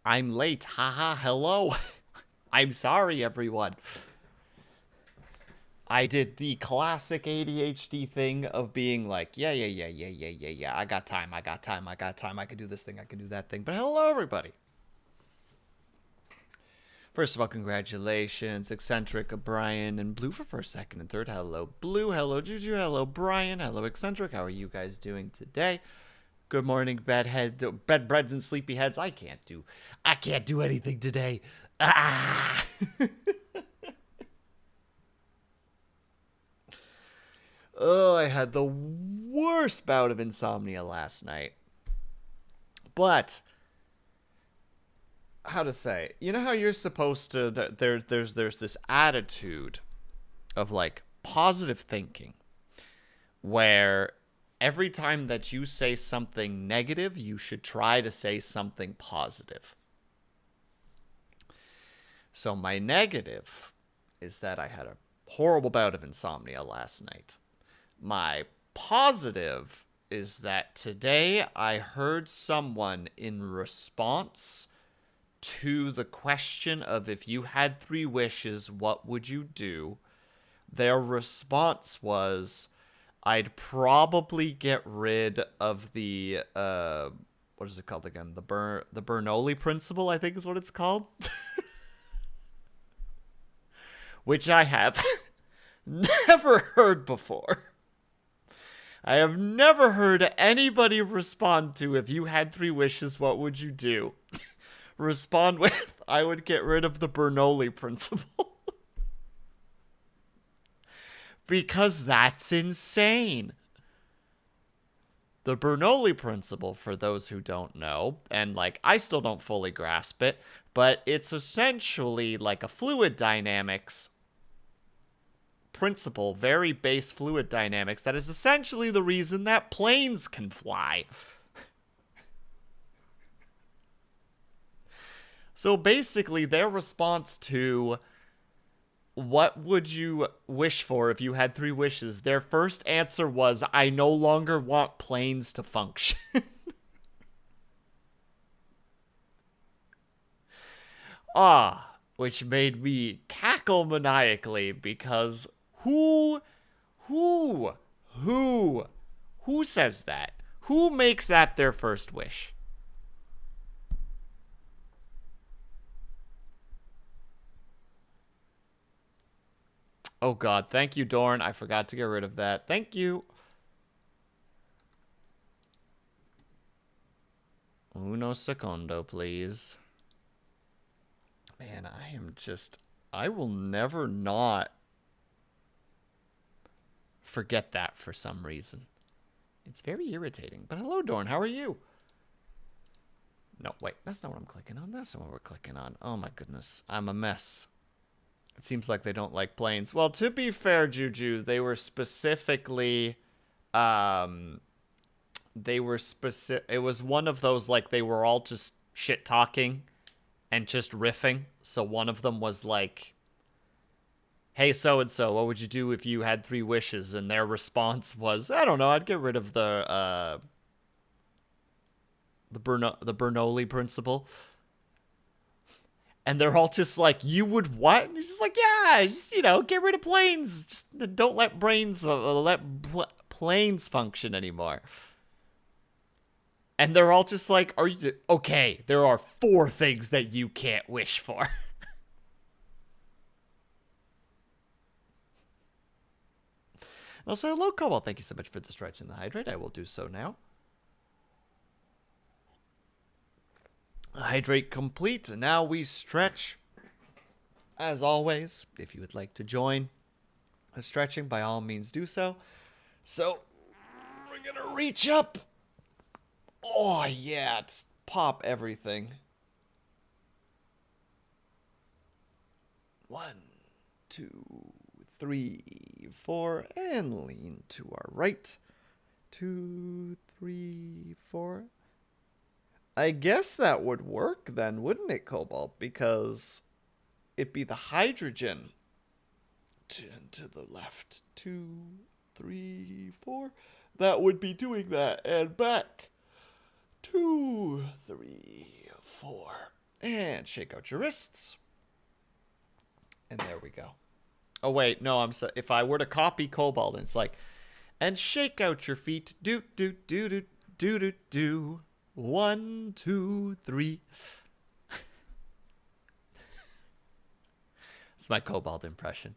I'm late. Haha, hello. I'm sorry, everyone. I did the classic ADHD thing of being like, yeah. I got time. I can do this thing. I can do that thing. But hello, everybody. First of all, congratulations, Eccentric, Brian, and Blue for first, second, and third. Hello, Blue. Hello, Juju. Hello, Brian. Hello, Eccentric. How are you guys doing today? Good morning, bedbreads and sleepyheads. I can't do anything today. Ah! Oh, I had the worst bout of insomnia last night. But how to say? You know how you're supposed to there's this attitude of like positive thinking where every time that you say something negative, you should try to say something positive. So my negative is that I had a horrible bout of insomnia last night. My positive is that today I heard someone in response to the question of if you had 3 wishes, what would you do? Their response was, I'd probably get rid of the what is it called again? The Bernoulli principle, I think is what it's called. Which I have never heard before. I have never heard anybody respond to, if you had 3 wishes, what would you do? Respond with, I would get rid of the Bernoulli principle. Because that's insane. The Bernoulli principle, for those who don't know, and like I still don't fully grasp it, but it's essentially like a fluid dynamics principle, very base fluid dynamics, that is essentially the reason that planes can fly. So basically, their response to what would you wish for if you had 3 wishes, their first answer was, I no longer want planes to function. Which made me cackle maniacally, because who says that? Who makes that their first wish? Oh god, thank you, Dorn. I forgot to get rid of that. Thank you. Uno secondo, please. Man, I will never not forget that for some reason. It's very irritating. But hello, Dorn. How are you? No, wait. That's not what I'm clicking on. That's not what we're clicking on. Oh, my goodness. I'm a mess. It seems like they don't like planes. Well, to be fair, Juju, they were specifically... it was one of those, like, they were all just shit-talking and just riffing. So one of them was like, hey, so-and-so, what would you do if you had 3 wishes? And their response was, I don't know, I'd get rid of the Bernoulli principle. And they're all just like, you would what? And he's just like, yeah, just, get rid of planes. Just don't let planes function anymore. And they're all just like, are you okay? There are 4 things that you can't wish for. Also, hello, Cobalt. Thank you so much for the stretch and the hydrate. I will do so now. Hydrate complete. Now we stretch. As always, if you would like to join the stretching, by all means do so. So, we're going to reach up. Oh, yeah. Just pop everything. 1, 2, 3, 4, and lean to our right. 2, 3, 4. I guess that would work then, wouldn't it, Cobalt? Because it'd be the hydrogen. 10 to the left. 2, 3, 4. That would be doing that. And back. 2, 3, 4. And shake out your wrists. And there we go. Oh, wait. No, if I were to copy Cobalt, it's like, and shake out your feet. Do, do, do, do, do, do, do. 1, 2, 3. It's my Cobalt impression.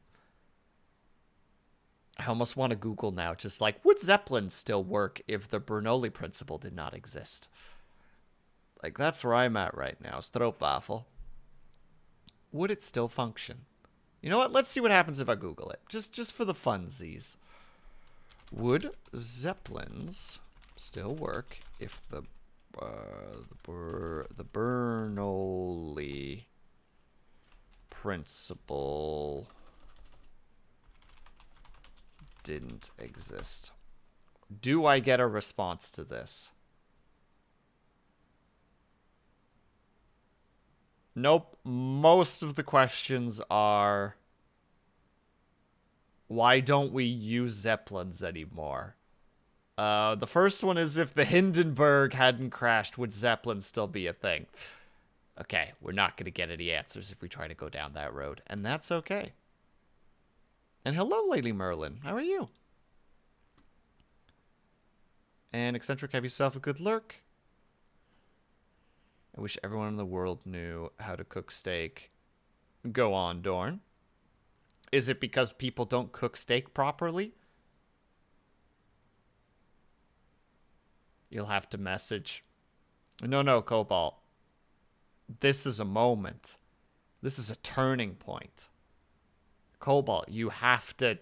I almost want to Google now, just like, would Zeppelin still work if the Bernoulli principle did not exist? Like, that's where I'm at right now. Stroopwafel. Would it still function? You know what? Let's see what happens if I Google it. Just for the funsies. Would Zeppelins still work if the Bernoulli principle didn't exist? Do I get a response to this? Nope. Most of the questions are, why don't we use Zeppelins anymore? The first one is, if the Hindenburg hadn't crashed, would Zeppelin still be a thing? Okay, we're not going to get any answers if we try to go down that road, and that's okay. And hello, Lady Merlin. How are you? And Eccentric, have yourself a good lurk. I wish everyone in the world knew how to cook steak. Go on, Dorn. Is it because people don't cook steak properly? You'll have to message. No, Cobalt. This is a moment. This is a turning point. Cobalt, you have to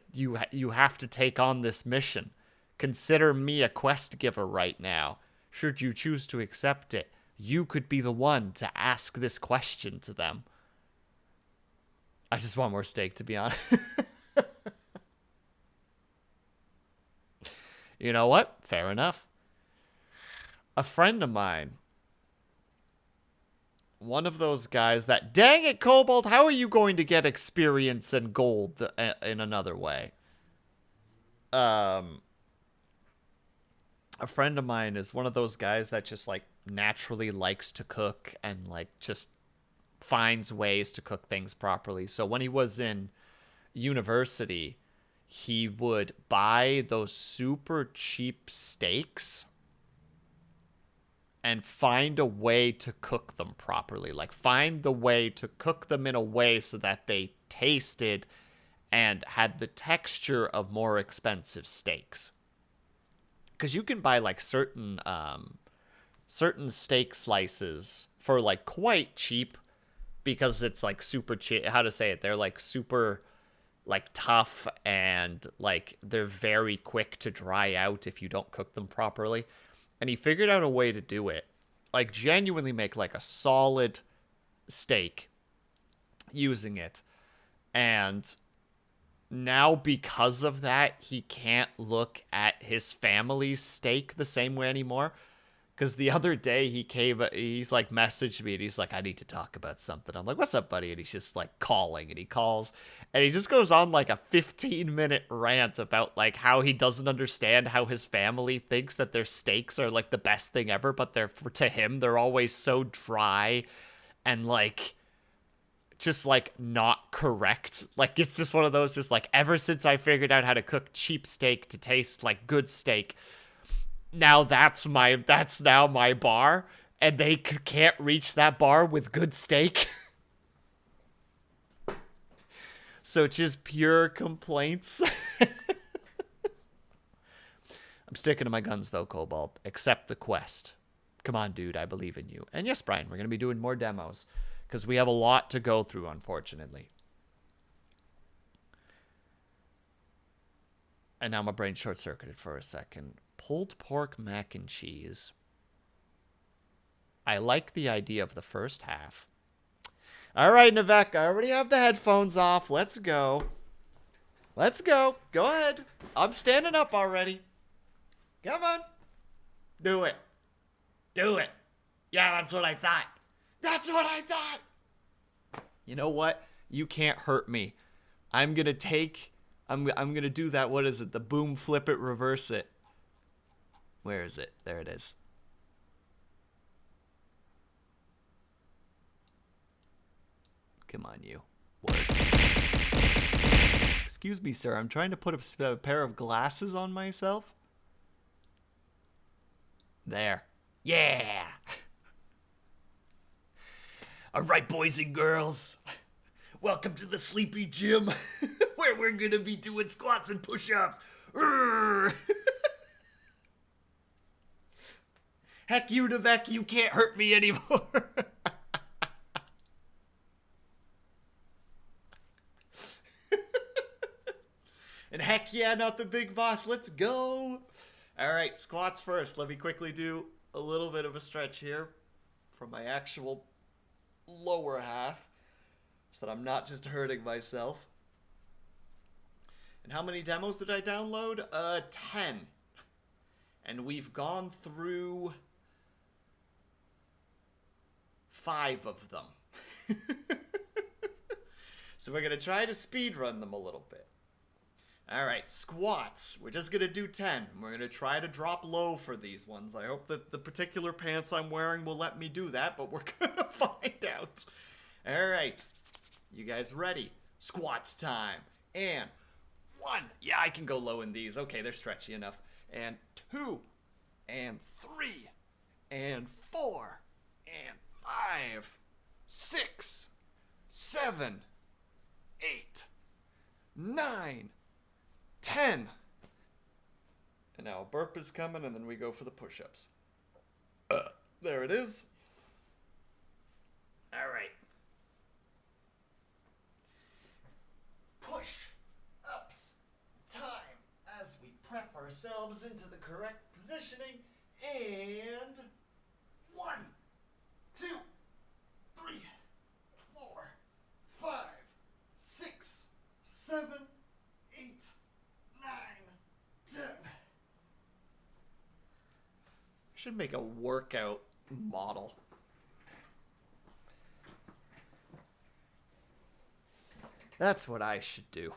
take on this mission. Consider me a quest giver right now. Should you choose to accept it, you could be the one to ask this question to them. I just want more steak, to be honest. You know what? Fair enough. A friend of mine, one of those guys that, dang it, Cobalt, how are you going to get experience and gold in another way? A friend of mine is one of those guys that just, like, naturally likes to cook and, like, just finds ways to cook things properly. So when he was in university, he would buy those super cheap steaks and find a way to cook them properly. Like, find the way to cook them in a way so that they tasted and had the texture of more expensive steaks. Because you can buy, like, certain steak slices for, like, quite cheap, because it's, like, super cheap. How to say it? They're, like, super, like, tough, and, like, they're very quick to dry out if you don't cook them properly. And he figured out a way to do it, like, genuinely make, like, a solid steak using it. And now, because of that, he can't look at his family's steak the same way anymore. Because the other day he's like messaged me and he's like, I need to talk about something. I'm like, what's up, buddy? And he's just like calling, and he calls and he just goes on like a 15-minute rant about like how he doesn't understand how his family thinks that their steaks are like the best thing ever, but to him, they're always so dry and like just like not correct. Like, it's just one of those, just like, ever since I figured out how to cook cheap steak to taste like good steak, now that's now my bar, and they can't reach that bar with good steak. So just pure complaints. I'm sticking to my guns though, Cobalt. Accept the quest. Come on, dude, I believe in you. And yes, Brian, we're going to be doing more demos because we have a lot to go through, unfortunately. And now my brain short-circuited for a second. Pulled pork mac and cheese. I like the idea of the first half. All right, Navek, I already have the headphones off. Let's go. Let's go. Go ahead. I'm standing up already. Come on. Do it. Do it. Yeah, that's what I thought. That's what I thought. You know what? You can't hurt me. I'm going to do that. What is it? The boom, flip it, reverse it. Where is it? There it is. Come on, you. What? Excuse me, sir. I'm trying to put a pair of glasses on myself. There. Yeah! Alright, boys and girls. Welcome to the Sleepy Gym, where we're gonna be doing squats and push-ups. Heck you, Nevek, you can't hurt me anymore. And heck yeah, not the big boss. Let's go. All right, squats first. Let me quickly do a little bit of a stretch here from my actual lower half so that I'm not just hurting myself. And how many demos did I download? 10. And we've gone through 5 of them. So we're going to try to speedrun them a little bit. All right, squats. We're just going to do 10. We're going to try to drop low for these ones. I hope that the particular pants I'm wearing will let me do that, but we're going to find out. All right. You guys ready? Squats time. And 1. Yeah, I can go low in these. Okay, they're stretchy enough. And 2. And 3. And 4. And 5. 6. 7. 8. 9. 10. And now a burp is coming, and then we go for the push-ups. There it is. All right. Push-ups time as we prep ourselves into the correct positioning. And 1, 2, 3, 4, 5, 6, 7, 8, 9, 10. Should make a workout model. That's what I should do.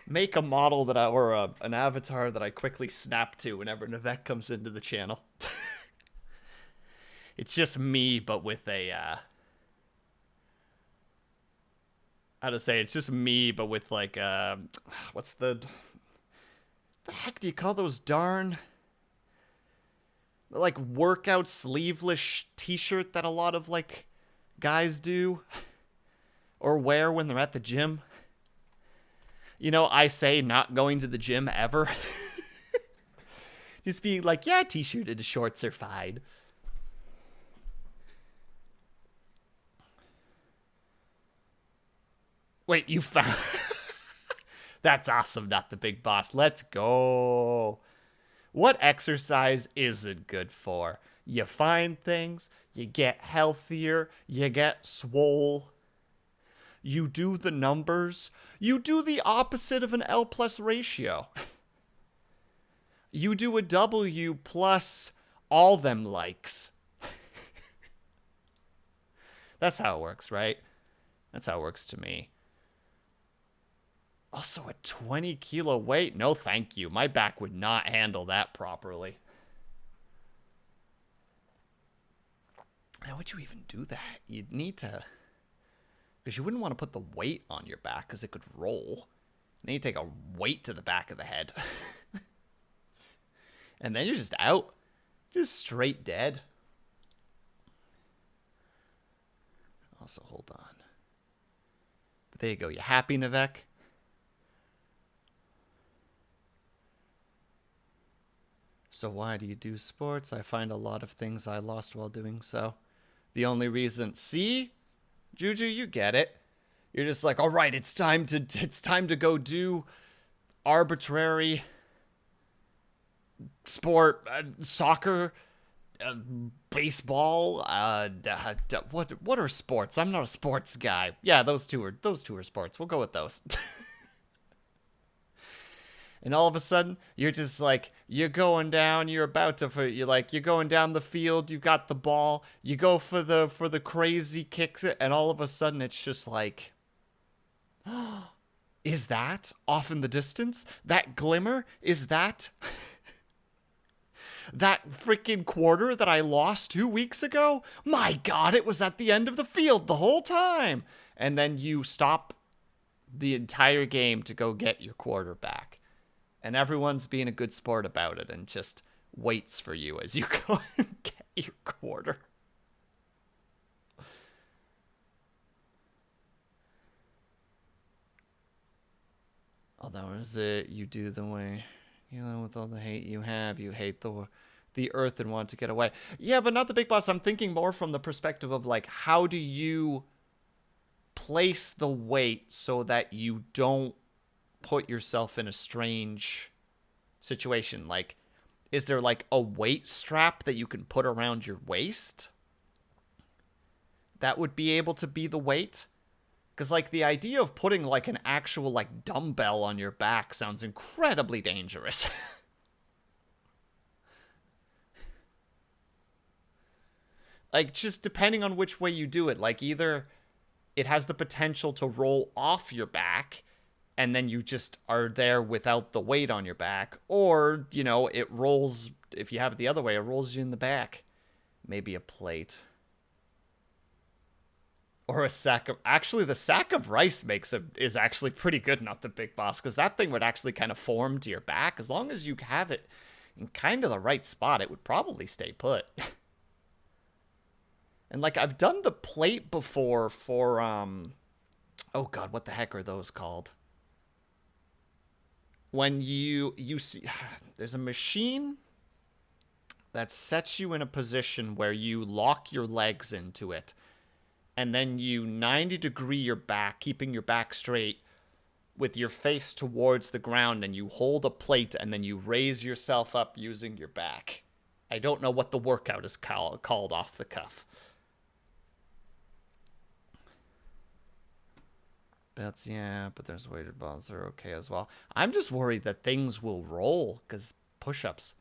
Make a model that or an avatar that I quickly snap to whenever Nevek comes into the channel. It's just me, but with a how to say, it's just me, but with like what's the heck do you call those darn like workout sleeveless t-shirt that a lot of like guys do or wear when they're at the gym? You know, I say not going to the gym ever. Just being like, yeah, t-shirt and shorts are fine. Wait, you found... That's awesome, not the big boss. Let's go. What exercise isn't good for? You find things, you get healthier, you get swole. You do the numbers. You do the opposite of an L plus ratio. You do a W plus all them likes. That's how it works, right? That's how it works to me. Also, a 20 kilo weight? No, thank you. My back would not handle that properly. How would you even do that? You'd need to... Because you wouldn't want to put the weight on your back because it could roll. Then you take a weight to the back of the head. And then you're just out. Just straight dead. Also, hold on. But there you go. You happy, Nevek? So why do you do sports? I find a lot of things I lost while doing so. The only reason... See? Juju, you get it. You're just like, all right, it's time to go do arbitrary sport, soccer, baseball. What are sports? I'm not a sports guy. Yeah, those two are sports. We'll go with those. And all of a sudden, you're just like, you're going down, you're going down the field, you got the ball, you go for the crazy kicks, and all of a sudden it's just like, is that off in the distance? That glimmer? Is that? That freaking quarter that I lost 2 weeks ago, my God, it was at the end of the field the whole time. And then you stop the entire game to go get your quarter back. And everyone's being a good sport about it and just waits for you as you go and get your quarter. Oh, that was it. You do the way, with all the hate you have, you hate the earth and want to get away. Yeah, but not the big boss. I'm thinking more from the perspective of like, how do you place the weight so that you don't put yourself in a strange situation? Like, is there like a weight strap that you can put around your waist that would be able to be the weight? Because, like, the idea of putting, like, an actual, like, dumbbell on your back sounds incredibly dangerous. Like, just depending on which way you do it. Like, either it has the potential to roll off your back, and then you just are there without the weight on your back. Or, it rolls, if you have it the other way, it rolls you in the back. Maybe a plate. Or a sack of... Actually, the sack of rice is actually pretty good, not the big boss, because that thing would actually kind of form to your back. As long as you have it in kind of the right spot, it would probably stay put. And, like, I've done the plate before for, oh, God, what the heck are those called? When you see... There's a machine that sets you in a position where you lock your legs into it. And then you 90-degree your back, keeping your back straight with your face towards the ground, and you hold a plate, and then you raise yourself up using your back. I don't know what the workout is called off the cuff. Bets, yeah, but there's weighted balls that are okay as well. I'm just worried that things will roll, because push-ups.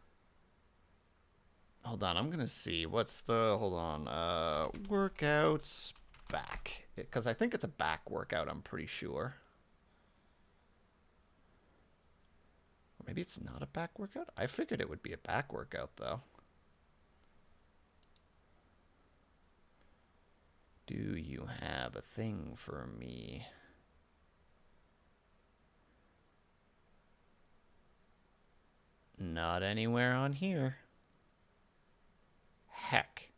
Hold on, I'm going to see. What's the... Hold on. Workouts... back, because I think it's a back workout, I'm pretty sure. Or maybe it's not a back workout. I figured it would be a back workout, though. Do you have a thing for me? Not anywhere on here. Heck.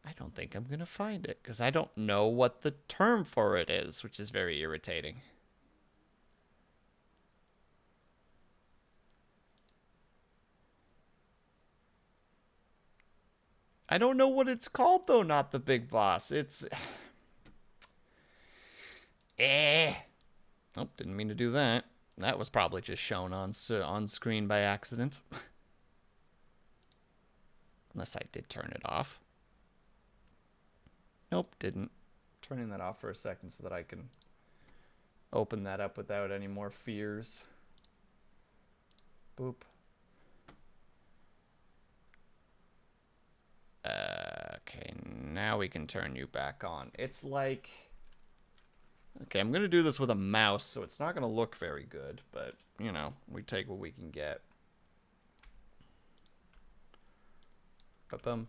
I don't think I'm going to find it, because I don't know what the term for it is, which is very irritating. I don't know what it's called, though, not the big boss. It's... Oh, didn't mean to do that. That was probably just shown on screen by accident. Unless I did turn it off. Nope, didn't. Turning that off for a second so that I can open that up without any more fears. Boop. Okay, now we can turn you back on. It's like... Okay, I'm going to do this with a mouse, so it's not going to look very good, but, we take what we can get. Ba-bum.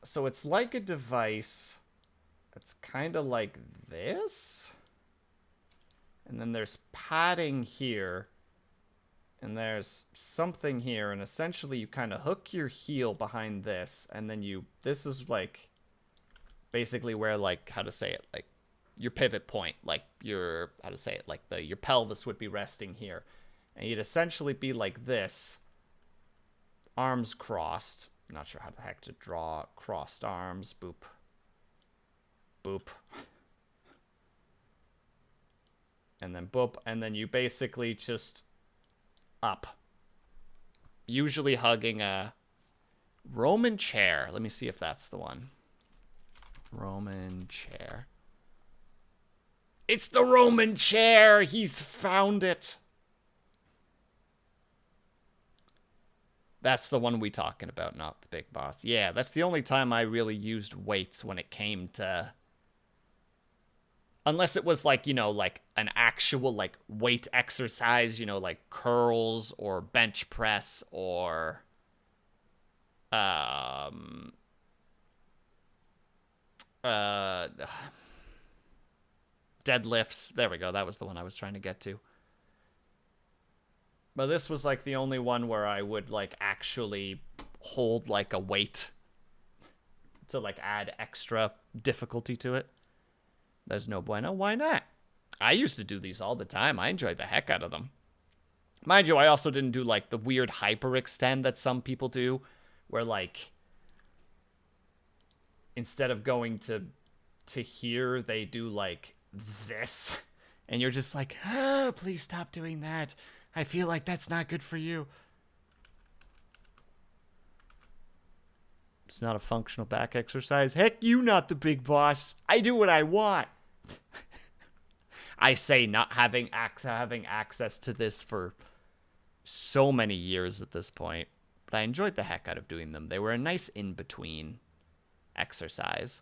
So it's like a device that's kind of like this. And then there's padding here. And there's something here. And essentially you kind of hook your heel behind this. And then this is like basically where, like, how to say it, like your pivot point, like your, how to say it, like your pelvis would be resting here. And you'd essentially be like this, arms crossed. Not sure how the heck to draw crossed arms. Boop. Boop. And then boop. And then you basically just up. Usually hugging a Roman chair. Let me see if that's the one. Roman chair. It's the Roman chair! He's found it! That's the one we talking about, not the big boss. Yeah, that's the only time I really used weights when it came to... Unless it was like, you know, like an actual like weight exercise, you know, like curls or bench press or um uh deadlifts. There we go. That was the one I was trying to get to. But this was like the only one where I would like actually hold like a weight to like add extra difficulty to it. There's no bueno. Why not? I used to do these all the time. I enjoyed the heck out of them. Mind you, I also didn't do like the weird hyperextend that some people do, where like instead of going to here, they do like this, and you're just like, oh, please stop doing that. I feel like that's not good for you. It's not a functional back exercise. Heck, you not the big boss. I do what I want. I say not having access to this for so many years at this point, but I enjoyed the heck out of doing them. They were a nice in-between exercise.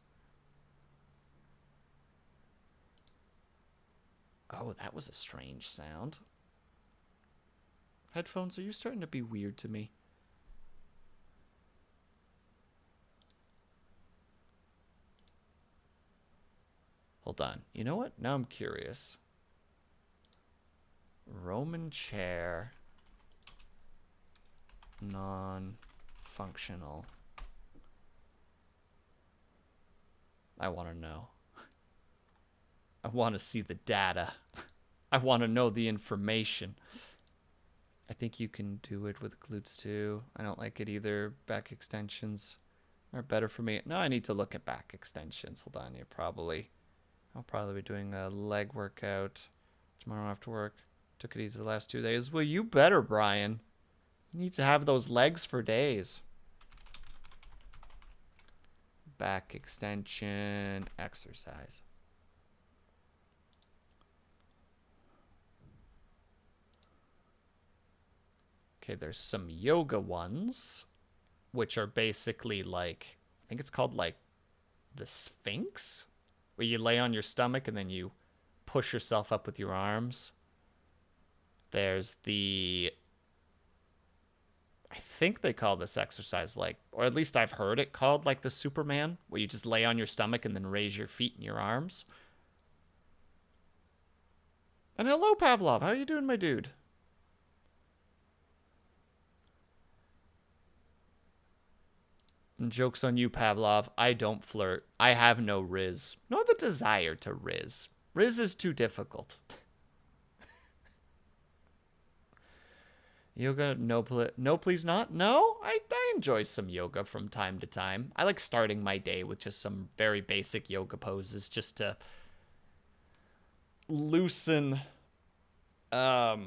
Oh, that was a strange sound. Headphones, are you starting to be weird to me? Hold on. You know what? Now I'm curious. Roman chair. Non-functional. I want to know. I want to see the data. I want to know the information. I think you can do it with glutes too. I don't like it either. Back extensions are better for me. No, I need to look at back extensions. Hold on. I'll probably be doing a leg workout tomorrow after work. Took it easy the last 2 days. Well, you better, Brian. You need to have those legs for days. Back extension exercise. Okay, there's some yoga ones, which are basically like, I think it's called like the Sphinx, where you lay on your stomach and then you push yourself up with your arms. There's I think they call this exercise like, or at least I've heard it called like the Superman, where you just lay on your stomach and then raise your feet and your arms. And hello, Pavlov. How are you doing, my dude? And joke's on you, Pavlov. I don't flirt. I have no riz, nor the desire to riz. Riz is too difficult. Yoga, no please not. No, I enjoy some yoga from time to time. I like starting my day with just some very basic yoga poses just to loosen, what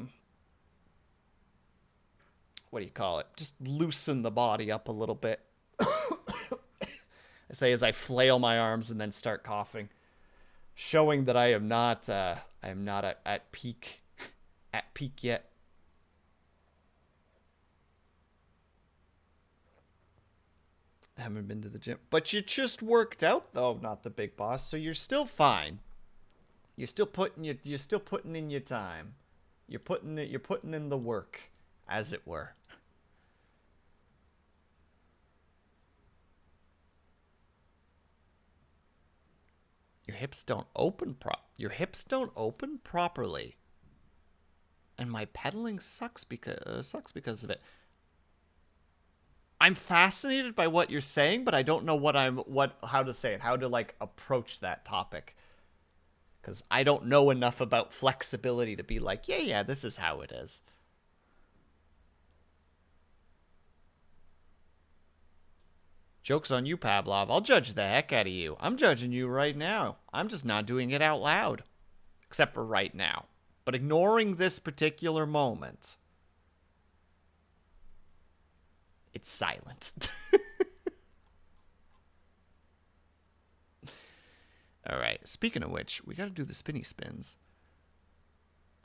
do you call it? Just loosen the body up a little bit. I say as I flail my arms and then start coughing, showing that I am not at peak yet. I haven't been to the gym, but you just worked out though, not the big boss, so you're still fine. You're still putting in your time. You're putting in the work, as it were. Your hips don't open properly. And my pedaling sucks because of it. I'm fascinated by what you're saying, but I don't know how to say it, how to like approach that topic. Cuz I don't know enough about flexibility to be like, yeah, this is how it is. Joke's on you, Pavlov. I'll judge the heck out of you. I'm judging you right now. I'm just not doing it out loud. Except for right now. But ignoring this particular moment, it's silent. All right. Speaking of which, we got to do the spinny spins.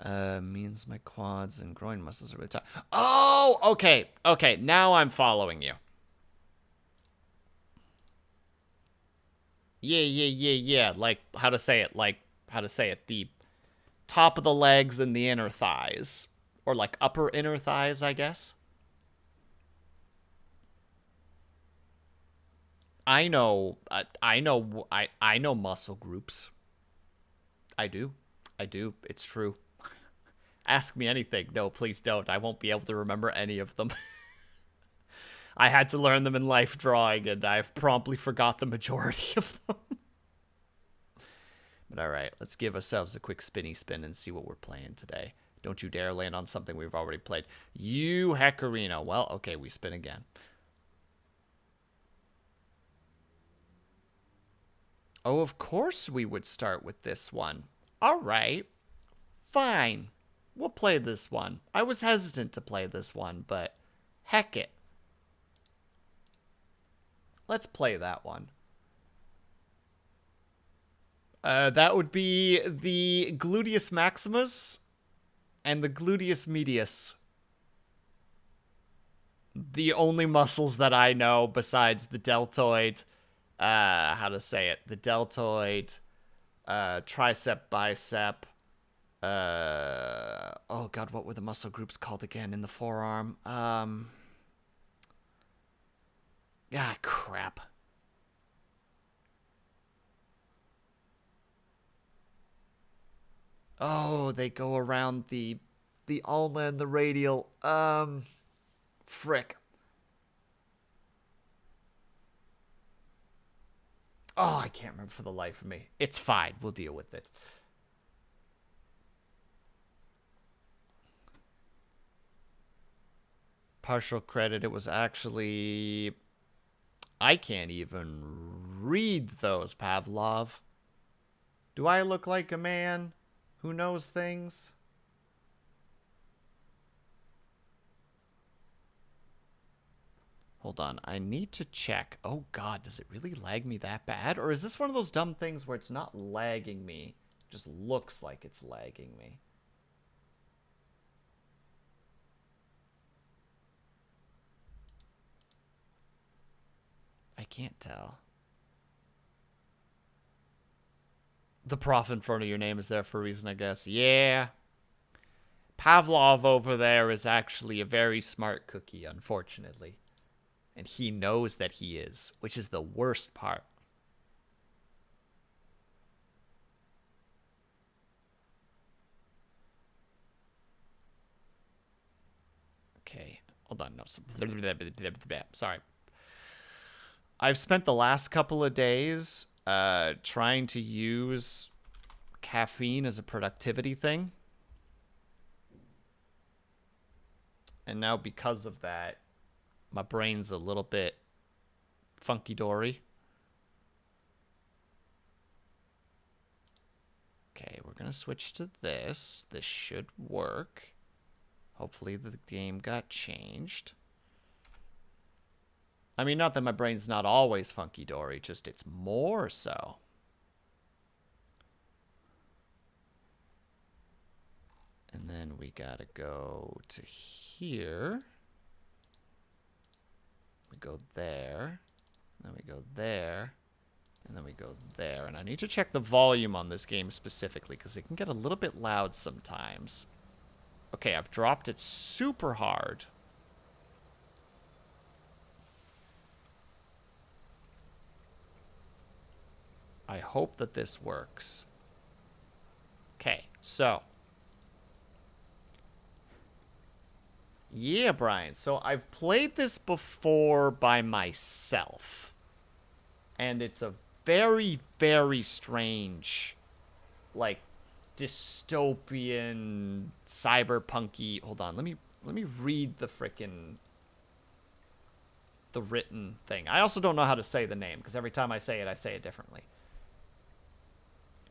Means my quads and groin muscles are really tight. Oh, okay. Okay, now I'm following you. Yeah. Like, how to say it? The top of the legs and the inner thighs. Or, like, upper inner thighs, I guess. I know muscle groups. I do. I do. It's true. Ask me anything. No, please don't. I won't be able to remember any of them. I had to learn them in life drawing, and I've promptly forgot the majority of them. But alright, let's give ourselves a quick spinny spin and see what we're playing today. Don't you dare land on something we've already played. You heckarino. Well, okay, we spin again. Oh, of course we would start with this one. Alright. Fine. We'll play this one. I was hesitant to play this one, but heck it. Let's play that one. That would be the gluteus maximus and the gluteus medius. The only muscles that I know besides the deltoid, how to say it? The deltoid, tricep, bicep. Oh god, what were the muscle groups called again in the forearm? Crap. Oh, they go around the ulna and the radial. Frick. Oh, I can't remember for the life of me. It's fine. We'll deal with it. Partial credit. It was actually... I can't even read those, Pavlov. Do I look like a man who knows things? Hold on, I need to check. Oh god, does it really lag me that bad? Or is this one of those dumb things where it's not lagging me, it just looks like it's lagging me? I can't tell. The prof in front of your name is there for a reason, I guess. Yeah. Pavlov over there is actually a very smart cookie, unfortunately. And he knows that he is, which is the worst part. Okay, hold on. No, sorry. I've spent the last couple of days trying to use caffeine as a productivity thing. And now because of that, my brain's a little bit funky-dory. Okay, we're going to switch to this. This should work. Hopefully the game got changed. I mean, not that my brain's not always funky-dory, just it's more so. And then we gotta go to here. We go there. Then we go there. And then we go there. And I need to check the volume on this game specifically, because it can get a little bit loud sometimes. Okay, I've dropped it super hard. I hope that this works. Okay, so. Yeah, Brian. So I've played this before by myself. And it's a very, very strange, like, dystopian, cyberpunky. Hold on, let me read the frickin' the written thing. I also don't know how to say the name, because every time I say it differently.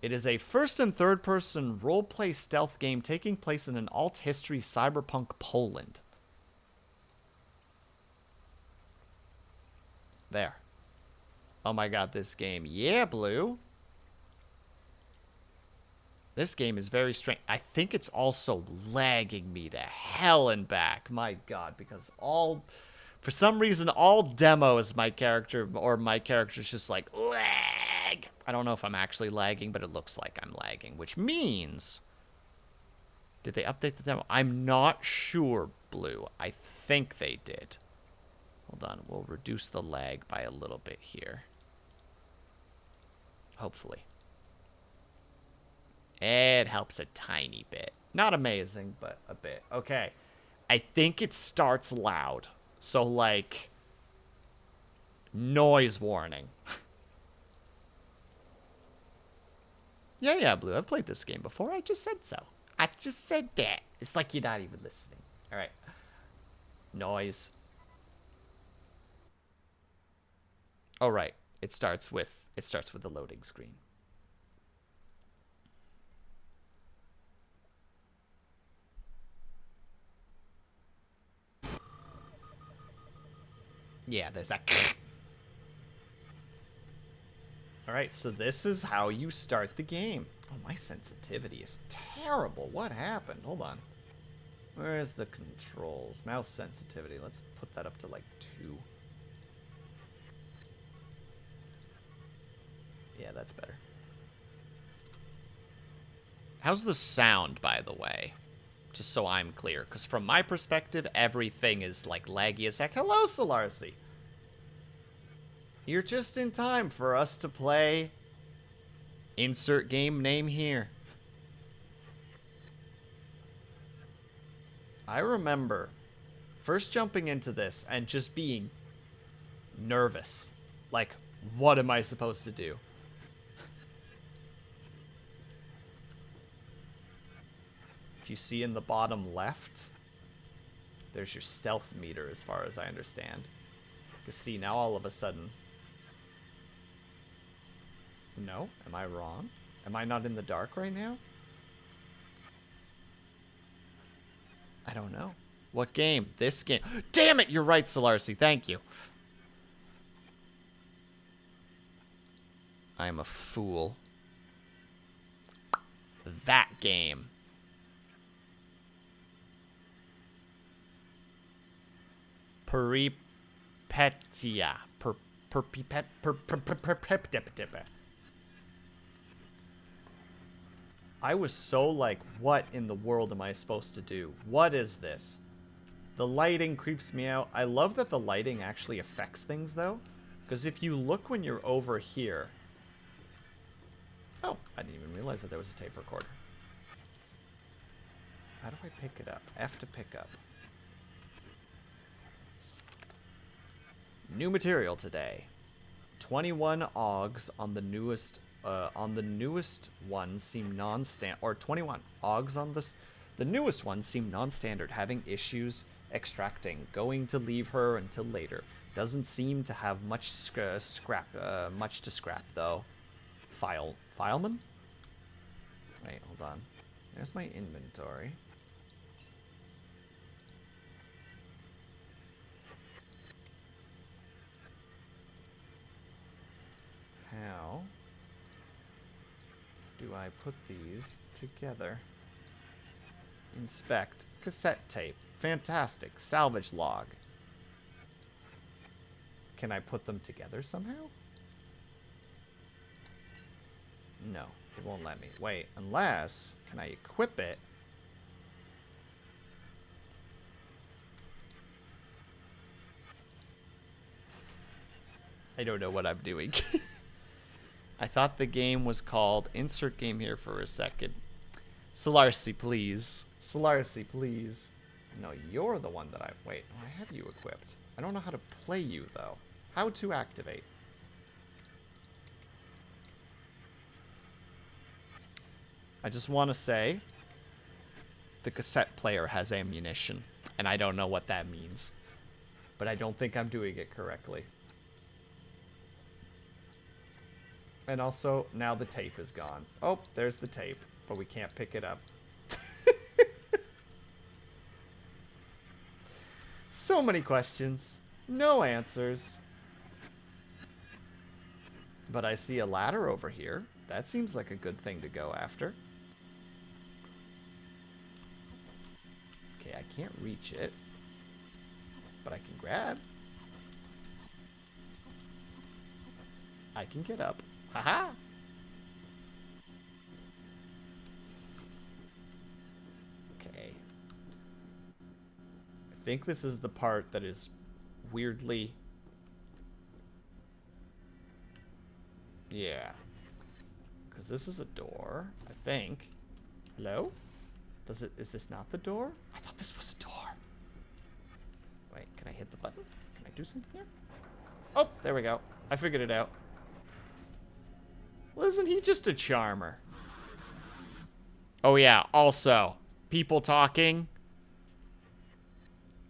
It is a first and third person role-play stealth game taking place in an alt history cyberpunk Poland. There. Oh my god, this game. Yeah, Blue. This game is very strange. I think it's also lagging me to hell and back. My God, because for some reason, all demos my character's just like, lag. I don't know if I'm actually lagging, but it looks like I'm lagging, which means, did they update the demo? I'm not sure, Blue. I think they did. Hold on, we'll reduce the lag by a little bit here. Hopefully. It helps a tiny bit. Not amazing, but a bit. Okay. I think it starts loud. So, like, noise warning. Yeah, Blue. I've played this game before. I just said so. I just said that. It's like you're not even listening. All right. Noise. Oh, right. It starts with the loading screen. Yeah, there's that. All right, so this is how you start the game. Oh, my sensitivity is terrible. What happened? Hold on. Where's the controls? Mouse sensitivity. Let's put that up to like 2. Yeah, that's better. How's the sound, by the way? Just so I'm clear, because from my perspective, everything is like laggy as heck. Hello, Solarcy. You're just in time for us to play. Insert game name here. I remember first jumping into this and just being nervous. Like, what am I supposed to do? If you see in the bottom left, there's your stealth meter as far as I understand. Because see, now all of a sudden... No? Am I wrong? Am I not in the dark right now? I don't know. What game? This game. Damn it, you're right, Solarcy. Thank you. I am a fool. That game. Peripetia. I was so like, what in the world am I supposed to do? What is this? The lighting creeps me out. I love that the lighting actually affects things, though. Because if you look when you're over here... Oh, I didn't even realize that there was a tape recorder. How do I pick it up? F to pick up. New material today. 21 OGs on the newest one seem non-standard, or 21 OGs on the newest one seem non-standard, having issues extracting. Going to leave her until later. Doesn't seem to have much to scrap though. Fileman? Wait, hold on. There's my inventory. How do I put these together? Inspect. Cassette tape. Fantastic. Salvage log. Can I put them together somehow? No, it won't let me. Wait, unless... Can I equip it? I don't know what I'm doing. I thought the game was called... Insert game here for a second. Solarcy, please. Solarcy, please. No, you're the one that I... Wait, I have you equipped. I don't know how to play you, though. How to activate. I just want to say... The cassette player has ammunition. And I don't know what that means. But I don't think I'm doing it correctly. And also, now the tape is gone. Oh, there's the tape. But we can't pick it up. So many questions. No answers. But I see a ladder over here. That seems like a good thing to go after. I can't reach it. But I can grab. I can get up. Haha! Okay. I think this is the part that is weirdly... Yeah. Because this is a door, I think. Hello? Is this not the door? I thought this was a door. Wait, can I hit the button? Can I do something here? Oh, there we go. I figured it out. Well, isn't he just a charmer? Oh yeah, also, people talking.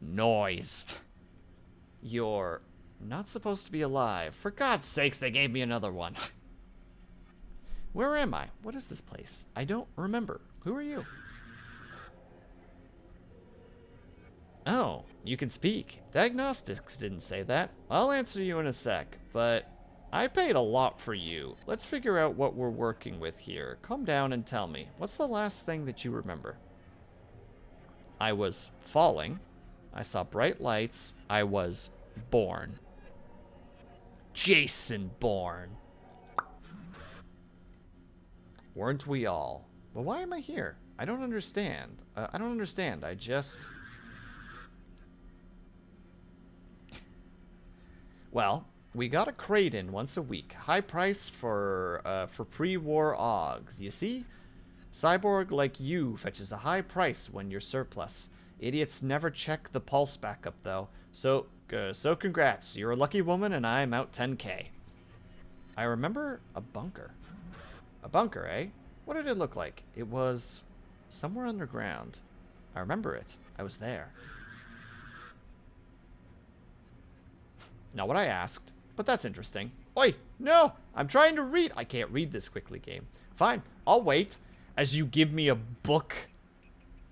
Noise. You're not supposed to be alive. For God's sakes, they gave me another one. Where am I? What is this place? I don't remember. Who are you? Oh, you can speak. Diagnostics didn't say that. I'll answer you in a sec, but I paid a lot for you. Let's figure out what we're working with here. Calm down and tell me, what's the last thing that you remember? I was falling. I saw bright lights. I was born. Jason Bourne. Weren't we all? Well, why am I here? I don't understand. I just... Well, we got a crate in once a week. High price for pre-war Augs. You see? Cyborg like you fetches a high price when you're surplus. Idiots never check the pulse backup, though. So congrats. You're a lucky woman, and I'm out 10K. I remember a bunker. A bunker, eh? What did it look like? It was somewhere underground. I remember it. I was there. Not what I asked, but that's interesting. Oi, no! I'm trying to read. I can't read this quickly, game. Fine, I'll wait as you give me a book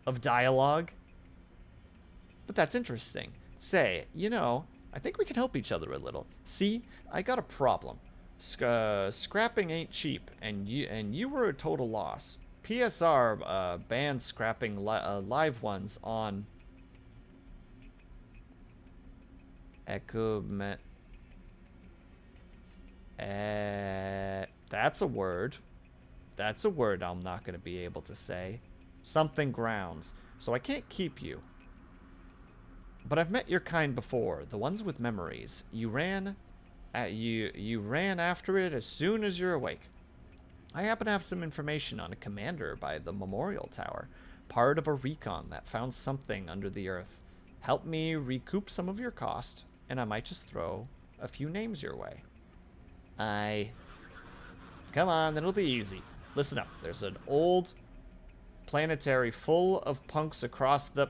of dialogue. But that's interesting. Say, you know, I think we can help each other a little. See, I got a problem. Scrapping ain't cheap, and you were a total loss. PSR banned scrapping live ones on equipment. That's a word. That's a word I'm not going to be able to say. Something grounds. So I can't keep you. But I've met your kind before, the ones with memories. You ran after it as soon as you're awake. I happen to have some information on a commander by the memorial tower, part of a recon that found something under the earth. Help me recoup some of your cost, and I might just throw a few names your way. Come on, it'll be easy. Listen up. There's an old planetary full of punks across the...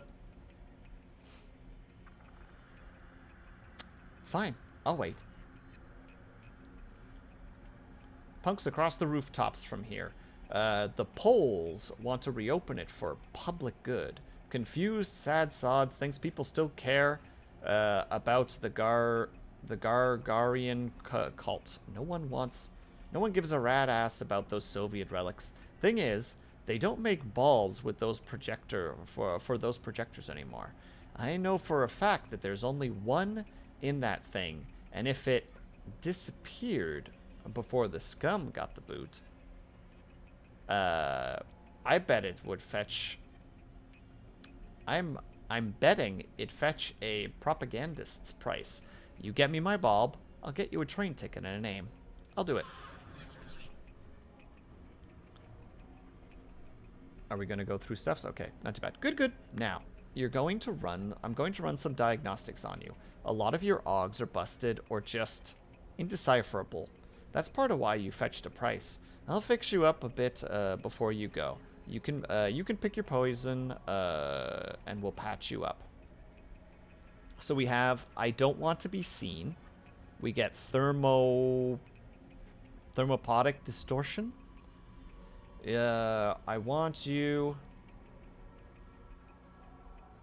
Fine, I'll wait. Punks across the rooftops from here. The Poles want to reopen it for public good. Confused, sad sods thinks people still care about the Gargarian cult. No one gives a rat ass about those Soviet relics. Thing is, they don't make bulbs with those for those projectors anymore. I know for a fact that there's only one in that thing, and if it disappeared before the scum got the boot, I bet it would fetch... I'm betting it fetch a propagandist's price. You get me my bulb, I'll get you a train ticket and a name. I'll do it. Are we going to go through stuffs? Okay, not too bad. Good. Now, I'm going to run some diagnostics on you. A lot of your Augs are busted or just indecipherable. That's part of why you fetched a price. I'll fix you up a bit before you go. You can pick your poison, and we'll patch you up. So we have, I don't want to be seen. We get thermopodic distortion. I want you...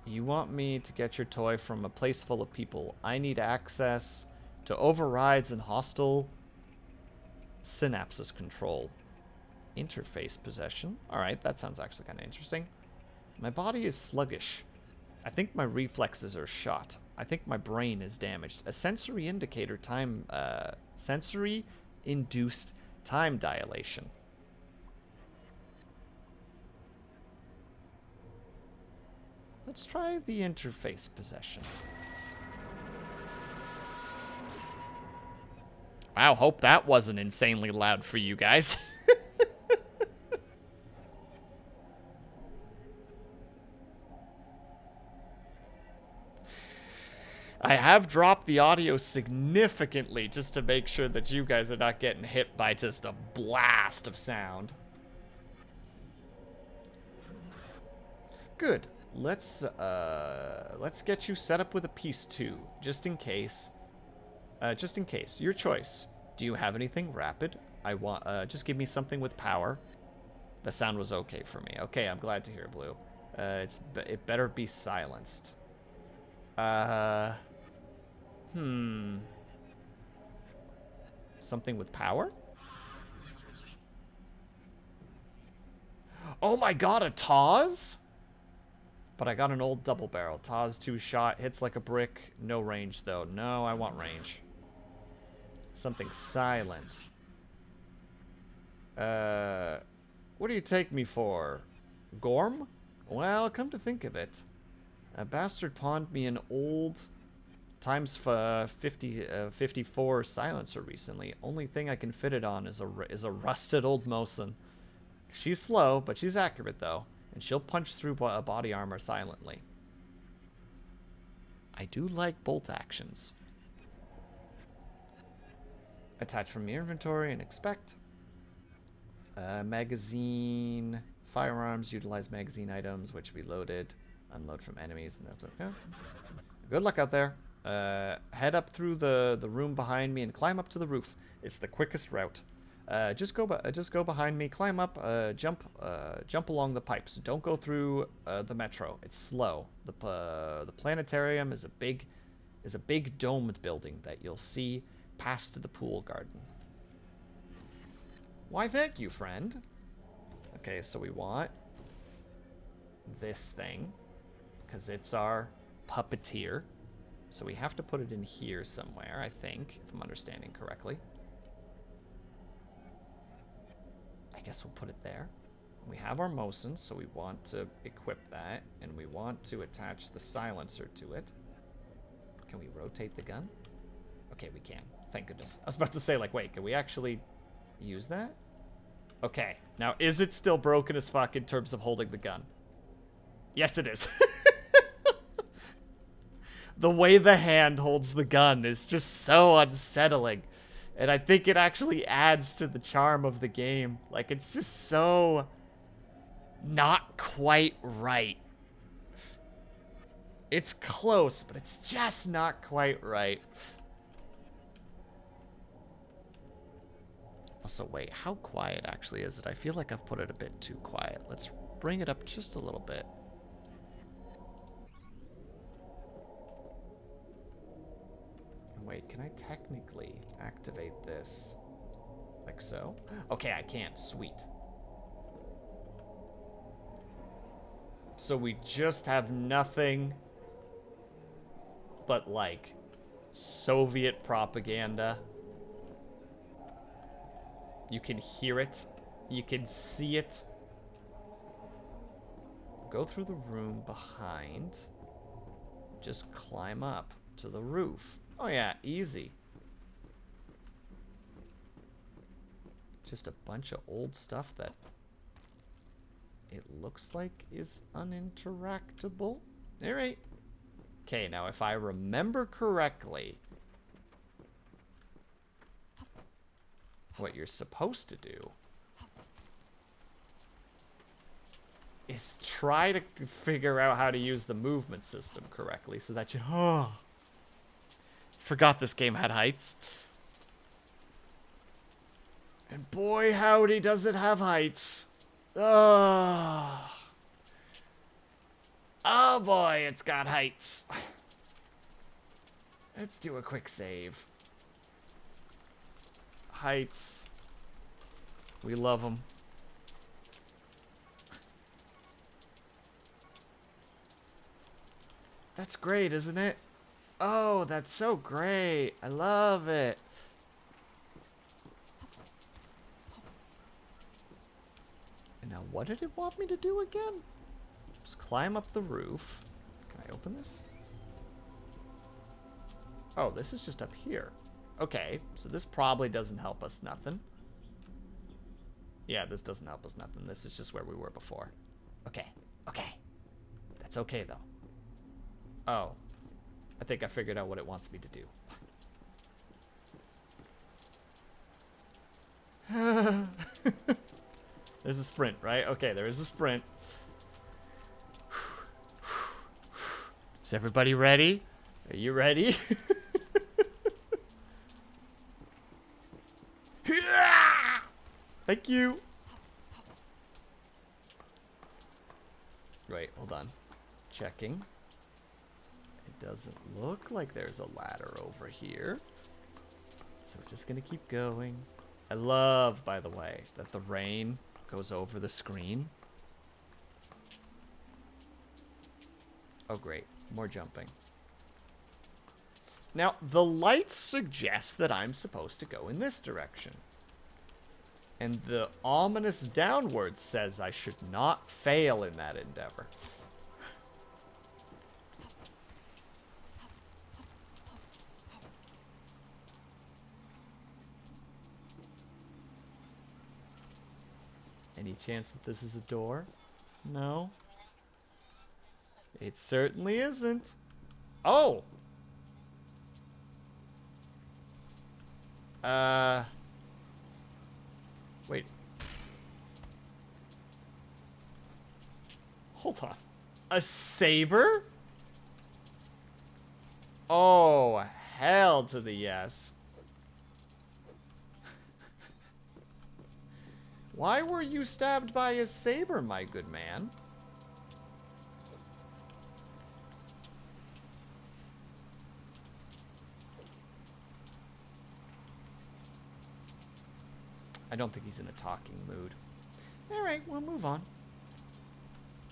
You want me to get your toy from a place full of people. I need access to overrides and hostile synapses control. Interface possession. Alright, that sounds actually kind of interesting. My body is sluggish. I think my reflexes are shot. I think my brain is damaged. A sensory indicator time, sensory induced time dilation. Let's try the interface possession. Wow, hope that wasn't insanely loud for you guys. I have dropped the audio significantly just to make sure that you guys are not getting hit by just a blast of sound. Good. Let's get you set up with a piece 2, just in case. Just in case. Your choice. Do you have anything rapid? I want just give me something with power. The sound was okay for me. Okay, I'm glad to hear, Blue. It better be silenced. Something with power? Oh my god, a Taz? But I got an old double barrel. Taz 2-shot, hits like a brick. No range, though. No, I want range. Something silent. What do you take me for? Gorm? Well, come to think of it, a bastard pawned me an old times 54 silencer recently. Only thing I can fit it on is a rusted old Mosin. She's slow, but she's accurate, though. And she'll punch through body armor silently. I do like bolt actions. Attach from your inventory and expect. Magazine. Firearms. Utilize magazine items, which we loaded. Unload from enemies. And that's okay. Good luck out there. Head up through the room behind me and climb up to the roof. It's the quickest route. Just go behind me, climb up, jump along the pipes. Don't go through the metro. It's slow. The planetarium is a big domed building that you'll see past the pool garden. Why, thank you, friend. Okay, so we want this thing because it's our puppeteer. So we have to put it in here somewhere, I think, if I'm understanding correctly. I guess we'll put it there. We have our Mosin, so we want to equip that, and we want to attach the silencer to it. Can we rotate the gun? Okay, we can. Thank goodness. I was about to say, like, wait, can we actually use that? Okay. Now, is it still broken as fuck in terms of holding the gun? Yes, it is. The way the hand holds the gun is just so unsettling. And I think it actually adds to the charm of the game. Like, it's just so not quite right. It's close, but it's just not quite right. Also, wait, how quiet actually is it? I feel like I've put it a bit too quiet. Let's bring it up just a little bit. Wait, can I technically activate this? Like so? Okay, I can't. Sweet. So we just have nothing but, like, Soviet propaganda. You can hear it. You can see it. Go through the room behind. Just climb up to the roof. Oh yeah, easy. Just a bunch of old stuff that it looks like is uninteractable. Alright. Okay, now if I remember correctly, what you're supposed to do is try to figure out how to use the movement system correctly so that you... Oh, forgot this game had heights. And boy, howdy, does it have heights. Oh. Oh boy, it's got heights. Let's do a quick save. Heights. We love them. That's great, isn't it? Oh, that's so great. I love it. And now what did it want me to do again? Just climb up the roof. Can I open this? Oh, this is just up here. Okay, so this probably doesn't help us nothing. Yeah, this doesn't help us nothing. This is just where we were before. Okay, okay. That's okay, though. Oh. I think I figured out what it wants me to do. There's a sprint, right? Okay, there is a sprint. Is everybody ready? Are you ready? Thank you. Wait, hold on. Checking. It doesn't look like there's a ladder over here. So we're just gonna keep going. I love, by the way, that the rain goes over the screen. Oh, great. More jumping. Now, the lights suggest that I'm supposed to go in this direction. And the ominous downward says I should not fail in that endeavor. Any chance that this is a door? No. It certainly isn't. Oh! Wait. Hold on. A saber? Oh, hell to the yes. Why were you stabbed by a saber, my good man? I don't think he's in a talking mood. Alright, we'll move on.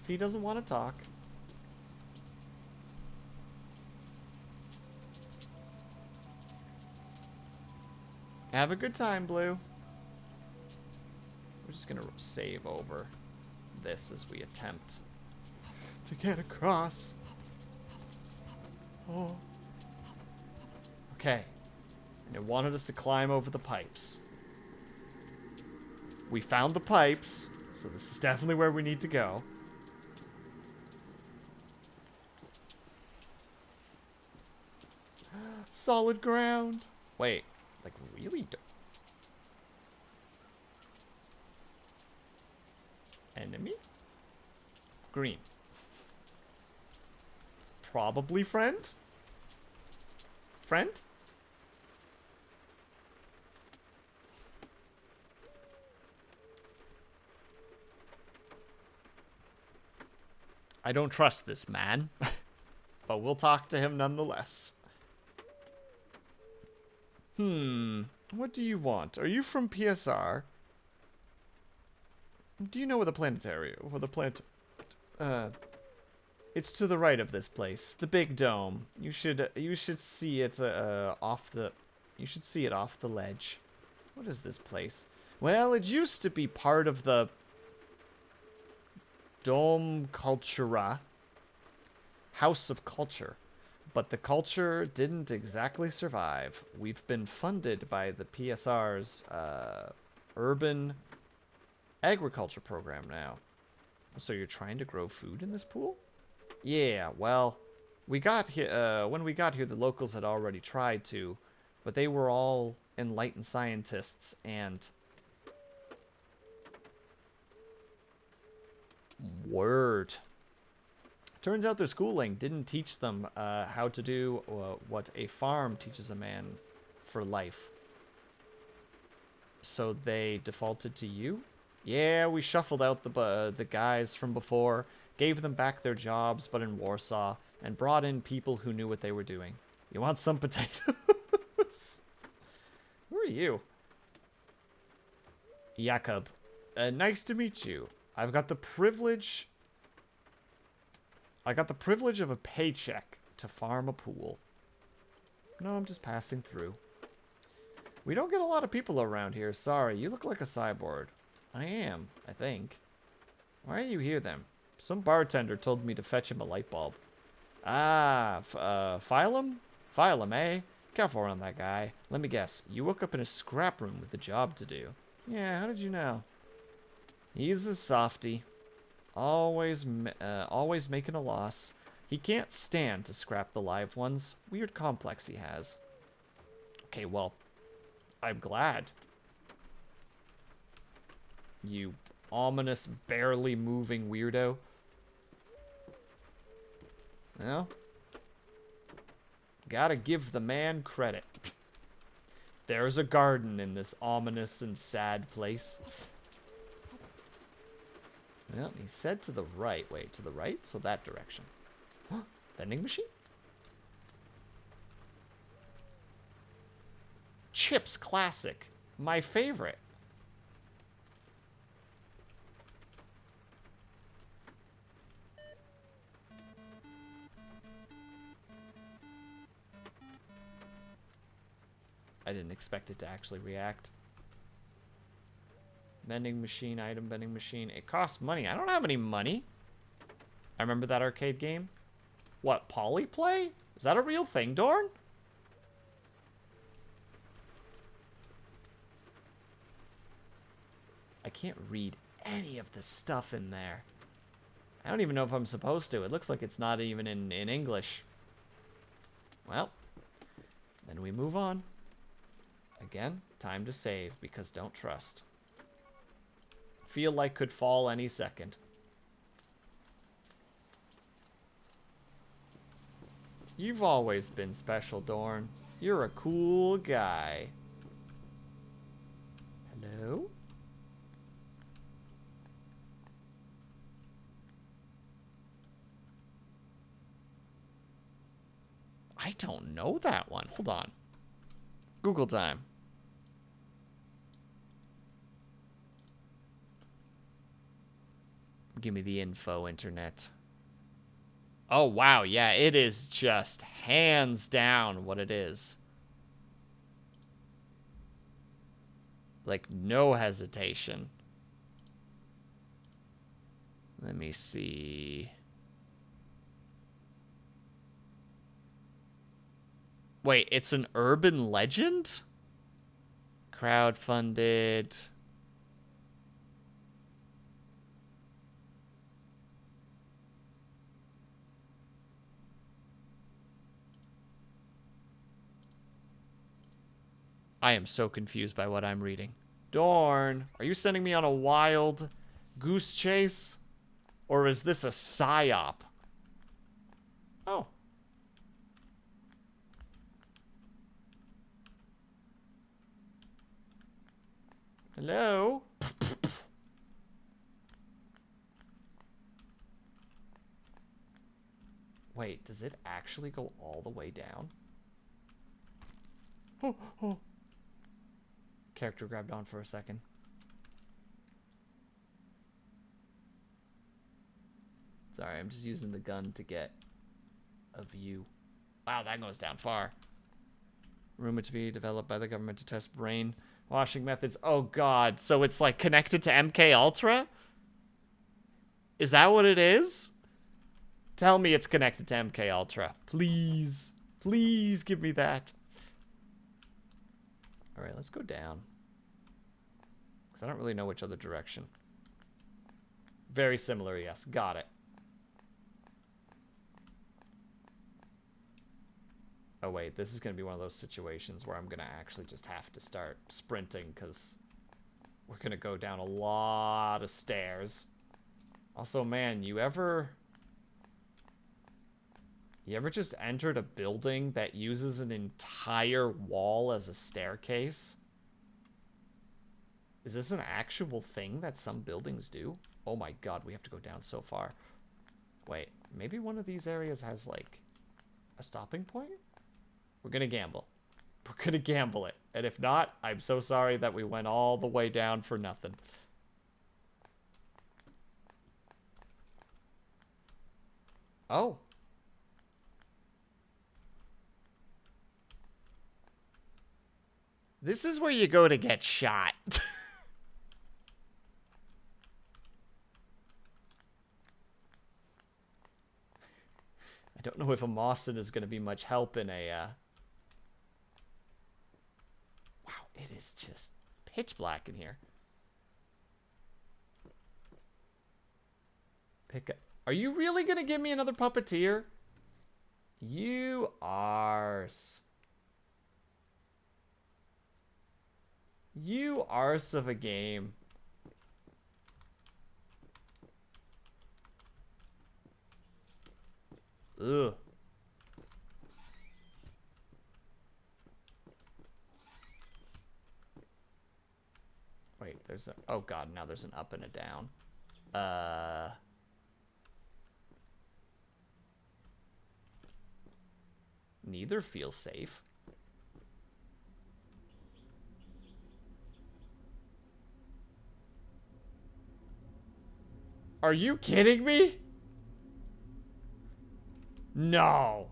If he doesn't want to talk. Have a good time, Blue. We're just gonna save over this as we attempt to get across. Oh. Okay. And it wanted us to climb over the pipes. We found the pipes, so this is definitely where we need to go. Solid ground. Wait, like really? Enemy? Green. Probably friend? Friend? I don't trust this man, but we'll talk to him nonetheless. What do you want? Are you from PSR? Do you know where the planetarium, it's to the right of this place, the big dome. You should see it off the ledge. What is this place? Well, it used to be part of the Dome Cultura, House of Culture, but the culture didn't exactly survive. We've been funded by the PSR's urban agriculture program now. So you're trying to grow food in this pool? Yeah, well, we got here when we got here the locals had already tried to, but they were all enlightened scientists and word. Turns out their schooling didn't teach them how to do what a farm teaches a man for life. So they defaulted to you? Yeah, we shuffled out the guys from before, gave them back their jobs, but in Warsaw, and brought in people who knew what they were doing. You want some potatoes? Who are you? Jakob. Nice to meet you. I've got the privilege I got the privilege of a paycheck to farm a pool. No, I'm just passing through. We don't get a lot of people around here. Sorry, you look like a cyborg. I am, I think. Why are you here, then? Some bartender told me to fetch him a light bulb. Ah, Phylum? Phylum, eh? Careful around that guy. Let me guess. You woke up in a scrap room with a job to do. Yeah, how did you know? He's a softy. Always making a loss. He can't stand to scrap the live ones. Weird complex he has. Okay, well, I'm glad. You ominous, barely moving weirdo. Well, gotta give the man credit. There's a garden in this ominous and sad place. Well, he said to the right. Wait, to the right? So that direction. Vending machine? Chips Classic. My favorite. I didn't expect it to actually react. Vending machine, item vending machine. It costs money. I don't have any money. I remember that arcade game. What, Polyplay? Is that a real thing, Dorn? I can't read any of the stuff in there. I don't even know if I'm supposed to. It looks like it's not even in English. Well, then we move on. Again, time to save because don't trust. Feel like could fall any second. You've always been special, Dorn. You're a cool guy. Hello? I don't know that one. Hold on. Google time. Give me the info, internet. Oh, wow. Yeah, it is just hands down what it is. Like, no hesitation. Let me see. Wait, it's an urban legend? Crowdfunded. I am so confused by what I'm reading. Dorn, are you sending me on a wild goose chase? Or is this a psyop? Oh. Hello? Wait, does it actually go all the way down? Oh, oh. Character grabbed on for a second. Sorry, I'm just using the gun to get a view. Wow, that goes down far. Rumored to be developed by the government to test brain washing methods. Oh god, so it's like connected to MK Ultra? Is that what it is? Tell me it's connected to MK Ultra. Please. Please give me that. Alright, let's go down. Because I don't really know which other direction. Very similar, yes. Got it. Oh wait, this is going to be one of those situations where I'm going to actually just have to start sprinting because we're going to go down a lot of stairs. Also, man, you ever just entered a building that uses an entire wall as a staircase? Is this an actual thing that some buildings do? Oh my god, we have to go down so far. Wait, maybe one of these areas has like a stopping point? We're gonna gamble. We're gonna gamble it. And if not, I'm so sorry that we went all the way down for nothing. Oh. This is where you go to get shot. I don't know if a Mawson is going to be much help in a... Wow, it is just pitch black in here. Pick up. Are you really going to give me another puppeteer? You arse. You arse of a game. Ugh. Wait, there's a... Oh, God, now there's an up and a down. Neither feel safe. Are you kidding me? No.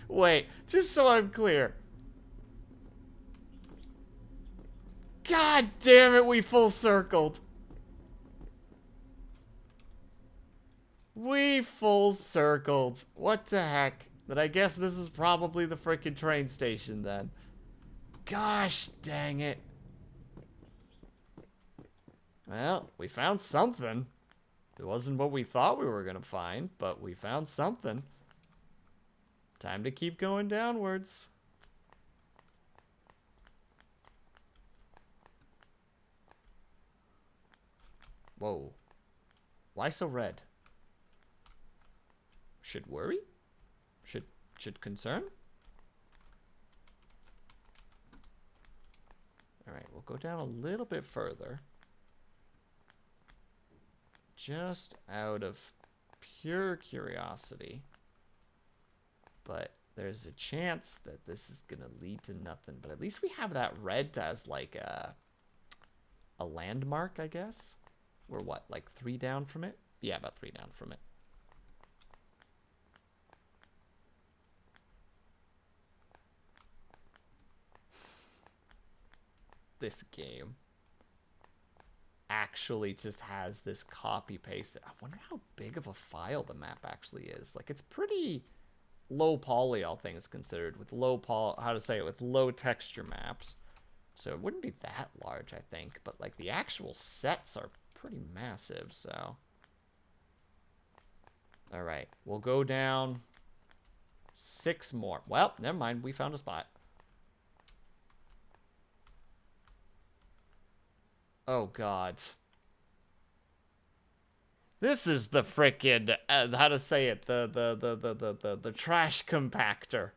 Wait, just so I'm clear. God damn it, we full circled. We full circled. What the heck? But I guess this is probably the frickin' train station then. Gosh dang it. Well, we found something. It wasn't what we thought we were gonna find, but we found something. Time to keep going downwards. Whoa. Why so red? Should worry? Should concern? Alright, we'll go down a little bit further. Just out of pure curiosity. But there's a chance that this is gonna lead to nothing. But at least we have that red as like a landmark, I guess. We're what, like 3 down from it? Yeah, about 3 down from it. This game actually just has this copy paste. I wonder how big of a file the map actually is. Like, it's pretty low poly, all things considered, with low with low texture maps. So it wouldn't be that large, I think, but like the actual sets are pretty massive. So all right, we'll go down 6 more. Well, never mind, we found a spot. Oh god, this is the frickin' how to say it, the trash compactor.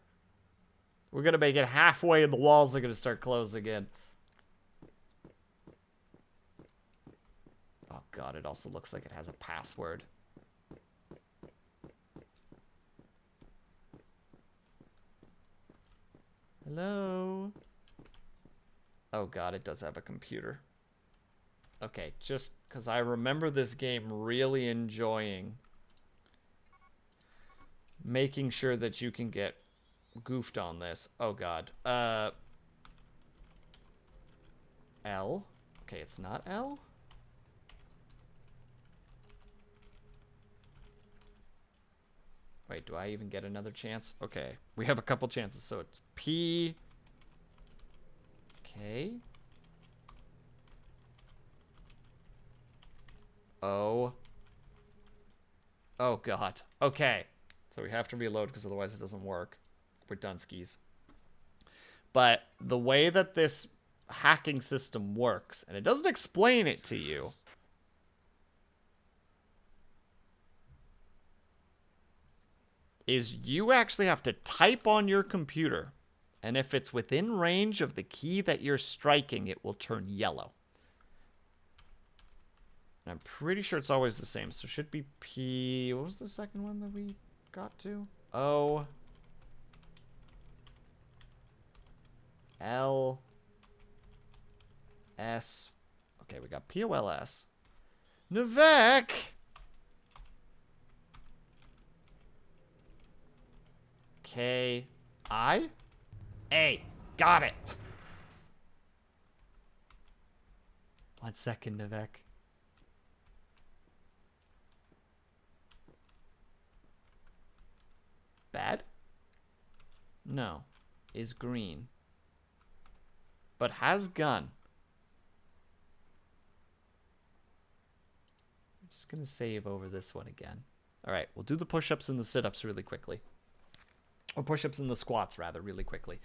We're gonna make it halfway and the walls are gonna start closing in. Oh god, it also looks like it has a password. Hello? Oh god, it does have a computer. Okay, just because I remember this game really enjoying making sure that you can get goofed on this. Oh god. L? Okay, it's not L? Wait, do I even get another chance? Okay, we have a couple chances, so it's P... K... O... Oh god. Okay. So we have to reload because otherwise it doesn't work. We're done skis. But the way that this hacking system works, and it doesn't explain it to you, is you actually have to type on your computer, and if it's within range of the key that you're striking, it will turn yellow. And I'm pretty sure it's always the same, so it should be P... What was the second one that we got to? O... L... S. Okay, we got POLS. Nivek! K-I-A. Got it. 1 second, Nivek. Bad? No. Is green. But has gun. I'm just going to save over this one again. All right, we'll do the push-ups and the sit-ups really quickly. Or push-ups and the squats, rather, really quickly.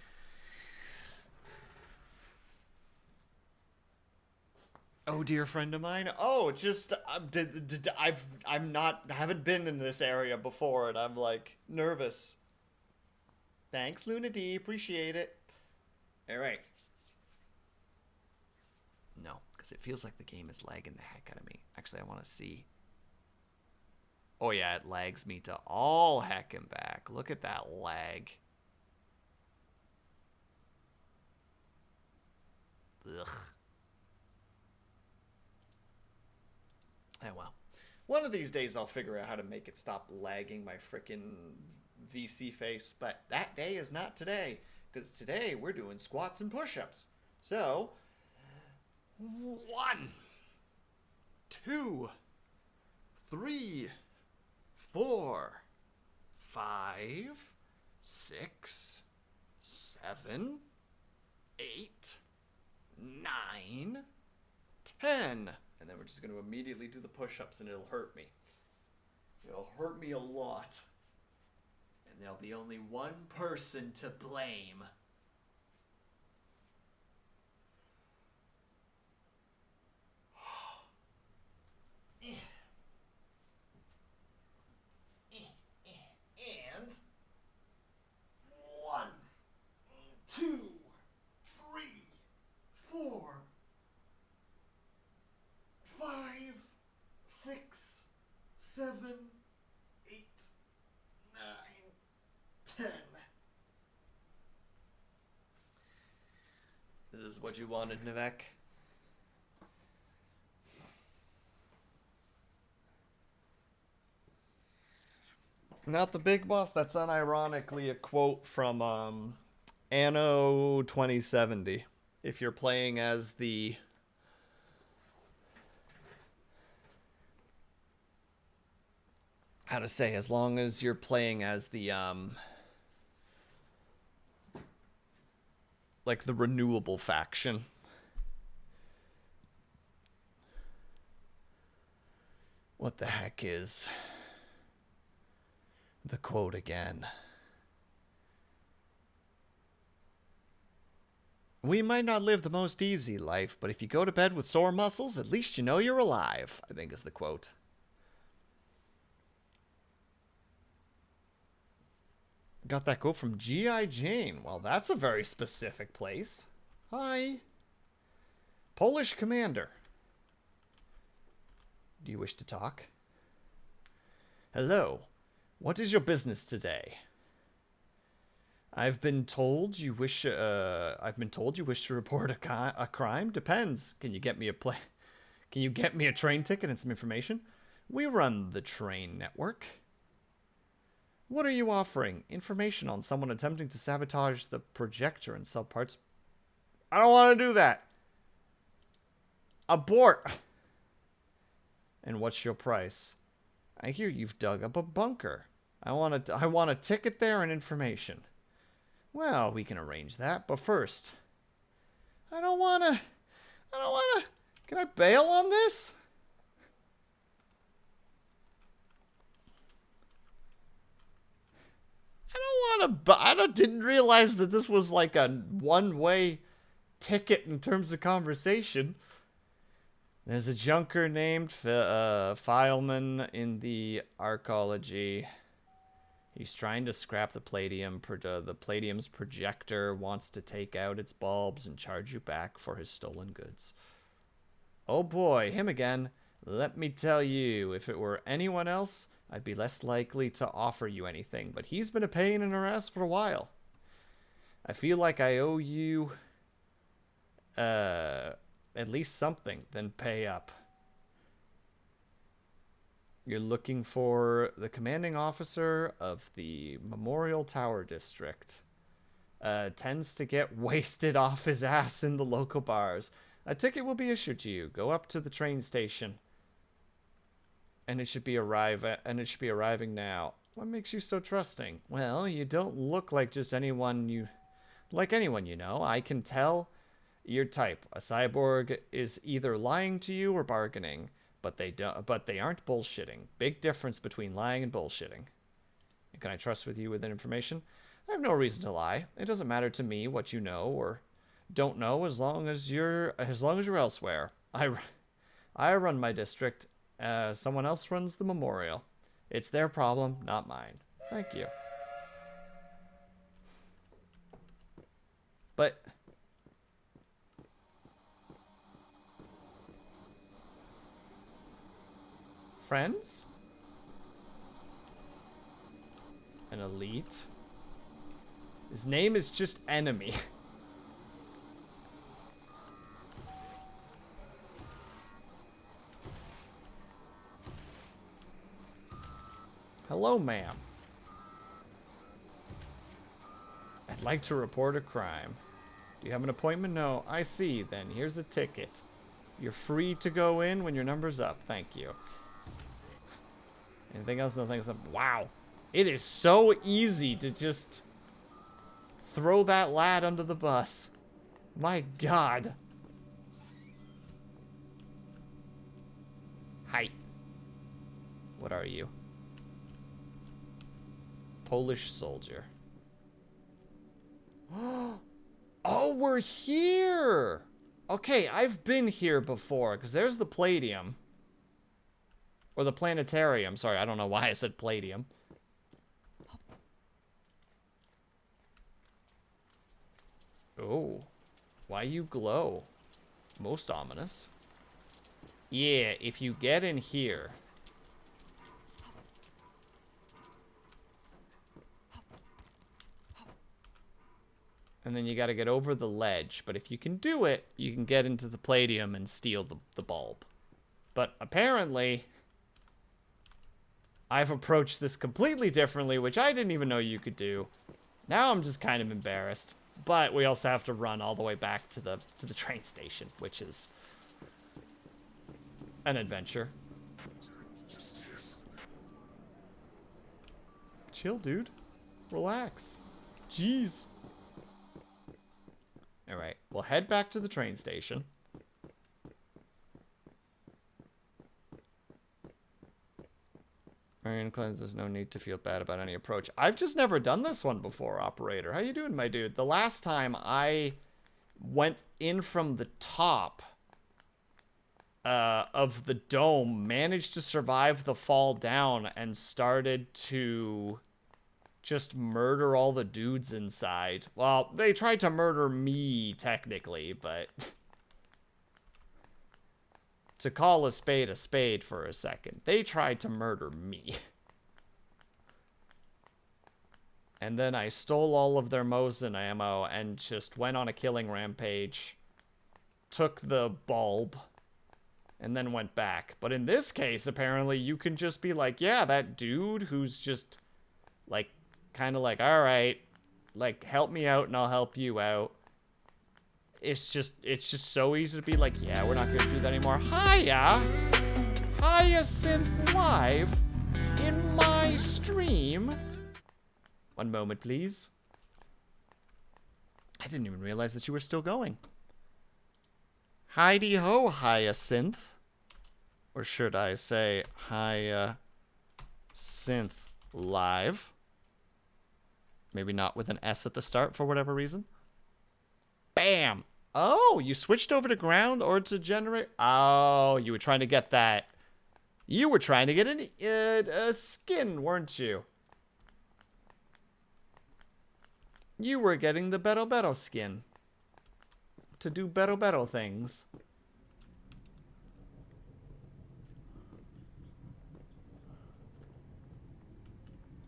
Oh, dear friend of mine. Oh, just I haven't been in this area before, and I'm like nervous. Thanks, Luna D. Appreciate it. All right. No, because it feels like the game is lagging the heck out of me. Actually, I want to see. Oh yeah, it lags me to all heck and back. Look at that lag. Ugh. Oh well. One of these days I'll figure out how to make it stop lagging my frickin' VC face, but that day is not today, because today we're doing squats and push-ups. So, 1, 2, 3, 4, 5, 6, 7, 8, 9, 10. And then we're just going to immediately do the push-ups, and it'll hurt me. It'll hurt me a lot. And there'll be only one person to blame. And 1, 2, 3, 4, 5, 6, 7, 8, 9, 10. This is what you wanted, Nivek? Not the big boss. That's unironically a quote from Anno 2070. If you're playing as the as long as you're playing as the like the renewable faction. What the heck is the quote again? We might not live the most easy life, but if you go to bed with sore muscles, at least you know you're alive, I think is the quote. Got that quote from G.I. Jane. Well, that's a very specific place. Hi. Polish commander. Do you wish to talk? Hello. What is your business today? I've been told you wish to report a crime. Depends. Can you get me a train ticket and some information? We run the train network. What are you offering? Information on someone attempting to sabotage the projector and sell parts. I don't want to do that. Abort. And what's your price? I hear you've dug up a bunker. I want a ticket there and information. Well, we can arrange that, but first, I don't wanna, can I bail on this? Didn't realize that this was like a one-way ticket in terms of conversation. There's a junker named Fileman in the archaeology. He's trying to scrap the palladium. The palladium's projector wants to take out its bulbs and charge you back for his stolen goods. Oh boy, him again. Let me tell you, if it were anyone else, I'd be less likely to offer you anything, but he's been a pain in our ass for a while. I feel like I owe you at least something, then pay up. You're looking for the commanding officer of the Memorial Tower District. Tends to get wasted off his ass in the local bars. A ticket will be issued to you. Go up to the train station. And it should be arriving now. What makes you so trusting? Well, you don't look like just anyone you know. I can tell your type. A cyborg is either lying to you or bargaining, but they aren't bullshitting. Big difference between lying and bullshitting. And can I trust with you with that information? I have no reason to lie. It doesn't matter to me what you know or don't know as long as you're elsewhere. I run my district. Someone else runs the memorial. It's their problem, not mine. Thank you. But friends? An elite? His name is just Enemy. Hello, ma'am. I'd like to report a crime. Do you have an appointment? No. I see. Then here's a ticket. You're free to go in when your number's up. Thank you. Anything else? No thanks. Wow. It is so easy to just throw that lad under the bus. My God. Hi. What are you? Polish soldier. Oh, we're here. Okay, I've been here before because there's the Palladium. Or the planetarium. Sorry, I don't know why I said Palladium. Oh, why you glow? Most ominous. Yeah, if you get in here. And then you got to get over the ledge. But if you can do it, you can get into the Palladium and steal the bulb. But apparently, I've approached this completely differently, which I didn't even know you could do. Now I'm just kind of embarrassed. But we also have to run all the way back to the train station, which is an adventure. Chill, dude. Relax. Jeez. Alright, we'll head back to the train station. Marion Cleanse, there's no need to feel bad about any approach. I've just never done this one before, operator. How you doing, my dude? The last time I went in from the top of the dome, managed to survive the fall down, and started to just murder all the dudes inside. Well, they tried to murder me, technically, but to call a spade for a second. They tried to murder me. And then I stole all of their Mosin ammo and just went on a killing rampage. Took the bulb. And then went back. But in this case, apparently, you can just be like, yeah, that dude who's just, like, kind of like, alright, like, help me out and I'll help you out. It's just so easy to be like, yeah, we're not going to do that anymore. Hiya! Hyacinth Live in my stream. One moment, please. I didn't even realize that you were still going. Heidi-ho, Hyacinth. Or should I say Hyacinth Live. Maybe not with an S at the start for whatever reason. Bam! Oh, you switched over to ground or to generate? Oh, you were trying to get that. You were trying to get a skin, weren't you? You were getting the Beto Beto skin. To do Beto Beto things.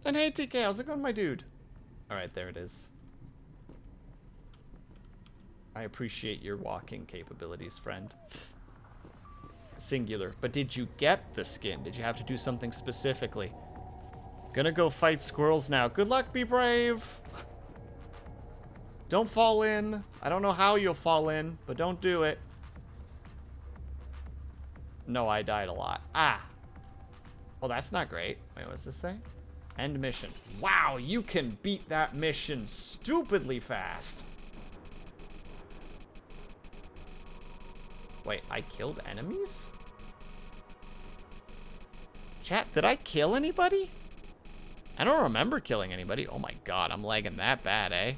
And hey, TK, how's it going, my dude? Alright, there it is. I appreciate your walking capabilities, friend. Singular. But did you get the skin? Did you have to do something specifically? Gonna go fight squirrels now. Good luck, be brave. Don't fall in. I don't know how you'll fall in, but don't do it. No, I died a lot. Ah. Oh, that's not great. Wait, what's this say? End mission. Wow, you can beat that mission stupidly fast. Wait, I killed enemies? Chat, did I kill anybody? I don't remember killing anybody. Oh my god, I'm lagging that bad, eh?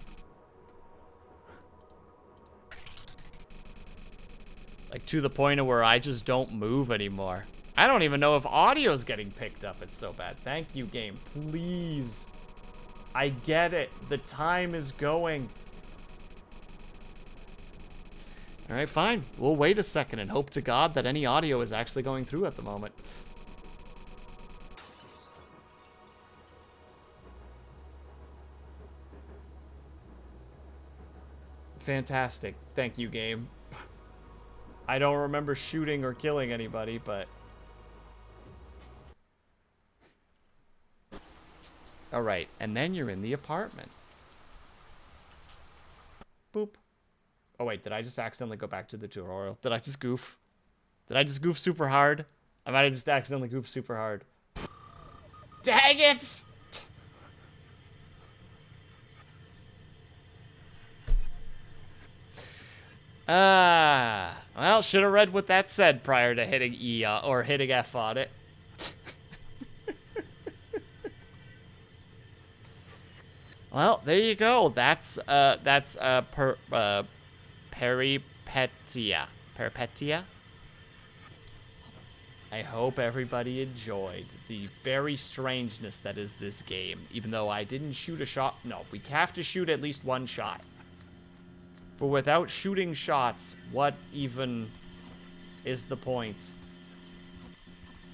Like, to the point of where I just don't move anymore. I don't even know if audio's getting picked up. It's so bad. Thank you, game. Please. I get it. The time is going. All right, fine. We'll wait a second and hope to God that any audio is actually going through at the moment. Fantastic. Thank you, game. I don't remember shooting or killing anybody, but... Alright, and then you're in the apartment. Boop. Oh wait, did I just accidentally go back to the tutorial? Did I just goof? Did I just goof super hard? I might have just accidentally goofed super hard. Dang it! Well, should have read what that said prior to hitting E or hitting F on it. Well, there you go. That's Peripetia. Peripetia. I hope everybody enjoyed the very strangeness that is this game. Even though I didn't shoot a shot. No, we have to shoot at least one shot. For without shooting shots, what even is the point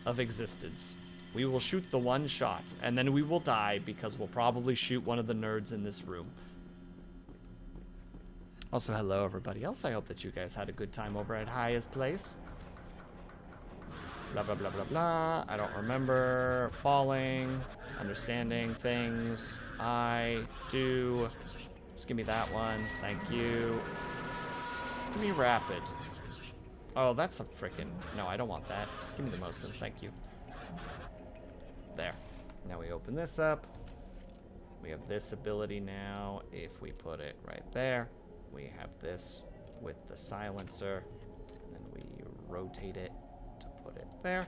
of existence? We will shoot the one shot, and then we will die because we'll probably shoot one of the nerds in this room. Also, hello everybody else. I hope that you guys had a good time over at Haya's place. Blah, blah, blah, blah, blah. I don't remember falling, understanding things. I do... Just give me that one. Thank you. Give me rapid. Oh, that's a freaking... No, I don't want that. Just give me the Mosin. Thank you. There. Now we open this up. We have this ability now. If we put it right there, we have this with the silencer. And then we rotate it to put it there.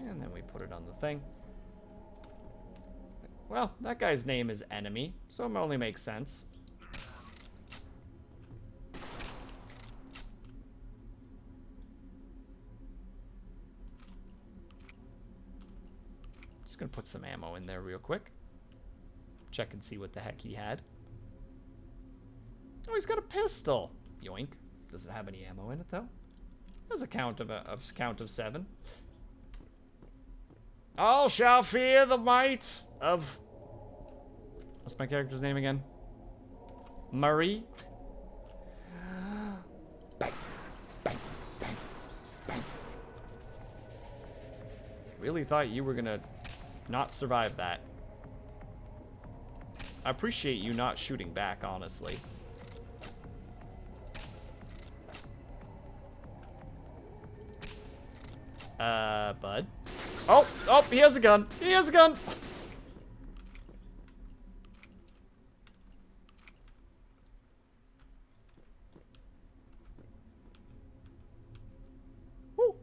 And then we put it on the thing. Well, that guy's name is Enemy, so it only makes sense. Just gonna put some ammo in there real quick. Check and see what the heck he had. Oh, he's got a pistol. Yoink. Does it have any ammo in it though? There's a count of 7. All shall fear the might of... What's my character's name again? Marie? Bang, bang, bang, bang. Really thought you were gonna not survive that. I appreciate you not shooting back, honestly. Bud? Oh, he has a gun. He has a gun. Woo.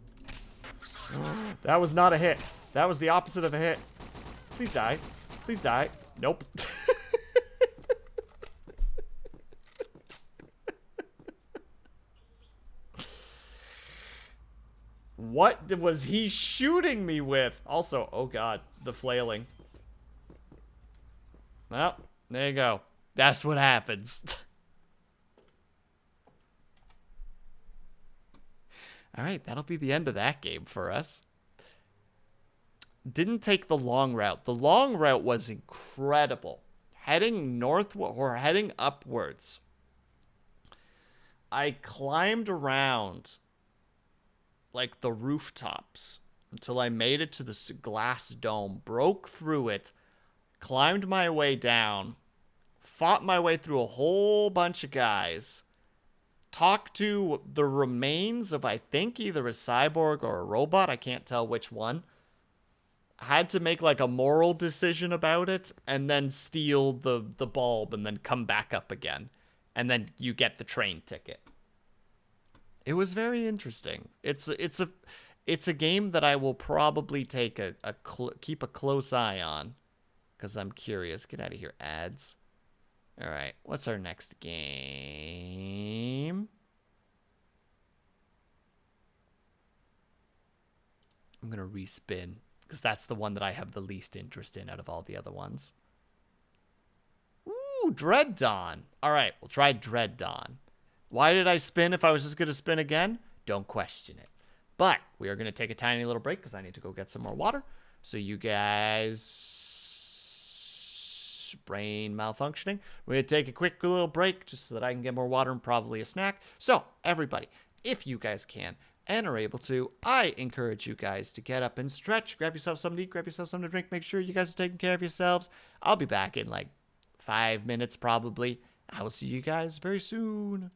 That was not a hit. That was the opposite of a hit. Please die. Please die. Nope. What was he shooting me with? Also, oh god, the flailing. Well, there you go. That's what happens. Alright, that'll be the end of that game for us. Didn't take the long route. The long route was incredible. Heading north or heading upwards I climbed around like the rooftops until I made it to the glass dome, broke through it, climbed my way down, fought my way through a whole bunch of guys, talked to the remains of, I think, either a cyborg or a robot. I can't tell which one. Had to make like a moral decision about it, and then steal the bulb and then come back up again. And then you get the train ticket. It was very interesting. It's a game that I will probably take keep a close eye on, because I'm curious. Get out of here, ads. All right, what's our next game? I'm gonna respin, because that's the one that I have the least interest in out of all the other ones. Ooh, Dread Dawn. All right, we'll try Dread Dawn. Why did I spin if I was just going to spin again? Don't question it. But we are going to take a tiny little break because I need to go get some more water. So you guys, brain malfunctioning. We're going to take a quick little break just so that I can get more water and probably a snack. So everybody, if you guys can and are able to, I encourage you guys to get up and stretch. Grab yourself something to eat, grab yourself something to drink. Make sure you guys are taking care of yourselves. I'll be back in like 5 minutes probably. I will see you guys very soon.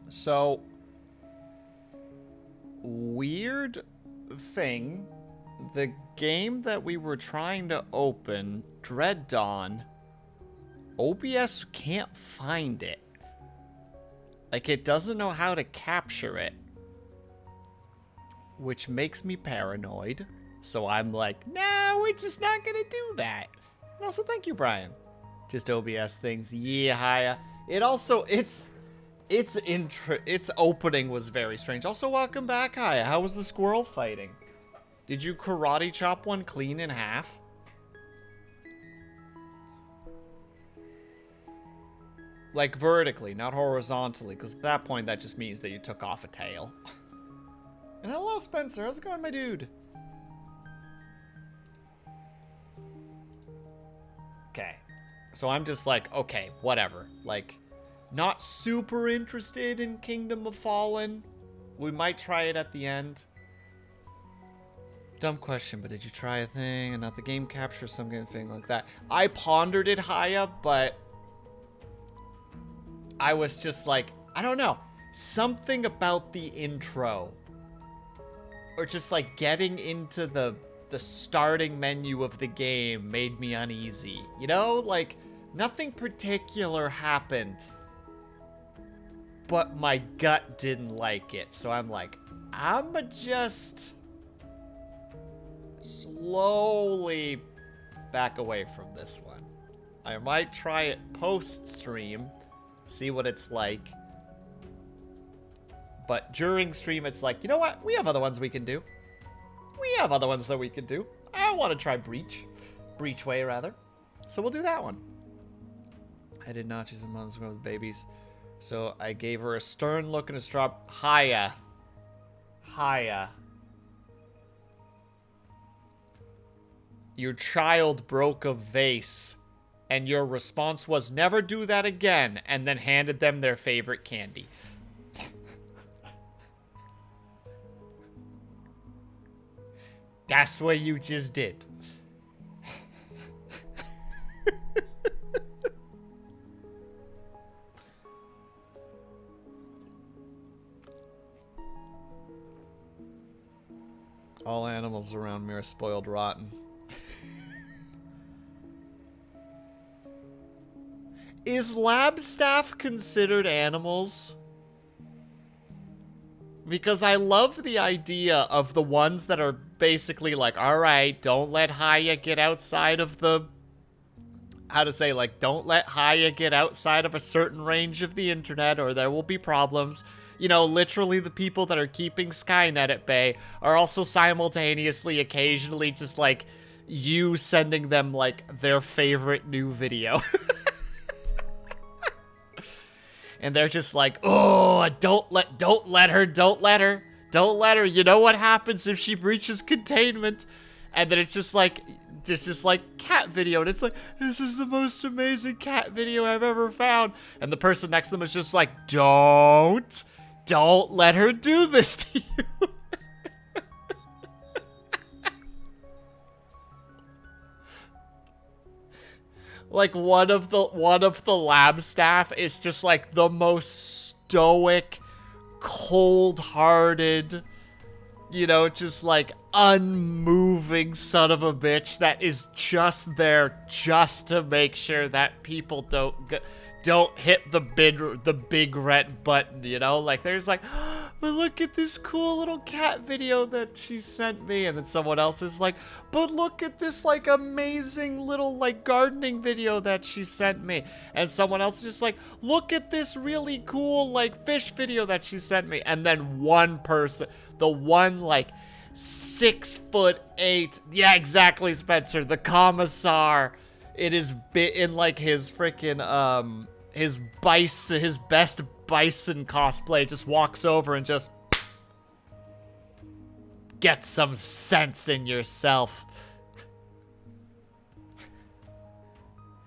So, weird thing, the game that we were trying to open, Dread Dawn, OBS can't find it. Like, it doesn't know how to capture it, which makes me paranoid. So I'm like, nah, we're just not gonna do that. And also, thank you, Brian. Just OBS things. Yeah, hiya. It also, its opening was very strange. Also, welcome back, hiya. How was the squirrel fighting? Did you karate chop one clean in half? Like vertically, not horizontally, because at that point that just means that you took off a tail. And hello, Spencer. How's it going, my dude? Okay. So I'm just like, okay, whatever. Like, not super interested in Kingdom of Fallen. We might try it at the end. Dumb question, but did you try a thing and not the game capture some kind of thing like that? I pondered it, Haya, but I was just like, I don't know. Something about the intro, or just like getting into the starting menu of the game made me uneasy. You know, like nothing particular happened, but my gut didn't like it. So I'm like, I'ma just slowly back away from this one. I might try it post-stream, see what it's like. But during stream, it's like, you know what? We have other ones we can do. We have other ones that we can do. I want to try Breach. Breachway, rather. So we'll do that one. I did notches and months ago with babies. So I gave her a stern look and a straw. Hiya. Hiya. Your child broke a vase, and your response was, never do that again, and then handed them their favorite candy. That's what you just did. All animals around me are spoiled rotten. Is lab staff considered animals? Because I love the idea of the ones that are basically like, all right, don't let Haya get outside of the... How to say, like, don't let Haya get outside of a certain range of the internet or there will be problems. You know, literally the people that are keeping Skynet at bay are also simultaneously occasionally just, like, you sending them, like, their favorite new video. And they're just like, oh, don't let her. You know what happens if she breaches containment? And then it's just like cat video. And it's like, this is the most amazing cat video I've ever found. And the person next to them is just like, don't let her do this to you. Like one of the lab staff is just like the most stoic, cold-hearted, you know, just like unmoving son of a bitch that is just there just to make sure that people don't hit the big red button, you know? Like there's like, but look at this cool little cat video that she sent me, and then someone else is like, but look at this like amazing little like gardening video that she sent me, and someone else is just like, look at this really cool like fish video that she sent me, and then one person, the one like 6'8", yeah, exactly, Spencer, the commissar, it is in like his freaking his best bison cosplay, just walks over and just get some sense in yourself.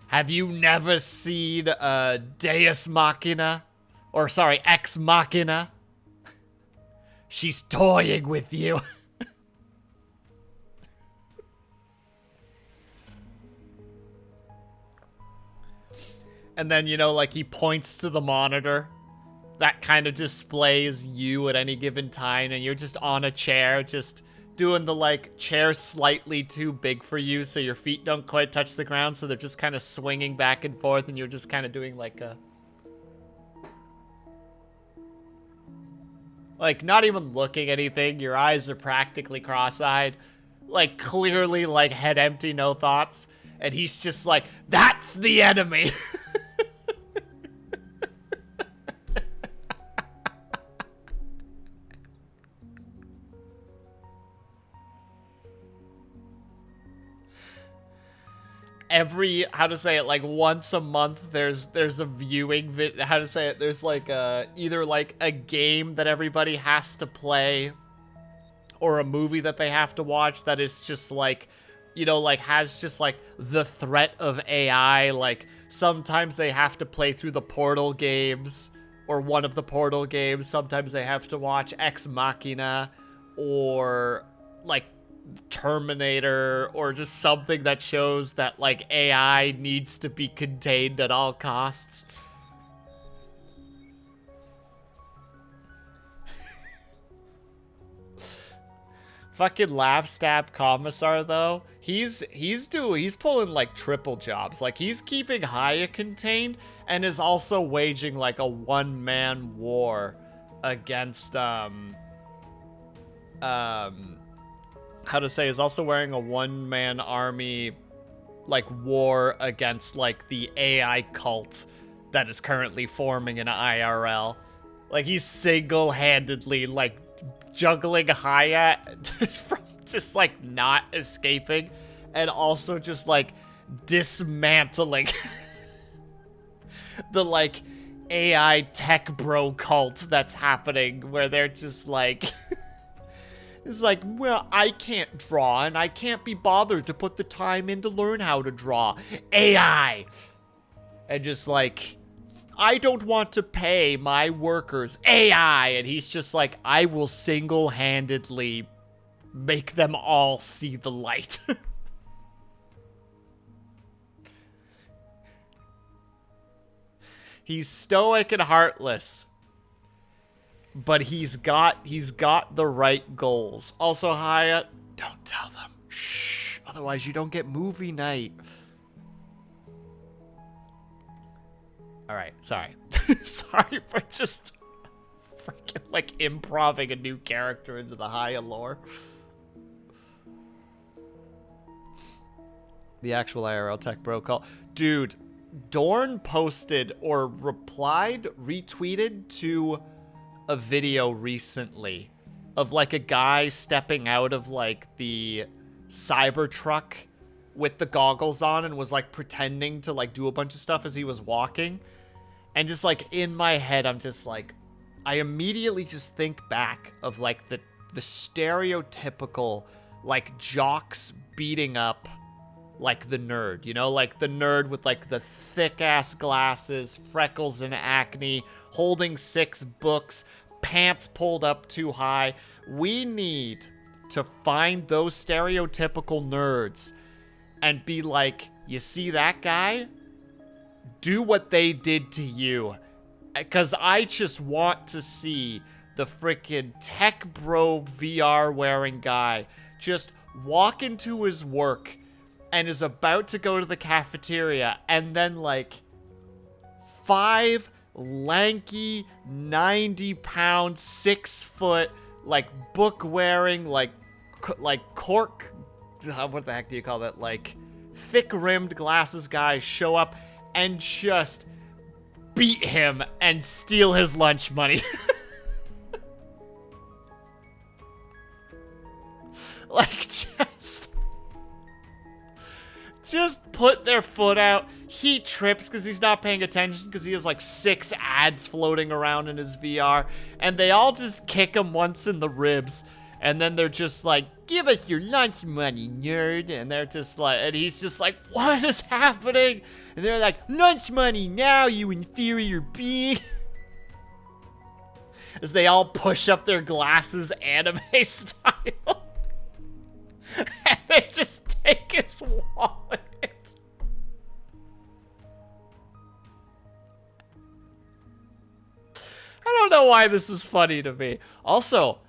Have you never seen Deus Machina? Or sorry, Ex Machina? She's toying with you. And then, you know, like he points to the monitor that kind of displays you at any given time, and you're just on a chair, just doing the, like, chair slightly too big for you so your feet don't quite touch the ground, so they're just kind of swinging back and forth, and you're just kind of doing, like, a... Like, not even looking at anything, your eyes are practically cross-eyed, like, clearly, like, head empty, no thoughts, and he's just like, that's the enemy! Every, how to say it, like once a month there's a viewing how to say it, there's like either like a game that everybody has to play or a movie that they have to watch that is just like, you know, like has just like the threat of AI. Like sometimes they have to play through the Portal games or one of the Portal games, sometimes they have to watch Ex Machina or like Terminator, or just something that shows that like AI needs to be contained at all costs. Fucking Laugh Stab Commissar though, he's pulling like triple jobs. Like he's keeping Haya contained and is also waging like a one-man war against how to say, is also wearing a one-man army, like, war against, like, the AI cult that is currently forming in IRL. Like, he's single-handedly, like, juggling Haya from just, like, not escaping, and also just, like, dismantling the, like, AI tech bro cult that's happening, where they're just, like... It's like, well, I can't draw, and I can't be bothered to put the time in to learn how to draw. AI! And just like, I don't want to pay my workers. AI! And he's just like, I will single-handedly make them all see the light. He's stoic and heartless. But he's got the right goals. Also, Haya, don't tell them. Shh. Otherwise, you don't get movie night. All right. Sorry. Sorry for just freaking like improving a new character into the Haya lore. The actual IRL tech bro call. Dude, Dorn posted or replied, retweeted to a video recently of like a guy stepping out of like the Cybertruck with the goggles on and was like pretending to like do a bunch of stuff as he was walking. And just like in my head, I'm just like, I immediately just think back of like the stereotypical like jocks beating up like the nerd, you know, like the nerd with like the thick ass glasses, freckles and acne, holding 6 books, pants pulled up too high. We need to find those stereotypical nerds and be like, you see that guy? Do what they did to you. Because I just want to see the freaking tech bro VR wearing guy just walk into his work and is about to go to the cafeteria, and then like 5 lanky 90-pound 6-foot like book wearing like cork, what the heck do you call that, like thick rimmed glasses guys show up and just beat him and steal his lunch money. Like just put their foot out. He trips because he's not paying attention because he has like 6 ads floating around in his VR, and they all just kick him once in the ribs, and then they're just like, give us your lunch money, nerd. And they're just like, and he's just like, what is happening? And they're like, lunch money now, you inferior being. As they all push up their glasses anime style. And they just take his wallet. And don't know why this is funny to me. Also,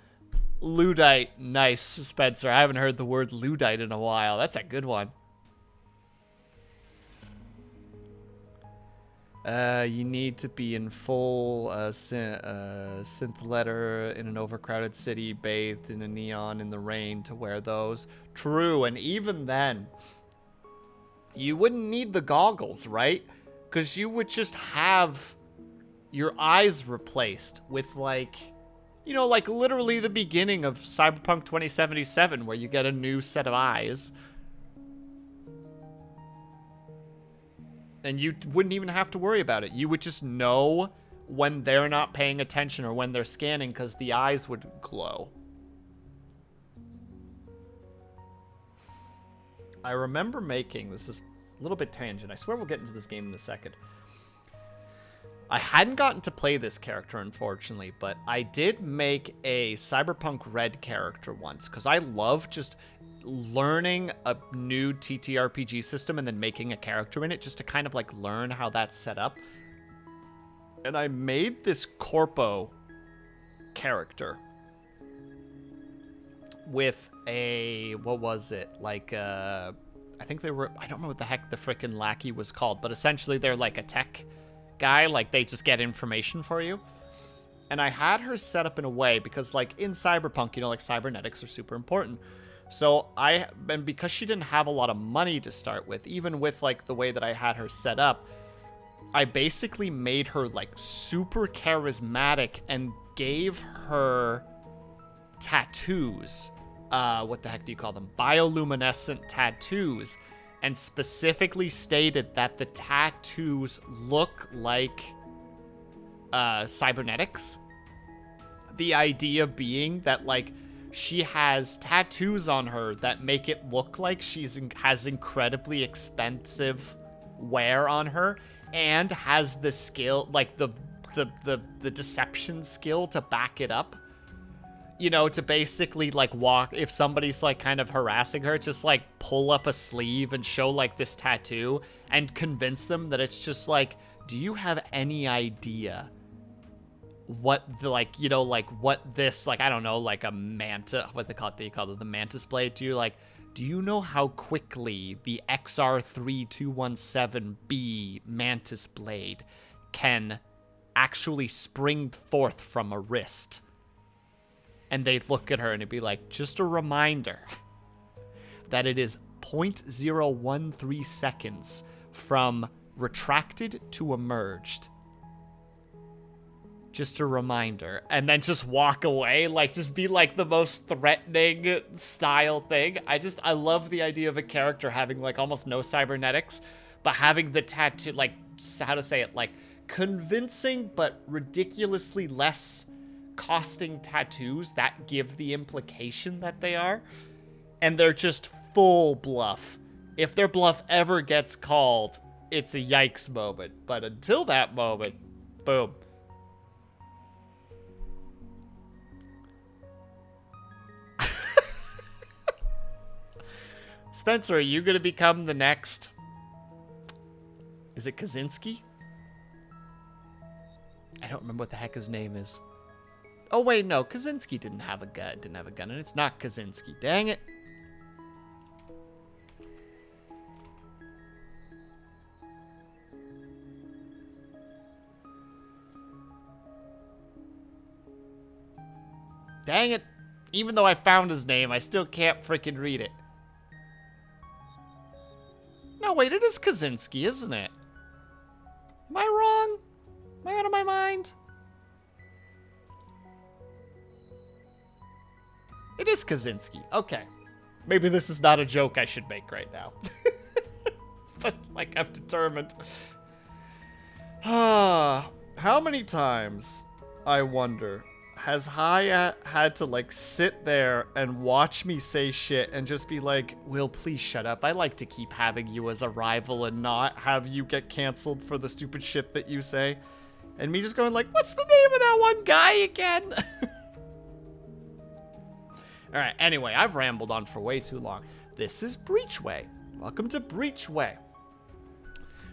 Luddite, nice, Spencer. I haven't heard the word Luddite in a while. That's a good one. You need to be in full synth letter in an overcrowded city, bathed in a neon in the rain to wear those. True, and even then, you wouldn't need the goggles, right? Because you would just have your eyes replaced with, like, you know, like literally the beginning of Cyberpunk 2077, where you get a new set of eyes. And you wouldn't even have to worry about it. You would just know when they're not paying attention or when they're scanning because the eyes would glow. I remember making, this is a little bit tangent. I swear we'll get into this game in a second. I hadn't gotten to play this character, unfortunately, but I did make a Cyberpunk Red character once because I love just learning a new TTRPG system and then making a character in it just to kind of like learn how that's set up. And I made this Corpo character with a, what was it? Like, I think they were, I don't know what the heck the frickin' lackey was called, but essentially they're like a tech guy, like they just get information for you. And I had her set up in a way because like in Cyberpunk, you know, like cybernetics are super important. So and because she didn't have a lot of money to start with, even with like the way that I had her set up, I basically made her like super charismatic and gave her tattoos. What the heck do you call them? Bioluminescent tattoos. And specifically stated that the tattoos look like cybernetics. The idea being that like she has tattoos on her that make it look like has incredibly expensive wear on her and has the skill, like the deception skill to back it up. You know, to basically like walk, if somebody's like kind of harassing her, just like pull up a sleeve and show like this tattoo and convince them that it's just like, do you have any idea what the, like, you know, like what this, like, I don't know, like a manta, what they call it, the mantis blade. Do you know how quickly the XR3217B mantis blade can actually spring forth from a wrist? And they'd look at her and it'd be like, just a reminder that it is 0.013 seconds from retracted to emerged. Just a reminder. And then just walk away, like just be like the most threatening style thing. I love the idea of a character having like almost no cybernetics, but having the tattoo, like, how to say it, like convincing but ridiculously less costing tattoos that give the implication that they are, and they're just full bluff. If their bluff ever gets called, it's a yikes moment, but until that moment, boom. Spencer, are you gonna become the next, is it Kaczynski? I don't remember what the heck his name is. Oh wait, no, Kaczynski didn't have a gun, and it's not Kaczynski. Dang it. Dang it. Even though I found his name, I still can't freaking read it. No, wait, it is Kaczynski, isn't it? Am I wrong? Am I out of my mind? It is Kaczynski. Okay. Maybe this is not a joke I should make right now. But, like, I'm determined. How many times, I wonder, has Hyatt had to, like, sit there and watch me say shit and just be like, Will, please shut up. I like to keep having you as a rival and not have you get canceled for the stupid shit that you say. And me just going like, what's the name of that one guy again? Alright, anyway, I've rambled on for way too long. This is Breachway. Welcome to Breachway.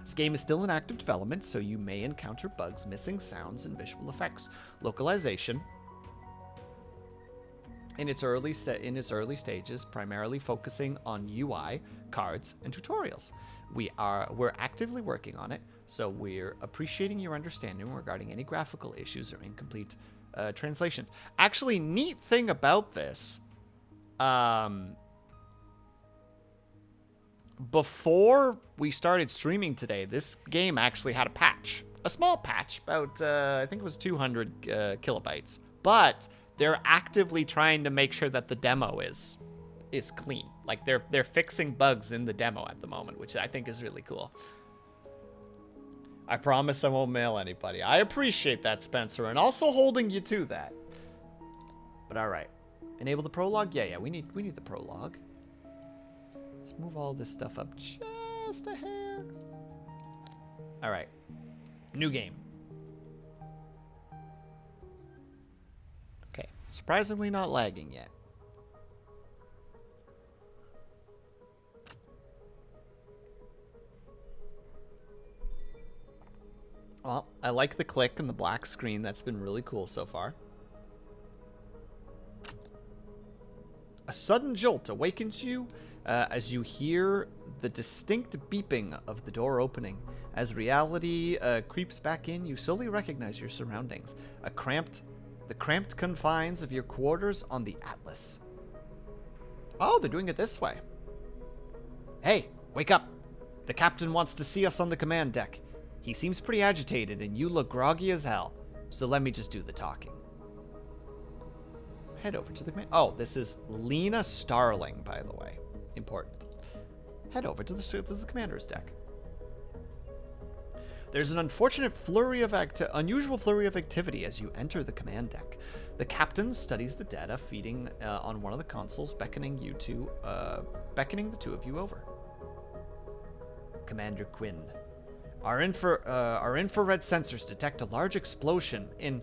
This game is still in active development, so you may encounter bugs, missing sounds, and visual effects. Localization in its early stages, primarily focusing on UI, cards, and tutorials. We're actively working on it, so we're appreciating your understanding regarding any graphical issues or incomplete translations. Actually, neat thing about this, before we started streaming today, this game actually had a patch. A small patch, about, I think it was 200 kilobytes. But they're actively trying to make sure that the demo is clean. Like, they're fixing bugs in the demo at the moment, which I think is really cool. I promise I won't mail anybody. I appreciate that, Spencer, and also holding you to that. But all right. Enable the prologue? Yeah, we need the prologue. Let's move all this stuff up just a hair. All right. New game. Okay. Surprisingly not lagging yet. Well, I like the click and the black screen. That's been really cool so far. A sudden jolt awakens you as you hear the distinct beeping of the door opening. As reality creeps back in, you slowly recognize your surroundings. The cramped confines of your quarters on the Atlas. Oh, they're doing it this way. Hey, wake up. The captain wants to see us on the command deck. He seems pretty agitated, and you look groggy as hell. So let me just do the talking. Head over to the command. Oh, this is Lena Starling, by the way. Important. Head over to the commander's deck. There's an unusual flurry of activity as you enter the command deck. The captain studies the data feeding on one of the consoles, beckoning the two of you over. Commander Quinn. Our infrared sensors detect a large explosion in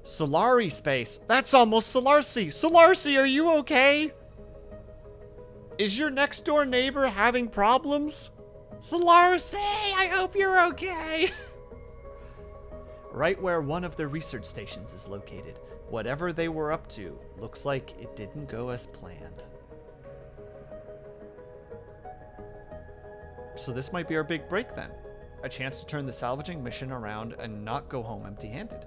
Solari space. That's almost Solarcy. Solarcy, are you okay? Is your next door neighbor having problems? Solarcy, I hope you're okay. Right where one of their research stations is located. Whatever they were up to, looks like it didn't go as planned. So this might be our big break then. A chance to turn the salvaging mission around and not go home empty-handed.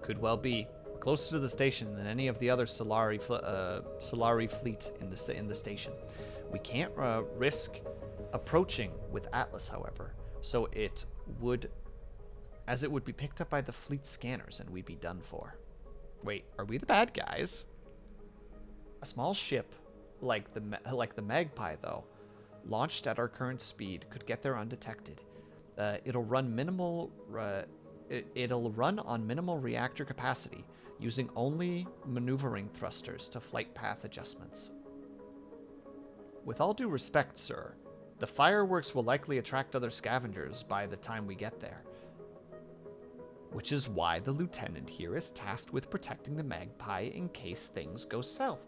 Could well be. We're closer to the station than any of the other Solari fleet in the station. We can't risk approaching with Atlas, however, so it would be picked up by the fleet scanners and we'd be done for. Wait, are we the bad guys? A small ship, like the Magpie, though, launched at our current speed, could get there undetected. It'll run on minimal reactor capacity, using only maneuvering thrusters to flight path adjustments. With all due respect, sir, the fireworks will likely attract other scavengers by the time we get there. Which is why the lieutenant here is tasked with protecting the Magpie in case things go south.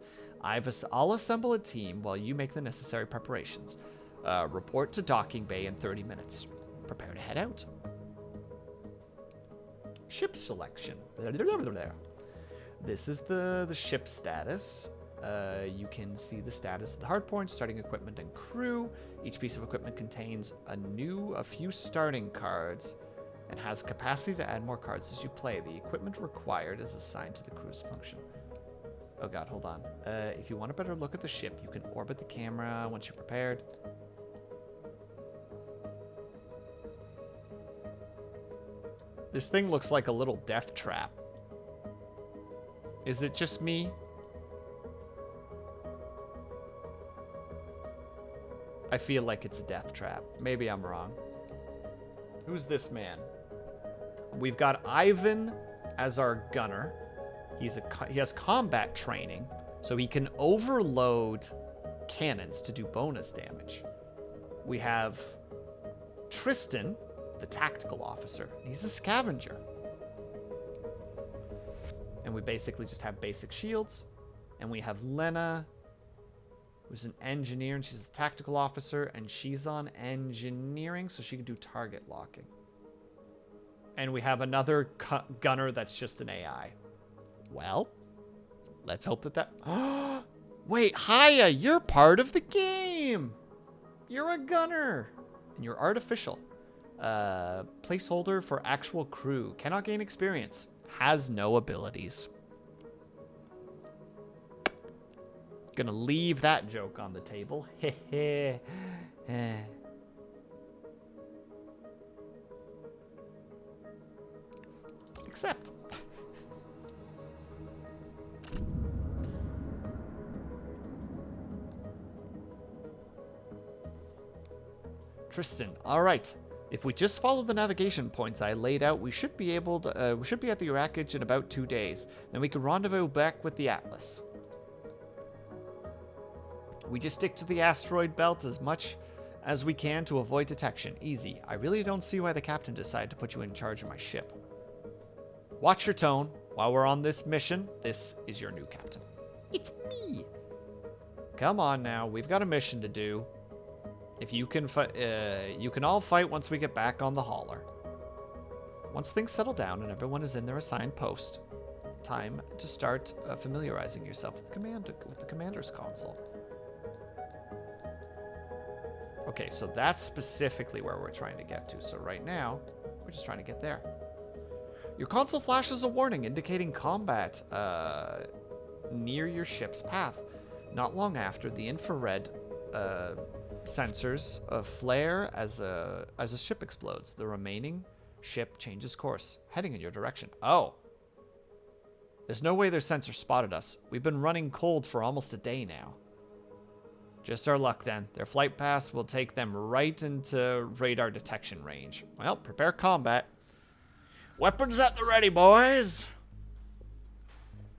I'll assemble a team while you make the necessary preparations. Report to docking bay in 30 minutes. Prepare to head out. Ship selection. This is the ship status. You can see the status of the hardpoint, starting equipment, and crew. Each piece of equipment contains a few starting cards and has capacity to add more cards as you play. The equipment required is assigned to the crew's function. Oh god, hold on. If you want a better look at the ship, you can orbit the camera once you're prepared. This thing looks like a little death trap. Is it just me? I feel like it's a death trap. Maybe I'm wrong. Who's this man? We've got Ivan as our gunner. He has combat training, so he can overload cannons to do bonus damage. We have Tristan, the tactical officer. He's a scavenger. And we basically just have basic shields. And we have Lena, who's an engineer, and she's a tactical officer, and she's on engineering, so she can do target locking. And we have another gunner that's just an AI. Well, let's hope that... Wait, Haya, you're part of the game! You're a gunner! And you're artificial. Placeholder for actual crew. Cannot gain experience. Has no abilities. Gonna leave that joke on the table. Heh. Accept. Tristan, all right. If we just follow the navigation points I laid out, we should be able to. We should be at the wreckage in about 2 days. Then we can rendezvous back with the Atlas. We just stick to the asteroid belt as much as we can to avoid detection. Easy. I really don't see why the captain decided to put you in charge of my ship. Watch your tone. While we're on this mission, this is your new captain. It's me. Come on now. We've got a mission to do. If you can fight, you can all fight once we get back on the hauler. Once things settle down and everyone is in their assigned post, time to start familiarizing yourself with the commander's console. Okay, so that's specifically where we're trying to get to. So right now, we're just trying to get there. Your console flashes a warning indicating combat near your ship's path. Not long after, the infrared sensors flare as a ship explodes. The remaining ship changes course, heading in your direction. Oh. There's no way their sensor spotted us. We've been running cold for almost a day now. Just our luck then. Their flight path will take them right into radar detection range. Well, prepare combat. Weapons at the ready, boys.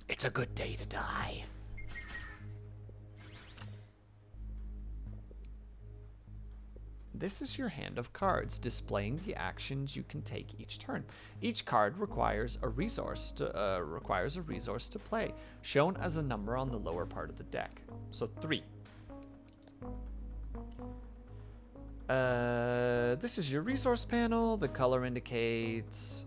It's a good day to die. This is your hand of cards, displaying the actions you can take each turn. Each card requires a resource to play, shown as a number on the lower part of the deck. So 3. This is your resource panel. The color indicates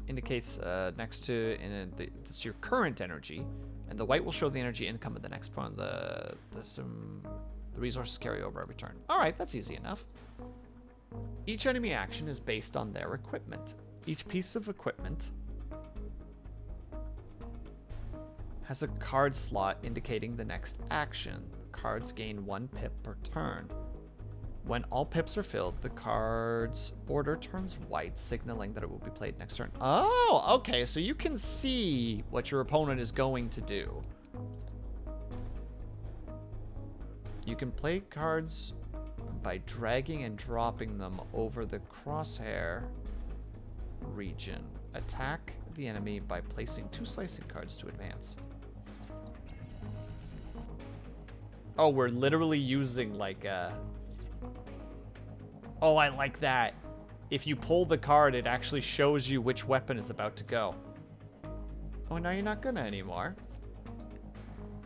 next to it's your current energy, and the white will show the energy income of the next point. The resources carry over every turn. All right, that's easy enough. Each enemy action is based on their equipment. Each piece of equipment has a card slot indicating the next action. Cards gain 1 pip per turn. When all pips are filled, the card's border turns white, signaling that it will be played next turn. Oh, okay, so you can see what your opponent is going to do. You can play cards by dragging and dropping them over the crosshair region. Attack the enemy by placing 2 slicing cards to advance. Oh, we're literally using like a... Oh, I like that. If you pull the card, it actually shows you which weapon is about to go. Oh, now you're not gonna anymore.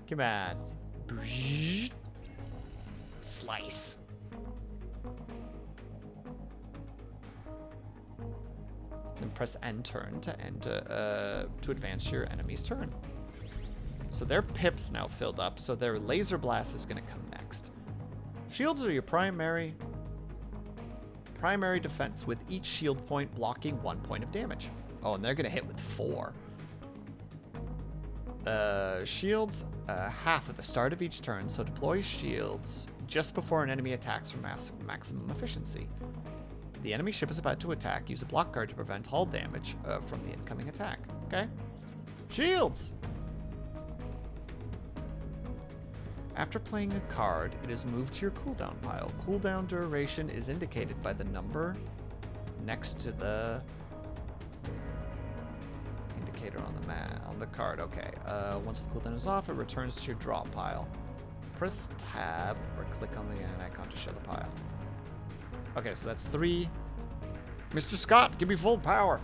Come on. Slice. Then press end turn to advance your enemy's turn. So their pips now filled up, so their laser blast is going to come next. Shields are your primary defense, with each shield point blocking 1 point of damage. Oh, and they're going to hit with 4. Shields half at the start of each turn, so deploy shields just before an enemy attacks for maximum efficiency. The enemy ship is about to attack. Use a block card to prevent hull damage from the incoming attack. Okay? Shields! After playing a card, it is moved to your cooldown pile. Cooldown duration is indicated by the number next to the indicator on the card. Okay. Once the cooldown is off, it returns to your draw pile. Press tab or click on the icon to show the pile. Okay, so that's 3. Mr. Scott, give me full power.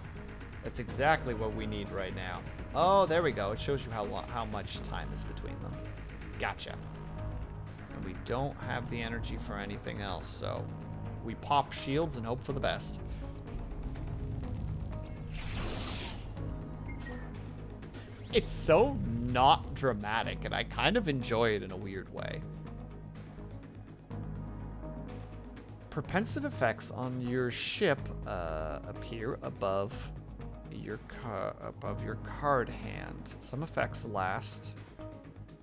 That's exactly what we need right now. Oh, there we go. It shows you how much time is between them. Gotcha. And we don't have the energy for anything else, so we pop shields and hope for the best. It's so not dramatic, and I kind of enjoy it in a weird way. Propensive effects on your ship appear above your card hand. Some effects last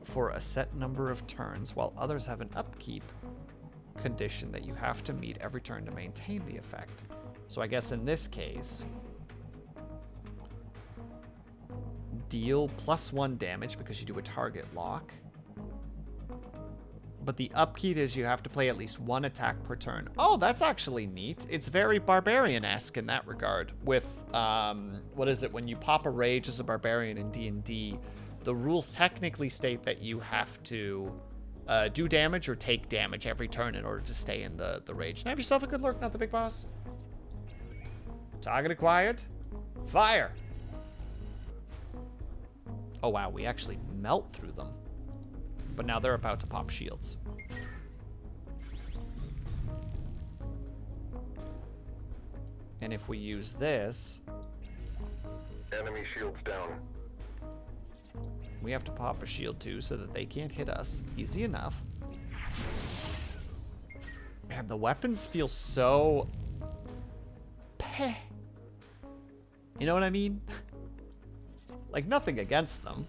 for a set number of turns, while others have an upkeep condition that you have to meet every turn to maintain the effect. So I guess in this case, deal +1 damage because you do a target lock. But the upkeep is you have to play at least one attack per turn. Oh, that's actually neat. It's very barbarian-esque in that regard. With, what is it? When you pop a rage as a barbarian in D&D, the rules technically state that you have to do damage or take damage every turn in order to stay in the rage. And have yourself a good lurk, not the big boss. Target acquired. Fire! Oh, wow, we actually melt through them. But now they're about to pop shields. And if we use this... Enemy shields down. We have to pop a shield too so that they can't hit us. Easy enough. Man, the weapons feel so... Peh. You know what I mean? Like, nothing against them.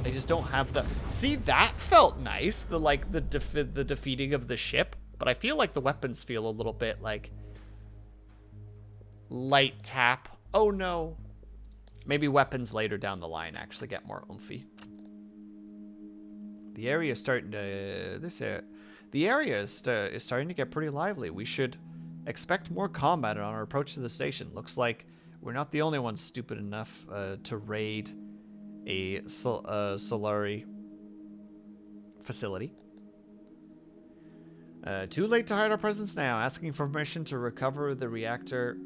They just don't have the... See, that felt nice. The, like, the defeating of the ship. But I feel like the weapons feel a little bit like... light tap. Oh, no. Maybe weapons later down the line actually get more oomphy. The area is starting to... The area is starting to get pretty lively. We should expect more combat on our approach to the station. Looks like we're not the only ones stupid enough to raid a Solari facility. Too late to hide our presence now. Asking for permission to recover the reactor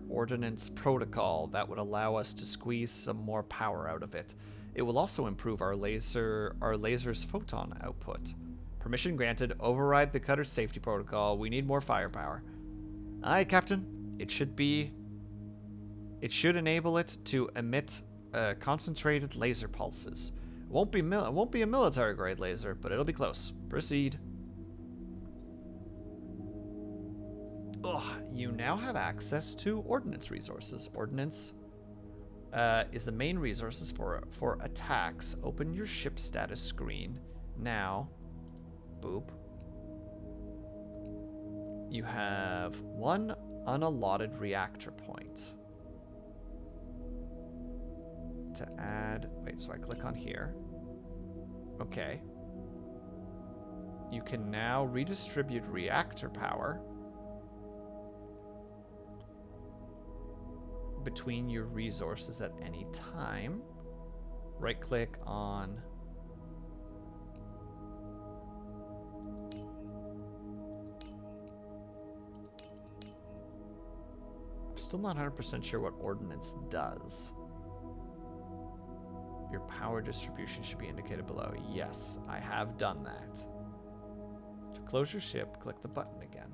ordnance protocol that would allow us to squeeze some more power out of it. It will also improve our laser's photon output. Permission granted. Override the cutter's safety protocol. We need more firepower. Aye, Captain. It should enable it to emit concentrated laser pulses. It won't be a military grade laser, but it'll be close. Proceed. Ugh, you now have access to ordnance resources. Ordnance is the main resources for attacks. Open your ship status screen now. Boop. You have one unallotted reactor point. To add... Wait, so I click on here. Okay. You can now redistribute reactor power between your resources at any time. Right-click on... I'm still not 100% sure what ordnance does. Your power distribution should be indicated below. Yes, I have done that. To close your ship, click the button again.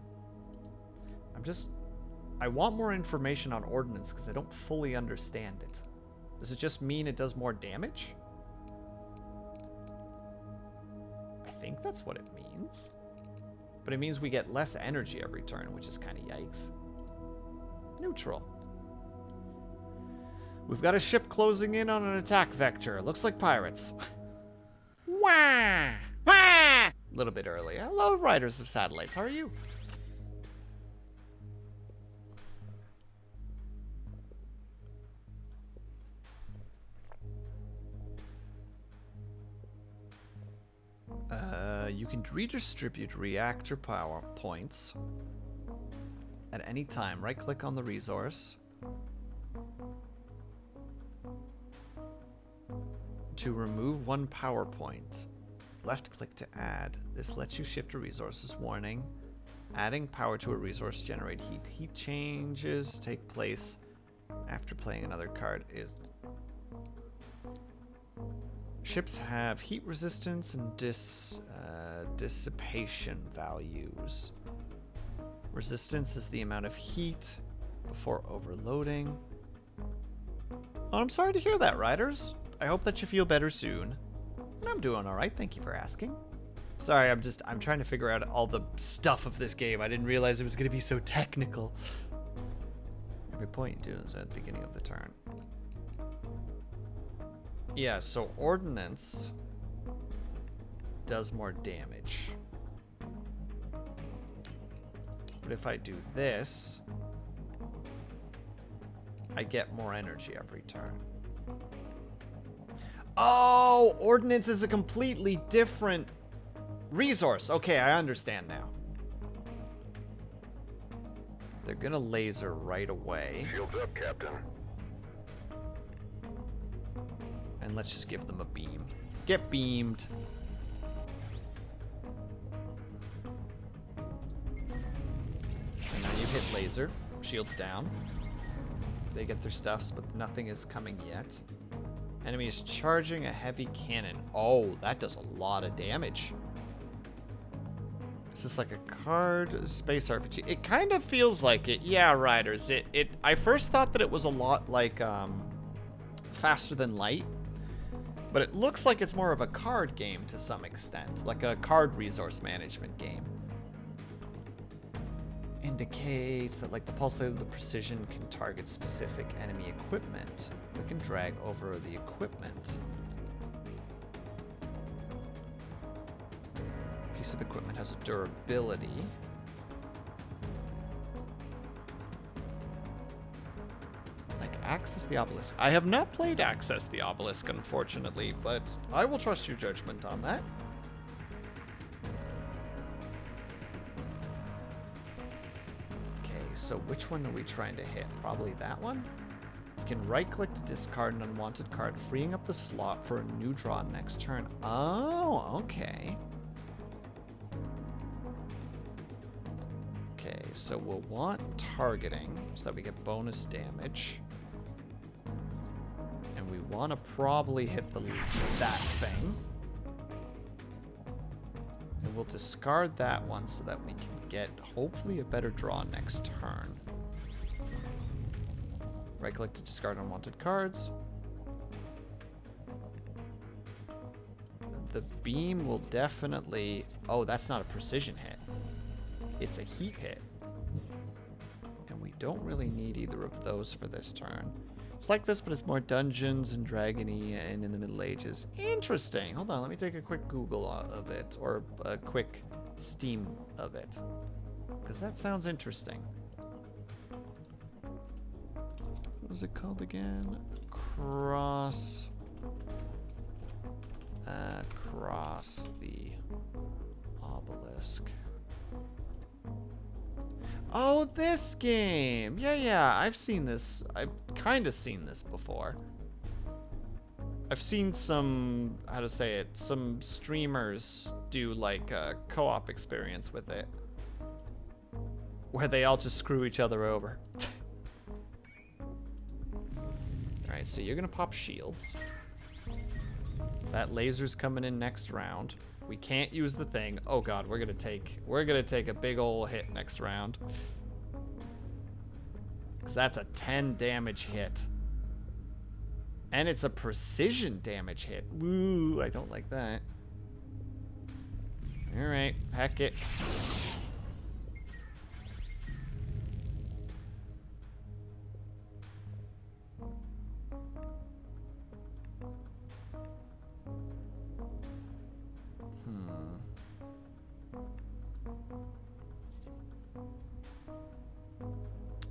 I want more information on ordnance because I don't fully understand it. Does it just mean it does more damage? I think that's what it means. But it means we get less energy every turn, which is kind of yikes. Neutral. We've got a ship closing in on an attack vector. Looks like pirates. Wah! Wah! A little bit early. Hello, riders of satellites. How are you? You can redistribute reactor power points at any time. Right-click on the resource to remove one power point. Left-click to add. This lets you shift to resources. Warning: adding power to a resource generate heat. Heat changes take place after playing another card. Ships have heat resistance and dissipation values. Resistance is the amount of heat before overloading. Oh, I'm sorry to hear that, riders. I hope that you feel better soon. I'm doing all right, thank you for asking. Sorry, I'm trying to figure out all the stuff of this game. I didn't realize it was going to be so technical. Every point you do is at the beginning of the turn. Yeah, so ordnance does more damage. But if I do this, I get more energy every turn. Oh, ordnance is a completely different resource. Okay, I understand now. They're gonna laser right away. Shields up, Captain. And let's just give them a beam. Get beamed. And now you hit laser. Shields down. They get their stuffs, but nothing is coming yet. Enemy is charging a heavy cannon. Oh, that does a lot of damage. Is this like a card space RPG? It kind of feels like it. Yeah, riders. I first thought that it was a lot like Faster Than Light, but it looks like it's more of a card game to some extent, like a card resource management game. Indicates that like the pulsate of the precision can target specific enemy equipment. We can drag over the equipment. Piece of equipment has a durability. Like Access the Obelisk. I have not played Access the Obelisk, unfortunately, but I will trust your judgment on that. So which one are we trying to hit? Probably that one? You can right-click to discard an unwanted card, freeing up the slot for a new draw next turn. Oh, okay. Okay, so we'll want targeting so that we get bonus damage. And we want to probably hit that thing. And we'll discard that one so that we can get, hopefully, a better draw next turn. Right-click to discard unwanted cards. The beam will definitely... Oh, that's not a precision hit. It's a heat hit. And we don't really need either of those for this turn. It's like this, but it's more dungeons and dragony and in the Middle Ages. Interesting. Hold on, let me take a quick Google of it, or a quick Steam of it, because that sounds interesting. What was it called again? Cross the Obelisk. Oh, this game. Yeah, I've seen this. I've kind of seen this before. I've seen some, how to say it, some streamers do like a co-op experience with it, where they all just screw each other over. Alright, so you're gonna pop shields. That laser's coming in next round. We can't use the thing. Oh god, we're gonna take a big ol' hit next round. Cause that's a 10 damage hit. And it's a precision damage hit. Woo, I don't like that. Alright, heck it.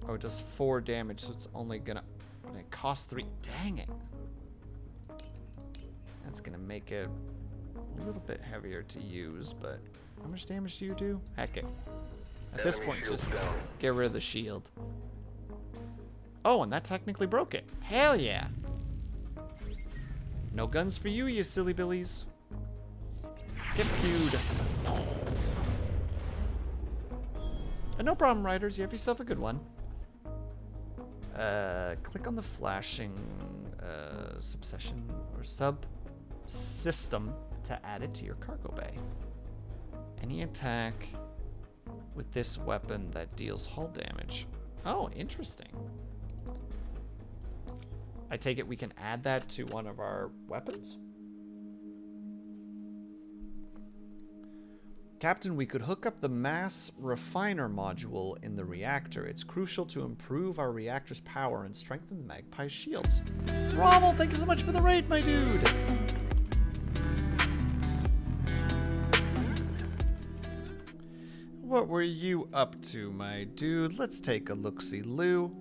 Oh, it does 4 damage, so it's only gonna... It costs 3. Dang it. That's gonna make it a little bit heavier to use, but how much damage do you do? Heck it. At this point, just get rid of the shield. Oh, and that technically broke it. Hell yeah. No guns for you, you silly billies. Get pewed. No problem, riders. You have yourself a good one. Click on the flashing subsession or subsystem to add it to your cargo bay. Any attack with this weapon that deals hull damage. Oh, interesting. I take it we can add that to one of our weapons? Captain, we could hook up the mass refiner module in the reactor. It's crucial to improve our reactor's power and strengthen the Magpie's shields. Rommel, thank you so much for the raid, my dude. What were you up to, my dude? Let's take a look-see-loo.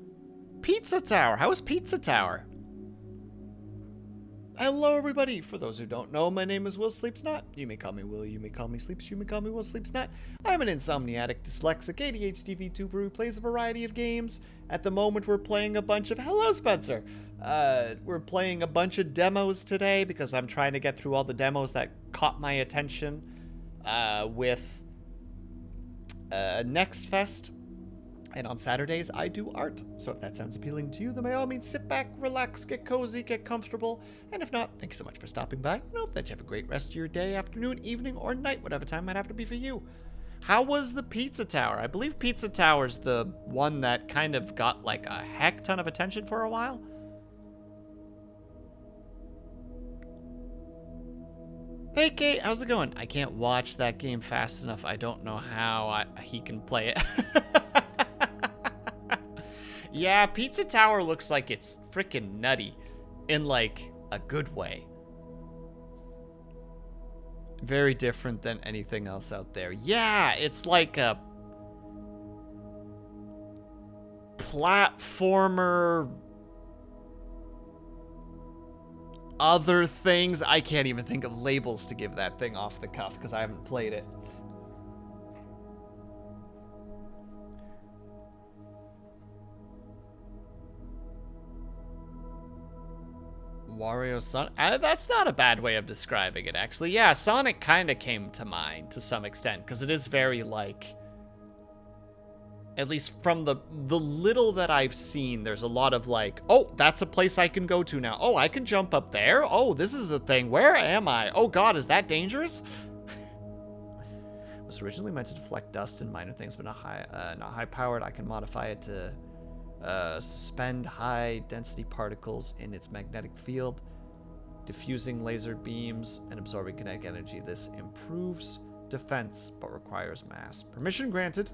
Pizza Tower. How is Pizza Tower? Hello, everybody. For those who don't know, my name is WillSleepsNot. You may call me Will, you may call me Sleeps, you may call me WillSleepsNot. I'm an insomniatic, dyslexic, ADHD VTuber who plays a variety of games. At the moment, we're playing a bunch of... Hello, Spencer. We're playing a bunch of demos today because I'm trying to get through all the demos that caught my attention with NextFest. And on Saturdays, I do art. So if that sounds appealing to you, then by all means, sit back, relax, get cozy, get comfortable. And if not, thank you so much for stopping by. And I hope that you have a great rest of your day, afternoon, evening, or night, whatever time might have to be for you. How was the Pizza Tower? I believe Pizza Tower's the one that kind of got like a heck ton of attention for a while. Hey, Kate, how's it going? I can't watch that game fast enough. I don't know how he can play it. Yeah, Pizza Tower looks like it's freaking nutty in, like, a good way. Very different than anything else out there. Yeah, it's like a platformer, other things. I can't even think of labels to give that thing off the cuff because I haven't played it. Wario Sonic. That's not a bad way of describing it, actually. Yeah, Sonic kind of came to mind to some extent, because it is very, like... At least from the little that I've seen, there's a lot of, like, oh, that's a place I can go to now. Oh, I can jump up there? Oh, this is a thing. Where am I? Oh, God, is that dangerous? It was originally meant to deflect dust and minor things, but not high-powered. I can modify it to... suspend high-density particles in its magnetic field, diffusing laser beams and absorbing kinetic energy. This improves defense, but requires mass. Permission granted.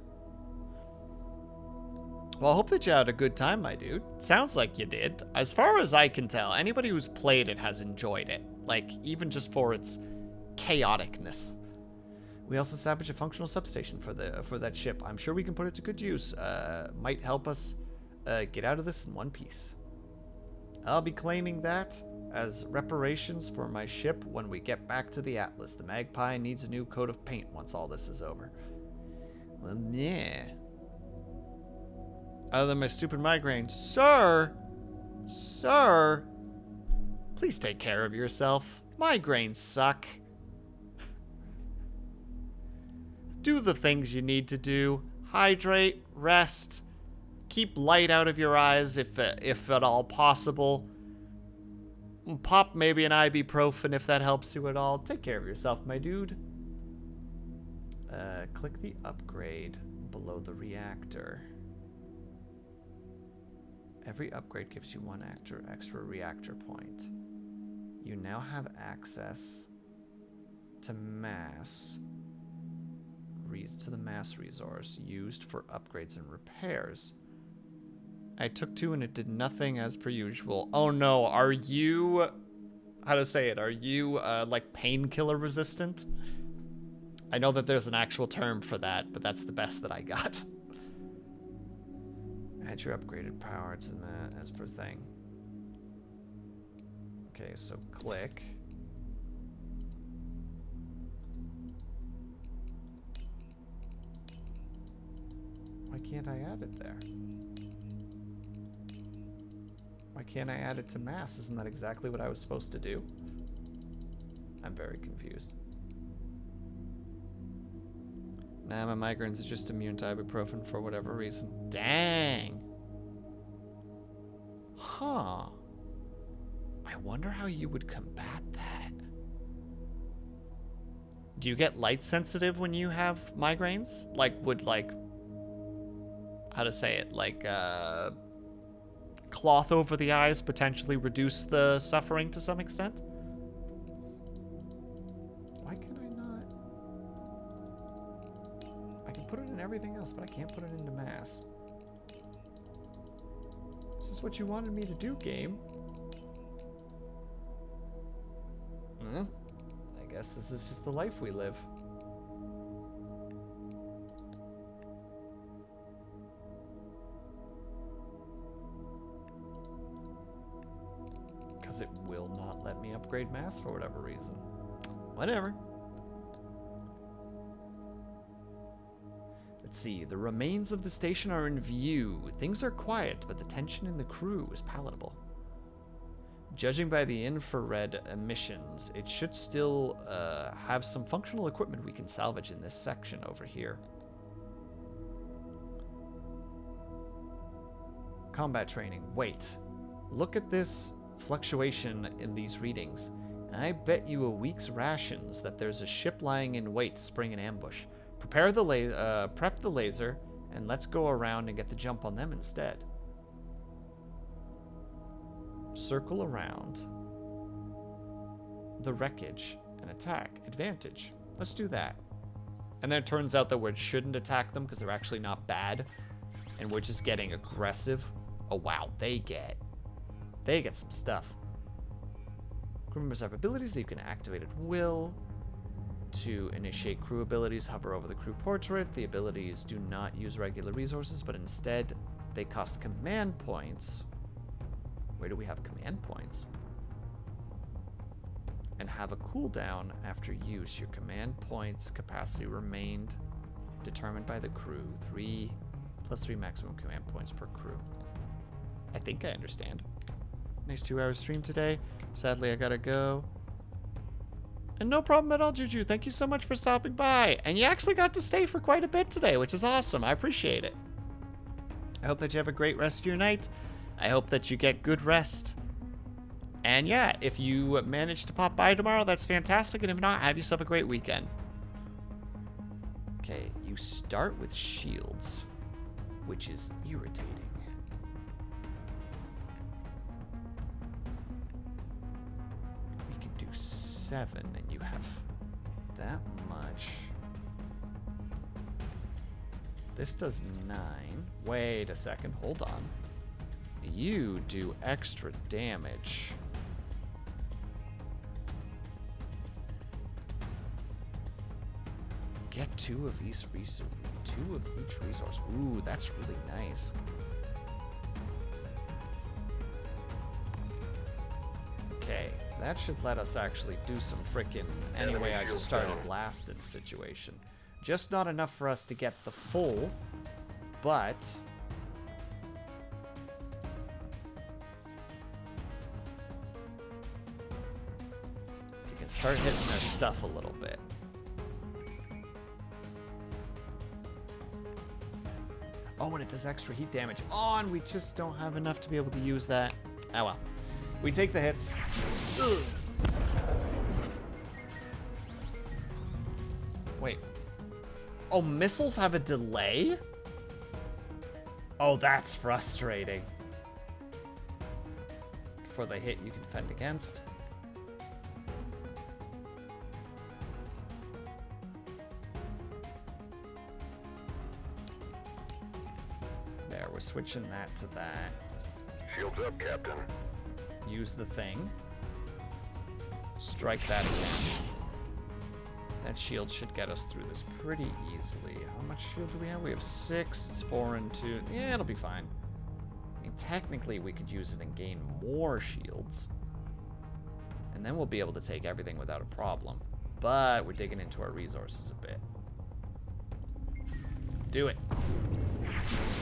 Well, I hope that you had a good time, my dude. Sounds like you did. As far as I can tell, anybody who's played it has enjoyed it. Like, even just for its chaoticness. We also established a functional substation for that ship. I'm sure we can put it to good use. Might help us get out of this in one piece. I'll be claiming that as reparations for my ship when we get back to the Atlas. The Magpie needs a new coat of paint once all this is over. Well, yeah. Other than my stupid migraine. Sir! Sir! Please take care of yourself. Migraines suck. Do the things you need to do. Hydrate, rest, keep light out of your eyes if at all possible. Pop maybe an ibuprofen if that helps you at all. Take care of yourself, my dude. Click the upgrade below the reactor. Every upgrade gives you one extra reactor point. You now have access to the mass resource used for upgrades and repairs. I took 2 and it did nothing as per usual. Oh no, are you... How to say it? Are you, like, painkiller resistant? I know that there's an actual term for that, but that's the best that I got. Add your upgraded power to that as per thing. Okay, so click. Why can't I add it there? Why can't I add it to mass? Isn't that exactly what I was supposed to do? I'm very confused. Nah, my migraines are just immune to ibuprofen for whatever reason. Dang! wonder how you would combat that. Do you get light sensitive when you have migraines? Like, would, like, how to say it? Like, cloth over the eyes potentially reduce the suffering to some extent? Why can I not? I can put it in everything else, but I can't put it into mass. Is this what you wanted me to do, game? I guess this is just the life we live. Because it will not let me upgrade mass for whatever reason. Whatever. Let's see. The remains of the station are in view. Things are quiet, but the tension in the crew is palatable. Judging by the infrared emissions, it should still have some functional equipment we can salvage in this section over here. Combat training. Wait. Look at this fluctuation in these readings. I bet you a week's rations that there's a ship lying in wait to spring an ambush. Prep the laser, and let's go around and get the jump on them instead. Circle around the wreckage and attack. Advantage. Let's do that. And then it turns out that we shouldn't attack them because they're actually not bad. And we're just getting aggressive. Oh, wow. They get some stuff. Crew members have abilities that you can activate at will. To initiate crew abilities, hover over the crew portrait. The abilities do not use regular resources, but instead they cost command points. Where do we have command points? And have a cooldown after use. Your command points capacity remained determined by the crew. 3 plus 3 maximum command points per crew. I think I understand. Nice 2-hour stream today. Sadly, I gotta go. And no problem at all, Juju. Thank you so much for stopping by. And you actually got to stay for quite a bit today, which is awesome. I appreciate it. I hope that you have a great rest of your night. I hope that you get good rest. And yeah, if you manage to pop by tomorrow, that's fantastic. And if not, have yourself a great weekend. Okay, you start with shields, which is irritating. We can do 7, and you have that much. This does 9. Wait a second, hold on. You do extra damage. Get 2 of each resource. 2 of each resource. Ooh, that's really nice. Okay, that should let us actually do some frickin'. Anyway, I just started blasted situation. Just not enough for us to get the full, but we can start hitting their stuff a little bit. Oh, and it does extra heat damage. Oh, and we just don't have enough to be able to use that. Oh well. We take the hits. Ugh. Wait. Oh, missiles have a delay? Oh, that's frustrating. For the hit you can defend against. There, we're switching that to that. Shields up, Captain. Use the thing. Strike that again. That shield should get us through this pretty easily. How much shield do we have? We have 6. It's 4 and 2. Yeah, it'll be fine. I mean, technically, we could use it and gain more shields. And then we'll be able to take everything without a problem. But we're digging into our resources a bit. Do it.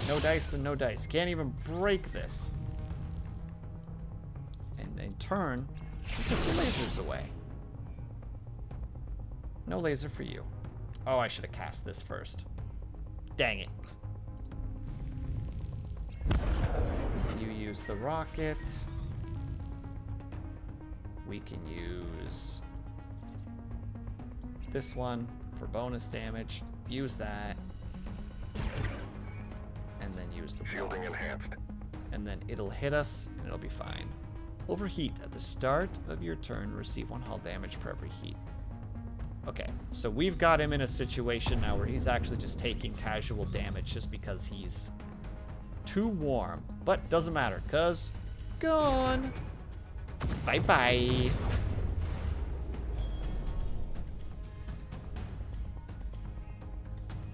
No dice and no dice. Can't even break this. And in turn, we took the lasers away. No laser for you. Oh, I should have cast this first. Dang it. You use the rocket. We can use this one for bonus damage. Use that. And then use the Shielding block. enhanced. And then it'll hit us, and it'll be fine. Overheat. At the start of your turn, receive 1 hull damage per every heat. Okay, so we've got him in a situation now where he's actually just taking casual damage just because he's too warm. But doesn't matter, because gone. Bye-bye.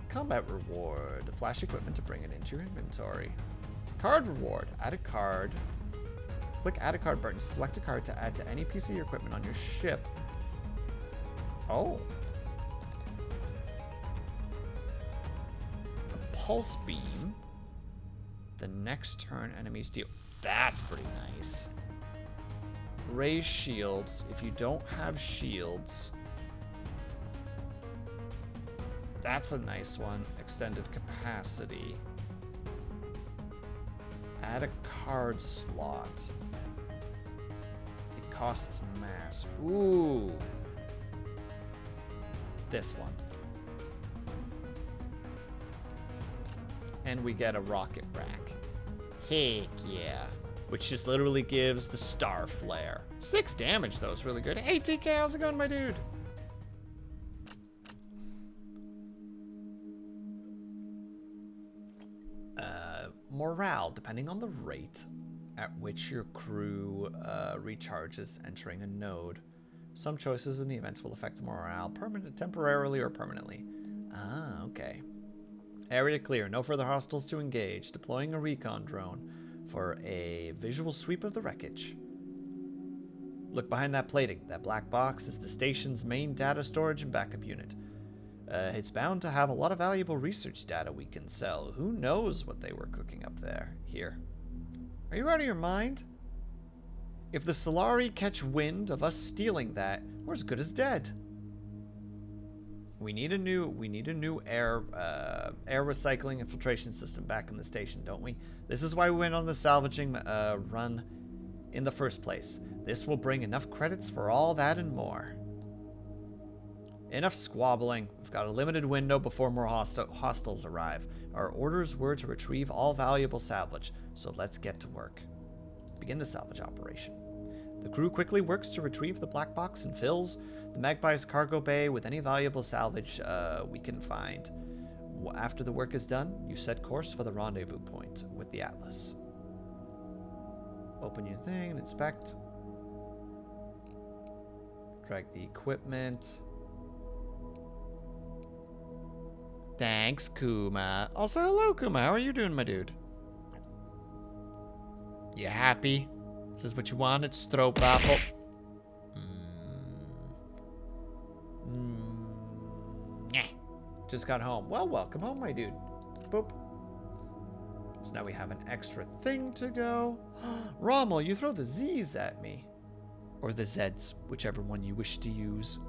Combat reward. Flash equipment to bring it into your inventory. Card reward. Add a card. Click add a card button. Select a card to add to any piece of your equipment on your ship. Oh. A pulse beam. The next turn enemies deal. That's pretty nice. Raise shields. If you don't have shields. That's a nice one. Extended capacity. Add a card slot. It costs mass. Ooh. This one. And we get a rocket rack. Heck yeah. Which just literally gives the star flare. 6 damage though, it's really good. Hey TK, how's it going, my dude? Morale, depending on the rate at which your crew recharges entering a node. Some choices in the events will affect the morale temporarily or permanently. Ah, okay. Area clear. No further hostiles to engage. Deploying a recon drone for a visual sweep of the wreckage. Look behind that plating. That black box is the station's main data storage and backup unit. It's bound to have a lot of valuable research data we can sell. Who knows what they were cooking up there? Here. Are you out of your mind? If the Solari catch wind of us stealing that, we're as good as dead. We need a new air recycling and filtration system back in the station, don't we? This is why we went on the salvaging run in the first place. This will bring enough credits for all that and more. Enough squabbling. We've got a limited window before more hostiles arrive. Our orders were to retrieve all valuable salvage, so let's get to work. Begin the salvage operation. The crew quickly works to retrieve the black box and fills the Magpie's cargo bay with any valuable salvage we can find. After the work is done, you set course for the rendezvous point with the Atlas. Open your thing and inspect. Drag the equipment. Thanks, Kuma. Also, hello, Kuma. How are you doing, my dude? You happy? Is this what you wanted? Stroopwafel? Just got home. Well, welcome home, my dude. Boop. So now we have an extra thing to go. Rommel, you throw the Z's at me. Or the Z's, whichever one you wish to use.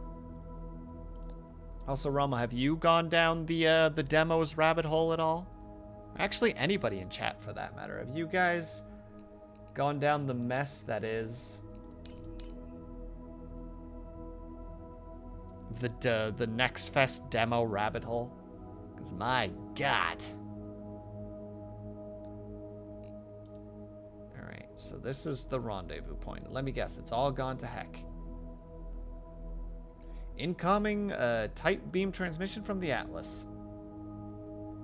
Also, Rommel, have you gone down the demos rabbit hole at all? Actually, anybody in chat for that matter. Have you guys gone down the mess that is the NextFest demo rabbit hole? Because my God. Alright, so this is the rendezvous point. Let me guess, it's all gone to heck. Incoming tight beam transmission from the Atlas.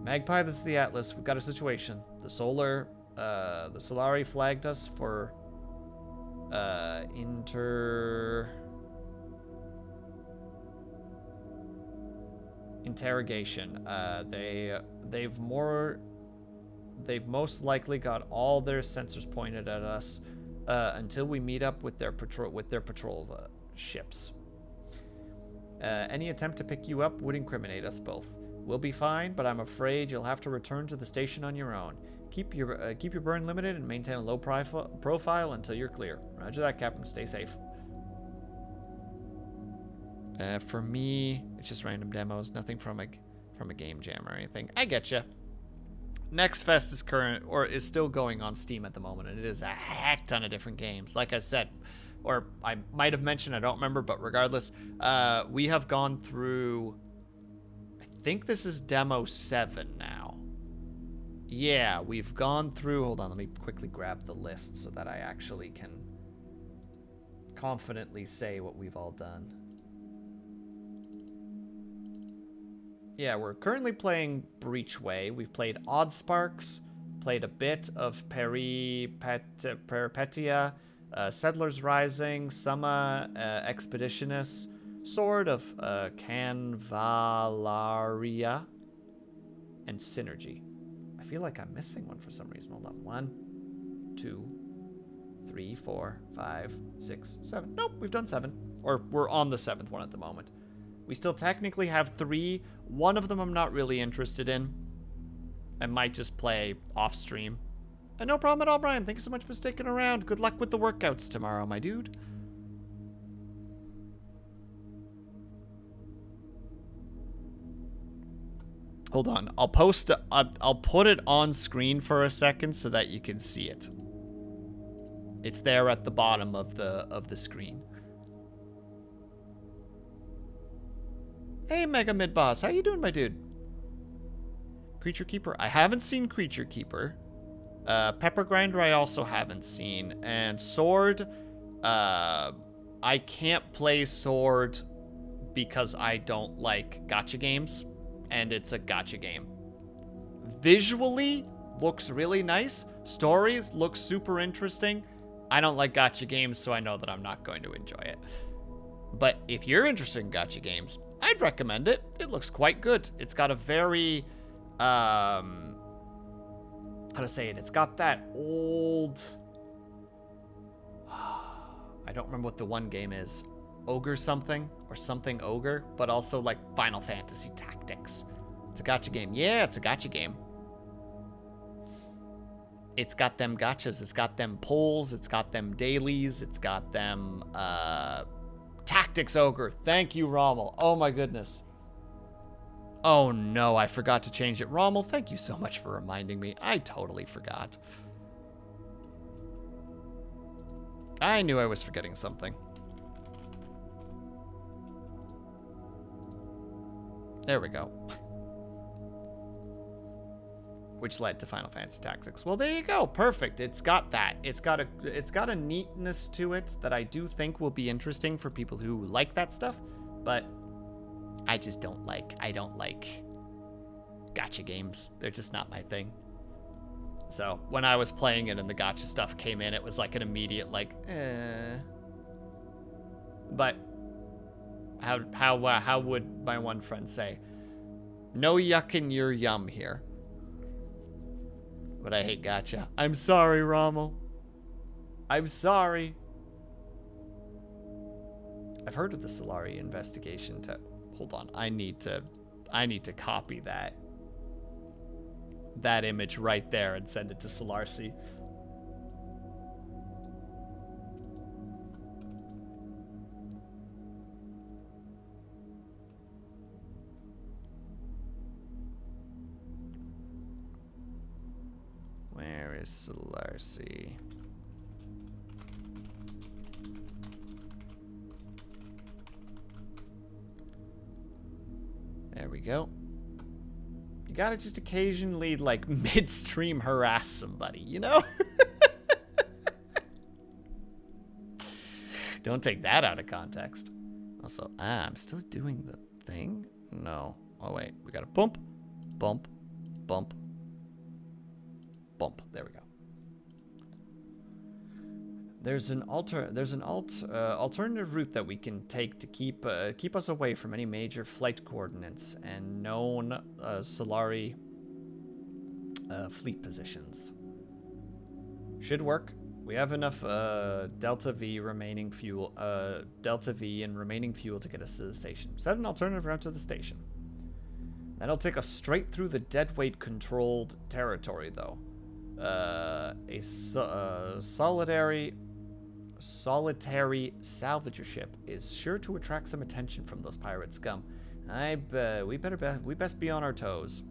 Magpie, this is the Atlas. We've got a situation. The Solari flagged us for interrogation. They've most likely got all their sensors pointed at us until we meet up with their patrol ships. Any attempt to pick you up would incriminate us both. We'll be fine, but I'm afraid you'll have to return to the station on your own. Keep your burn limited and maintain a low profile until you're clear. Roger that, Captain. Stay safe. For me, it's just random demos, nothing from a game jam or anything. I getcha. NextFest is still going on Steam at the moment, and it is a heck ton of different games. Like I said, or I might have mentioned, I don't remember, but regardless, we have gone through, I think this is demo 7 now. Yeah, we've gone through, hold on, let me quickly grab the list so that I actually can confidently say what we've all done. Yeah, we're currently playing Breachway. We've played Odd Sparks, played a bit of Peripetia, Settlers Rising, Summa Expeditionis, Sword of Canvalaria, and Synergy. I feel like I'm missing one for some reason. Hold on. 1, 2, 3, 4, 5, 6, 7. Nope, we've done 7. Or we're on the 7th one at the moment. We still technically have 3. One of them I'm not really interested in. I might just play off stream. And no problem at all, Brian. Thank you so much for sticking around. Good luck with the workouts tomorrow, my dude. Hold on. I'll post. I'll put it on screen for a second so that you can see it. It's there at the bottom of the screen. Hey, Mega Mid Boss, how you doing, my dude? Creature Keeper. I haven't seen Creature Keeper. Pepper Grinder I also haven't seen. And Sword, I can't play Sword because I don't like gacha games, and it's a gacha game. Visually, looks really nice. Stories look super interesting. I don't like gacha games, so I know that I'm not going to enjoy it. But if you're interested in gacha games, I'd recommend it. It looks quite good. It's got a very, how to say it? It's got that old, I don't remember what the one game is. Ogre something or something ogre, but also like Final Fantasy Tactics. It's a gacha game. Yeah, it's a gacha game. It's got them gachas. It's got them polls. It's got them dailies. It's got them, Tactics Ogre. Thank you, Rommel. Oh my goodness. Oh no, I forgot to change it. Rommel, thank you so much for reminding me. I totally forgot. I knew I was forgetting something. There we go. Which led to Final Fantasy Tactics. Well, there you go. Perfect. It's got that. It's got a neatness to it that I do think will be interesting for people who like that stuff, but I just don't like. I don't like gacha games. They're just not my thing. So when I was playing it and the gacha stuff came in, it was like an immediate like, eh. But how would my one friend say? No yuck in your yum here. But I hate gacha. I'm sorry, Rommel. I'm sorry. I've heard of the Solari investigation. Hold on. I need to copy that image right there and send it to Solarcy. Where is Solarcy? There we go. You gotta just occasionally, like, midstream harass somebody, you know? Don't take that out of context. Also, I'm still doing the thing? No. Oh, wait. We gotta bump, bump, bump, bump. There we go. There's an alternative route that we can take to keep us away from any major flight coordinates and known Solari fleet positions. Should work. We have enough Delta V and remaining fuel to get us to the station. Set an alternative route to the station. That'll take us straight through the deadweight controlled territory, though. A solitary salvager ship is sure to attract some attention from those pirate scum. We best be on our toes.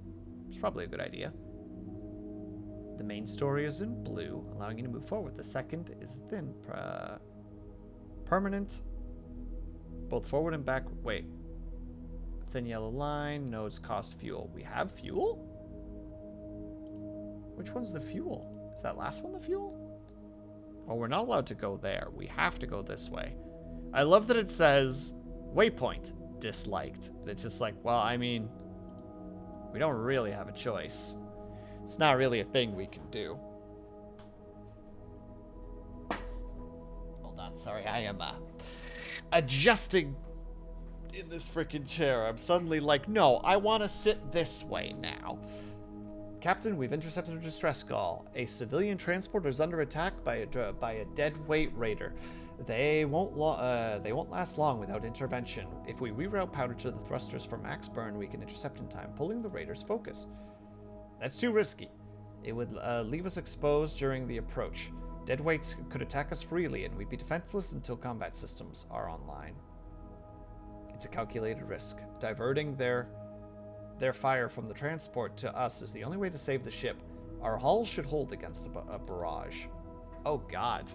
It's probably a good idea. The main story is in blue, allowing you to move forward. The second is thin permanent. Both forward and back. Wait. Thin yellow line. Nodes cost fuel. We have fuel? Which one's the fuel? Is that last one the fuel? Oh, we're not allowed to go there. We have to go this way. I love that it says waypoint disliked. It's just like, well, I mean, we don't really have a choice. It's not really a thing we can do. Hold on, sorry, I am adjusting in this freaking chair. I'm suddenly like, no, I want to sit this way now. Captain, we've intercepted a distress call. A civilian transport is under attack by a deadweight raider. They won't last long without intervention. If we reroute powder to the thrusters for max burn, we can intercept in time, pulling the raider's focus. That's too risky. It would leave us exposed during the approach. Deadweights could attack us freely, and we'd be defenseless until combat systems are online. It's a calculated risk. Diverting their fire from the transport to us is the only way to save the ship. Our hull should hold against a barrage. Oh, God.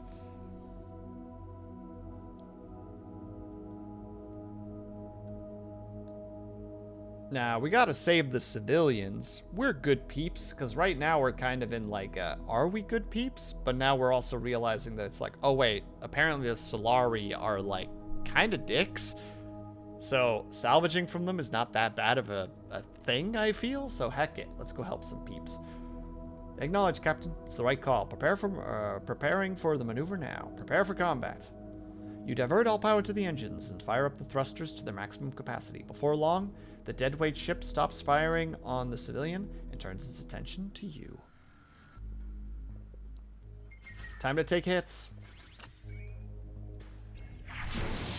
Now, we gotta save the civilians. We're good peeps, because right now we're kind of in like, are we good peeps? But now we're also realizing that it's like, oh wait, apparently the Solari are like kind of dicks. So salvaging from them is not that bad of a thing, I feel. So heck it, let's go help some peeps. Acknowledge, Captain. It's the right call. Preparing for the maneuver now. Prepare for combat. You divert all power to the engines and fire up the thrusters to their maximum capacity. Before long, the deadweight ship stops firing on the civilian and turns its attention to you. Time to take hits.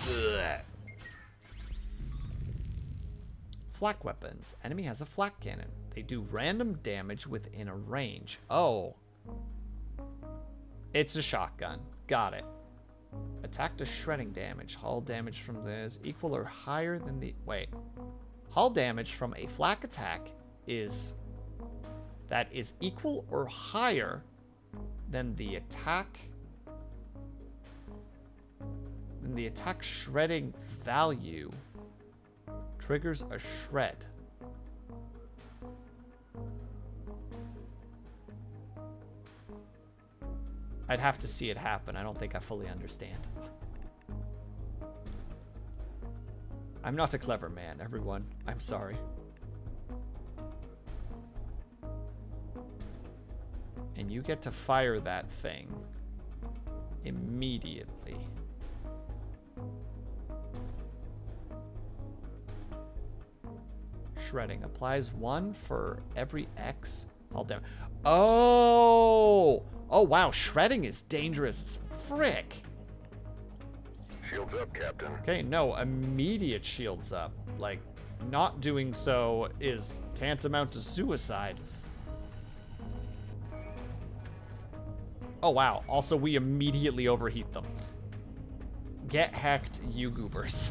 Ugh. Flak weapons. Enemy has a flak cannon. They do random damage within a range. Oh. It's a shotgun. Got it. Attack to shredding damage. Hull damage from this equal or higher than the... Wait. Hull damage from a flak attack is... That is equal or higher than the attack... Than the attack shredding value triggers a shred. I'd have to see it happen. I don't think I fully understand. I'm not a clever man, everyone. I'm sorry. And you get to fire that thing immediately. Shredding applies 1 for every X. Hull damage. Oh! Oh, wow. Shredding is dangerous as frick. Shields up, Captain. Okay, no. Immediate shields up. Like, not doing so is tantamount to suicide. Oh, wow. Also, we immediately overheat them. Get hecked, you goobers.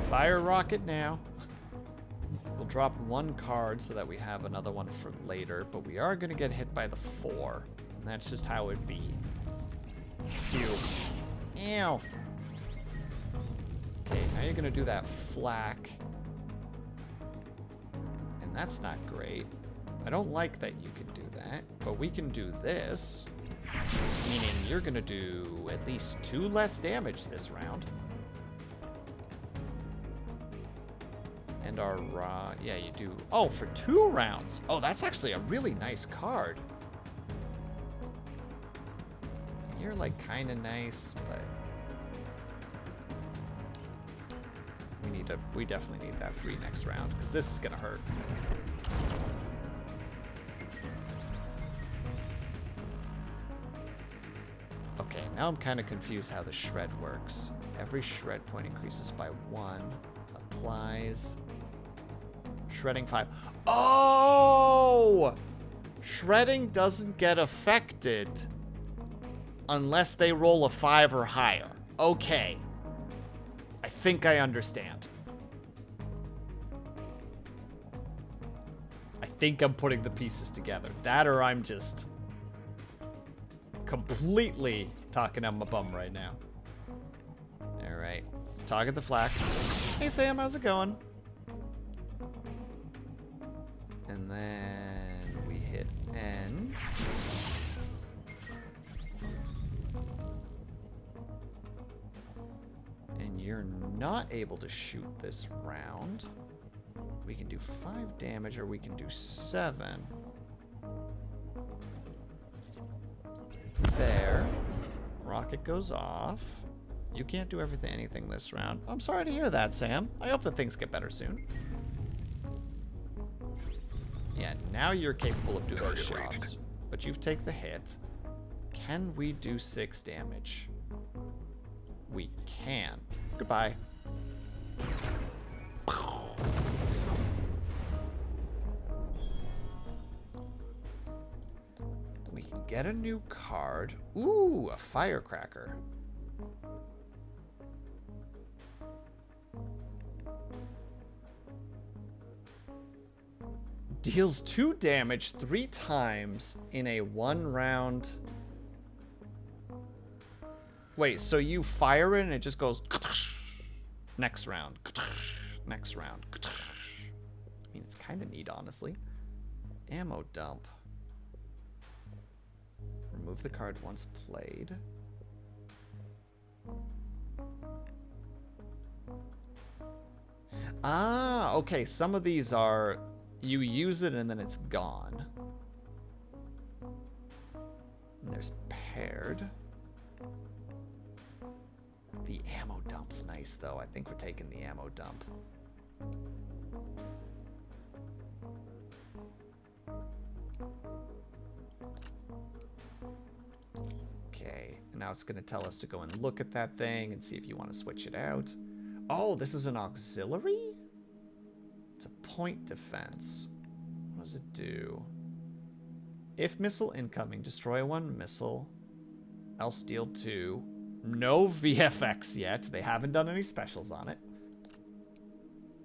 Fire rocket now. We'll drop 1 card so that we have another one for later, but we are going to get hit by the 4. And that's just how it'd be. Ew. Ew. Okay, now you're going to do that flak. And that's not great. I don't like that you can do that, but we can do this. Meaning you're going to do at least 2 less damage this round. And our, yeah, you do, oh, for 2 rounds. Oh, that's actually a really nice card. You're like kind of nice, but we definitely need that 3 next round, because this is gonna hurt. Okay, now I'm kind of confused how the shred works. Every shred point increases by 1, applies... Shredding 5. Oh! Shredding doesn't get affected unless they roll a 5 or higher. Okay. I think I understand. I think I'm putting the pieces together. That or I'm just completely talking on my bum right now. Alright. Target the flak. Hey Sam, how's it going? And then we hit end. And you're not able to shoot this round. We can do 5 damage or we can do 7. There. Rocket goes off. You can't do anything this round. I'm sorry to hear that, Sam. I hope that things get better soon. Yeah, now you're capable of doing the shots. But you've taken the hit. Can we do 6 damage? We can. Goodbye. We can get a new card. Ooh, a firecracker. Deals 2 damage 3 times in a 1 round. Wait, so you fire it and it just goes next round. Next round. I mean, it's kind of neat, honestly. Ammo dump. Remove the card once played. Ah, okay. Some of these are you use it and then it's gone. And there's paired. The ammo dump's nice, though. I think we're taking the ammo dump. Okay, and now it's going to tell us to go and look at that thing and see if you want to switch it out. Oh, this is an auxiliary? It's a point defense. What does it do? If missile incoming, destroy 1 missile, else deal 2. No VFX yet. They haven't done any specials on it.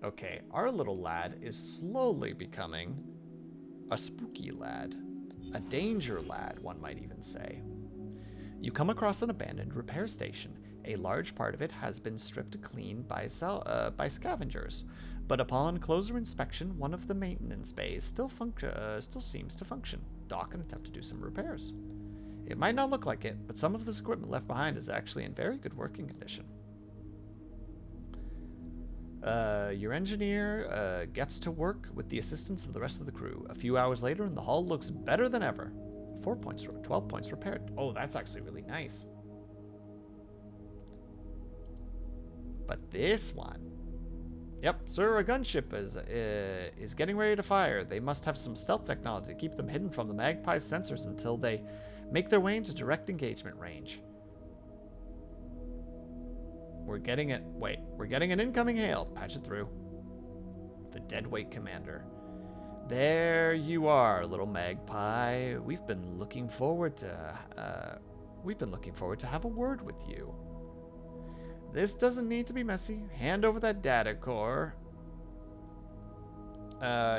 Okay, our little lad is slowly becoming a spooky lad. A danger lad, one might even say. You come across an abandoned repair station. A large part of it has been stripped clean by scavengers, but upon closer inspection, one of the maintenance bays still seems to function. Dock and attempt to do some repairs. It might not look like it, but some of this equipment left behind is actually in very good working condition. Your engineer gets to work with the assistance of the rest of the crew. A few hours later, and the hull looks better than ever. 12 points repaired. Oh, that's actually really nice. But this one. Yep, sir, a gunship is getting ready to fire. They must have some stealth technology to keep them hidden from the Magpie's sensors until they make their way into direct engagement range. We're getting it. Wait, we're getting an incoming hail. Patch it through. The deadweight commander. There you are, little magpie. We've been looking forward to have a word with you. This doesn't need to be messy. Hand over that data core.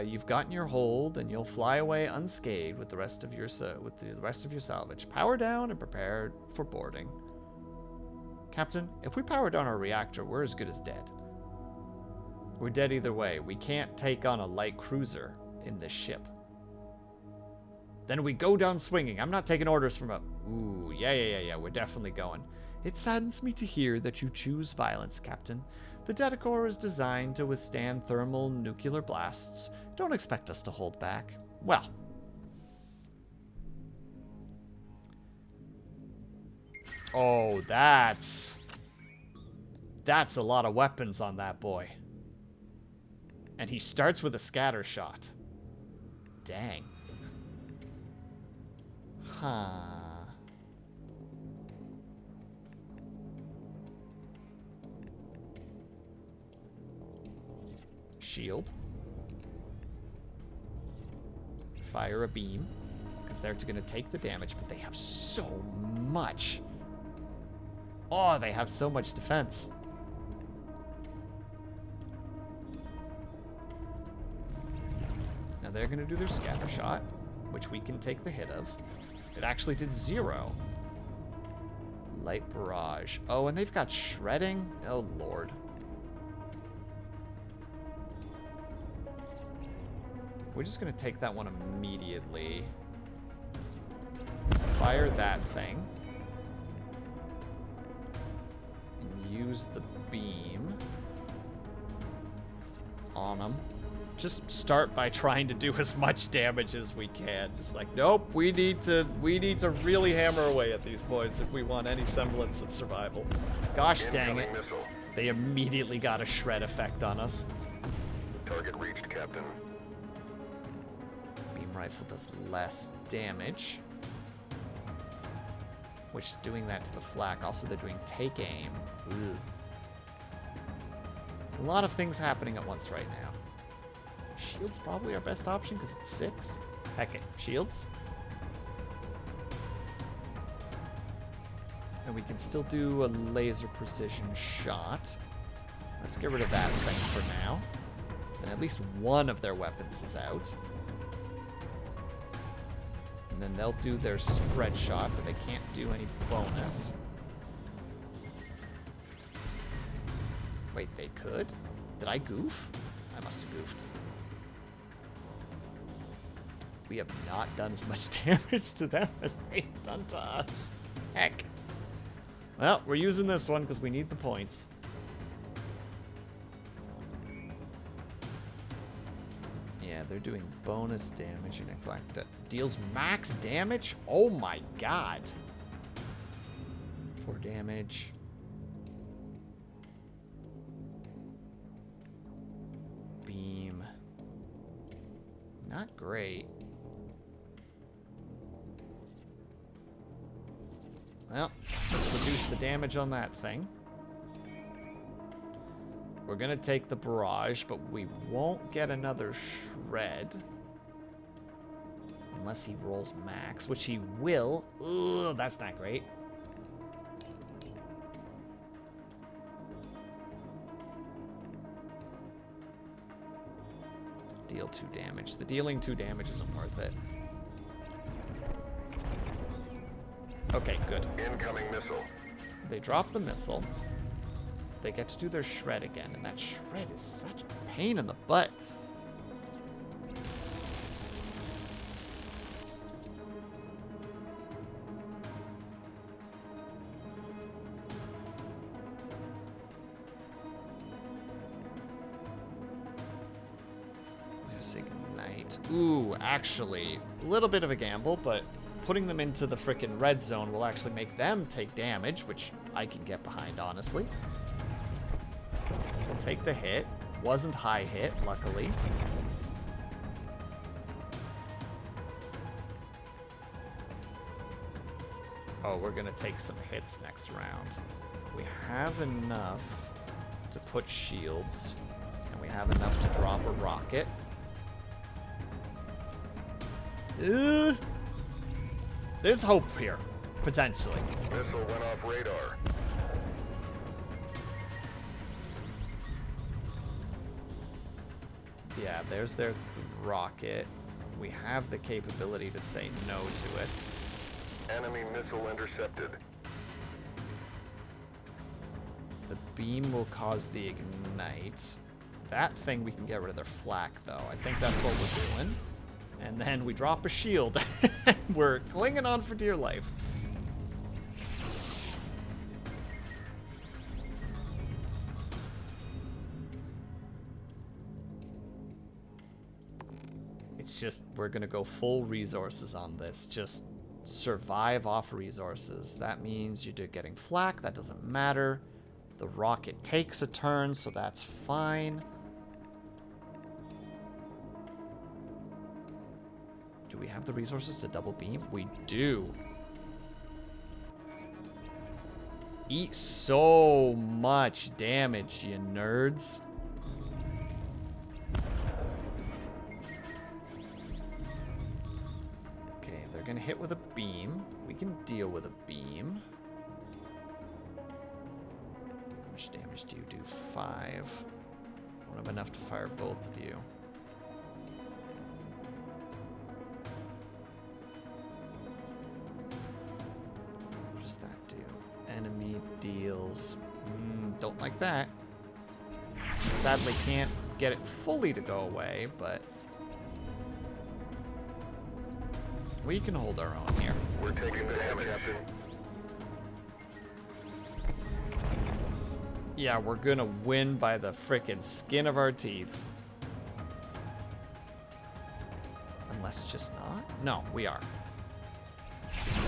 You've gotten your hold, and you'll fly away unscathed with the rest of your salvage. Power down and prepare for boarding. Captain, if we power down our reactor, we're as good as dead. We're dead either way. We can't take on a light cruiser in this ship. Then we go down swinging. I'm not taking orders from a... Ooh, yeah, we're definitely going. It saddens me to hear that you choose violence, Captain. The data core is designed to withstand thermal nuclear blasts. Don't expect us to hold back. Well. Oh, that's a lot of weapons on that boy. And he starts with a scatter shot. Dang. Huh. Shield. Fire a beam. because they're going to take the damage, but they have so much. Oh, they have so much defense. Now they're going to do their scatter shot, which we can take the hit of. It actually did 0. Light barrage. Oh, and they've got shredding. Oh, Lord. We're just going to take that one immediately. Fire that thing. And use the beam on them. Just start by trying to do as much damage as we can. Just like, nope, we need to really hammer away at these boys if we want any semblance of survival. Gosh dang it. Missile. They immediately got a shred effect on us. Target reached, Captain. Beam rifle does less damage. Which is doing that to the flak. Also, they're doing take aim. Ugh. A lot of things happening at once right now. Shield's probably our best option because it's 6. Heck it. Shields. And we can still do a laser precision shot. Let's get rid of that thing for now. Then at least one of their weapons is out. And then they'll do their spread shot, but they can't do any bonus. Wait, they could? Did I goof? I must have goofed. We have not done as much damage to them as they've done to us. Heck. Well, we're using this one because we need the points. Yeah, they're doing bonus damage. And in fact, deals max damage? Oh my god. 4 damage. Beam. Not great. Well, let's reduce the damage on that thing. We're going to take the barrage, but we won't get another shred. Unless he rolls max, which he will. Ugh, that's not great. Deal 2 damage. The dealing 2 damage isn't worth it. Okay, good. Incoming missile. They drop the missile. They get to do their shred again, and that shred is such a pain in the butt. There's Ignite. Ooh, actually, a little bit of a gamble, but putting them into the frickin' red zone will actually make them take damage, which I can get behind, honestly. We'll take the hit. Wasn't high hit, luckily. Oh, we're gonna take some hits next round. We have enough to put shields, and we have enough to drop a rocket. There's hope here, potentially. Missile went off radar. Yeah, there's their rocket. We have the capability to say no to it. Enemy missile intercepted. The beam will cause the ignite. That thing we can get rid of their flak, though. I think that's what we're doing. And then we drop a shield. We're clinging on for dear life. It's just, we're gonna go full resources on this. Just survive off resources. That means you're getting flak, that doesn't matter. The rocket takes a turn, so that's fine. Do we have the resources to double beam? We do. Eat so much damage, you nerds. Okay, they're gonna hit with a beam. We can deal with a beam. How much damage do you do? 5. Won't have enough to fire both of you. What does that do? Enemy deals... don't like that. Sadly can't get it fully to go away, but... we can hold our own here. We're taking the damage, Captain. Yeah, we're gonna win by the frickin' skin of our teeth. Unless just not? No, we are.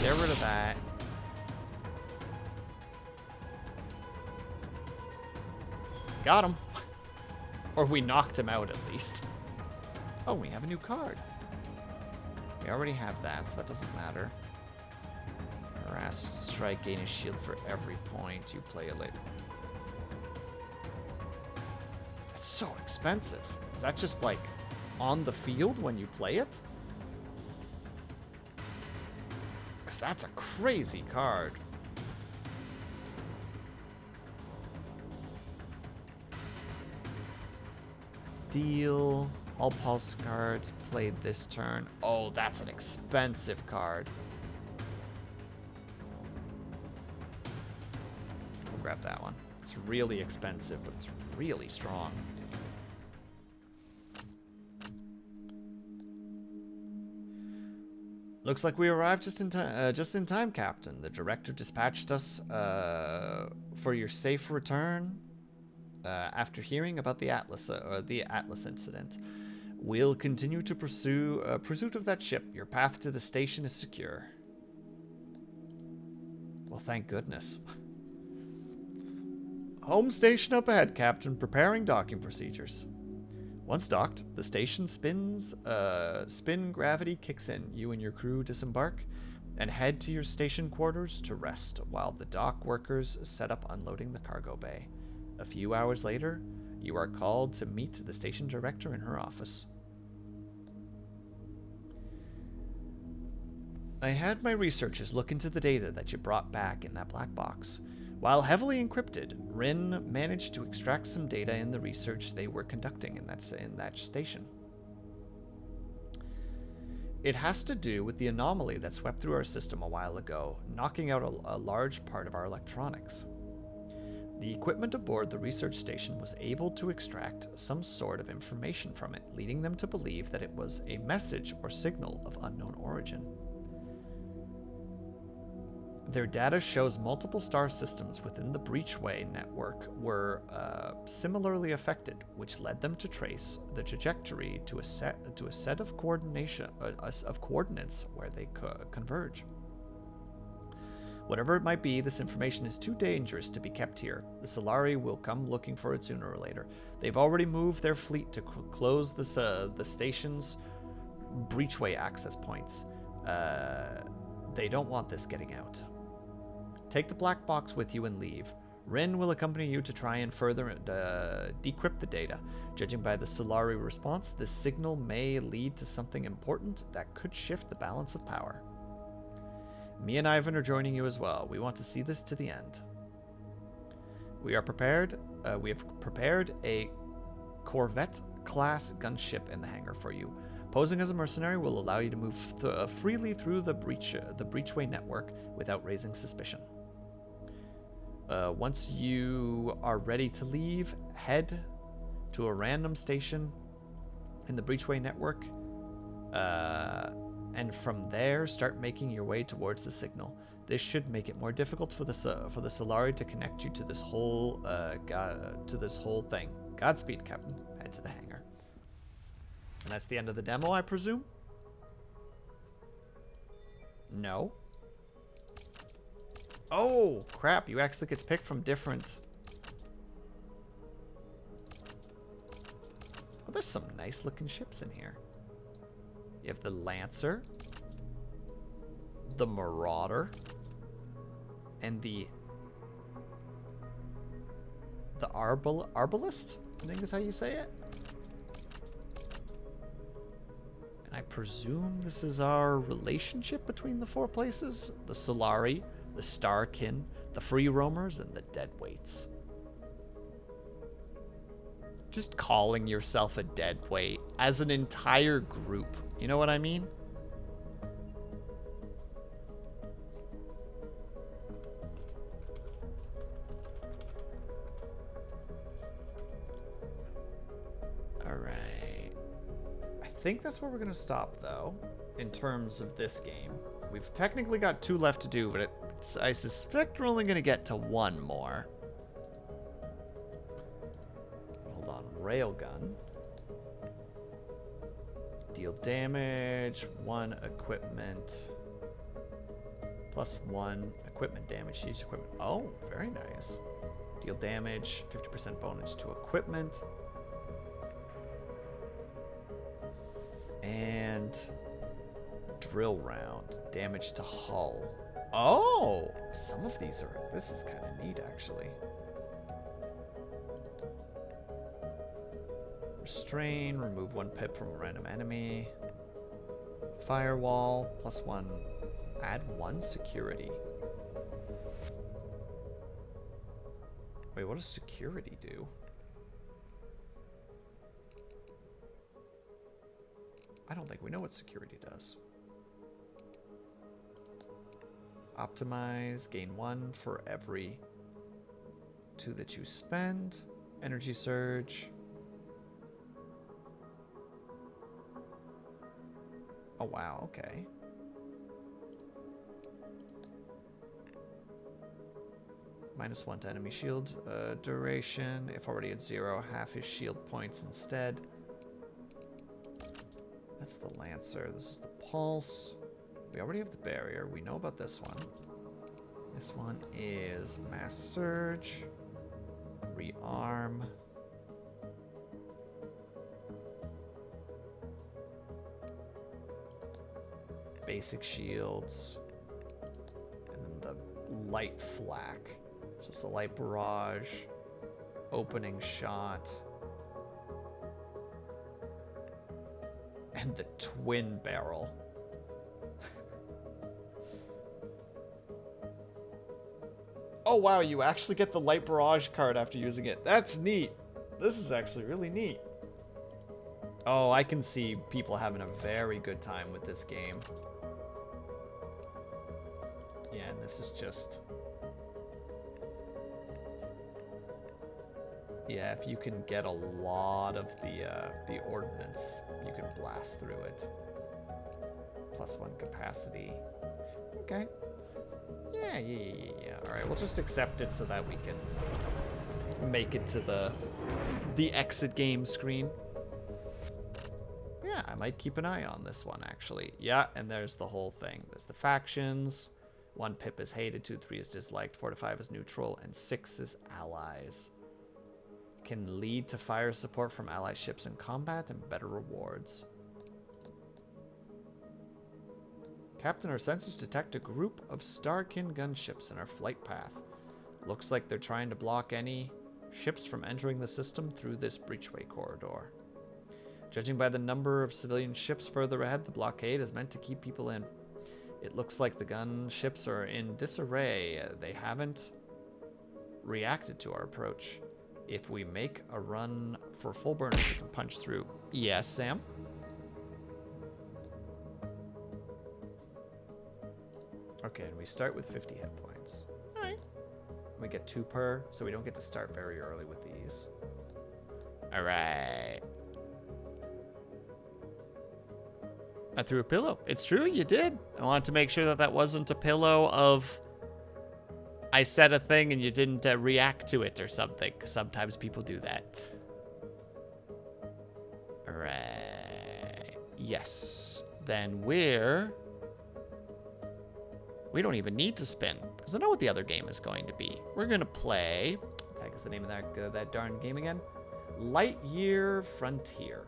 Get rid of that. Got him. Or we knocked him out at least. Oh, we have a new card. We already have that, so that doesn't matter. Harass, strike, gain a shield for every point you play a late. That's so expensive. Is that just like on the field when you play it? Because that's a crazy card. Deal. All pulse cards played this turn. Oh, that's an expensive card. We'll grab that one. It's really expensive, but it's really strong. Looks like we arrived just in time, Captain. The director dispatched us for your safe return. After hearing about the Atlas incident, we'll continue to pursue pursuit of that ship. Your path to the station is secure. Well, thank goodness. Home station up ahead, Captain. Preparing docking procedures. Once docked, the station spin gravity kicks in. You and your crew disembark and head to your station quarters to rest while the dock workers set up unloading the cargo bay. A few hours later, you are called to meet the station director in her office. I had my researchers look into the data that you brought back in that black box. While heavily encrypted, Rin managed to extract some data in the research they were conducting in that station. It has to do with the anomaly that swept through our system a while ago, knocking out a large part of our electronics. The equipment aboard the research station was able to extract some sort of information from it, leading them to believe that it was a message or signal of unknown origin. Their data shows multiple star systems within the breachway network were similarly affected, which led them to trace the trajectory to a set of coordinates where they converge. Whatever it might be, this information is too dangerous to be kept here. The Solari will come looking for it sooner or later. They've already moved their fleet to close the station's breachway access points. They don't want this getting out. Take the black box with you and leave. Rin will accompany you to try and further decrypt the data. Judging by the Solari response, this signal may lead to something important that could shift the balance of power. Me and Ivan are joining you as well. We want to see this to the end. We have prepared a Corvette-class gunship in the hangar for you. Posing as a mercenary will allow you to move freely through the breachway network without raising suspicion. Once you are ready to leave, head to a random station in the breachway network, and from there start making your way towards the signal. This should make it more difficult for the Solari to connect you to this whole thing. Godspeed, Captain. Head to the hangar. And that's the end of the demo, I presume? No. Oh, crap. You actually get picked from different... Oh, there's some nice looking ships in here. You have the Lancer, the Marauder, and the Arbalist, I think is how you say it. And I presume this is our relationship between the 4 places. The Solari, the Starkin, the Free Roamers, and the Deadweights. Just calling yourself a Deadweight as an entire group. You know what I mean? Alright. I think that's where we're going to stop, though, in terms of this game. We've technically got 2 left to do, but I suspect we're only going to get to 1 more. Hold on. Railgun. Deal damage. 1 equipment. Plus 1 equipment damage to each equipment. Oh, very nice. Deal damage. 50% bonus to equipment. And drill round. Damage to hull. Oh! Some of these are... This is kind of neat, actually. Restrain. Remove 1 pip from a random enemy. Firewall. Plus 1. Add 1 security. Wait, what does security do? I don't think we know what security does. Optimize. Gain 1 for every 2 that you spend. Energy surge. Oh, wow. Okay. -1 to enemy shield duration. If already at 0, half his shield points instead. That's the Lancer. This is the Pulse. We already have the Barrier. We know about this one. This one is Mass Surge. Rearm. Basic shields. And then the Light Flak. Just the Light Barrage. Opening Shot. And the Twin Barrel. Oh wow, you actually get the Light Barrage card after using it. That's neat. This is actually really neat. Oh, I can see people having a very good time with this game. Yeah, and this is just... Yeah, if you can get a lot of the ordnance, you can blast through it. +1 capacity. Okay. Yeah. All right, we'll just accept it so that we can make it to the exit game screen. Yeah, I might keep an eye on this one, actually. Yeah, and there's the whole thing. There's the factions. 1 pip is hated, 2 3 is disliked, 4 to 5 is neutral, and 6 is allies. Can lead to fire support from ally ships in combat and better rewards. Captain, our sensors detect a group of Starkin gunships in our flight path. Looks like they're trying to block any ships from entering the system through this breachway corridor. Judging by the number of civilian ships further ahead, the blockade is meant to keep people in. It looks like the gunships are in disarray. They haven't reacted to our approach. If we make a run for full burners, we can punch through. Yes, Sam? Okay, and we start with 50 hit points. Alright. We get 2 per, so we don't get to start very early with these. Alright. I threw a pillow. It's true, you did. I wanted to make sure that that wasn't a pillow of... I said a thing and you didn't react to it or something. Sometimes people do that. Alright. Yes. Then we don't even need to spin, because I know what the other game is going to be. We're going to play... What the heck is the name of that darn game again? Lightyear Frontier.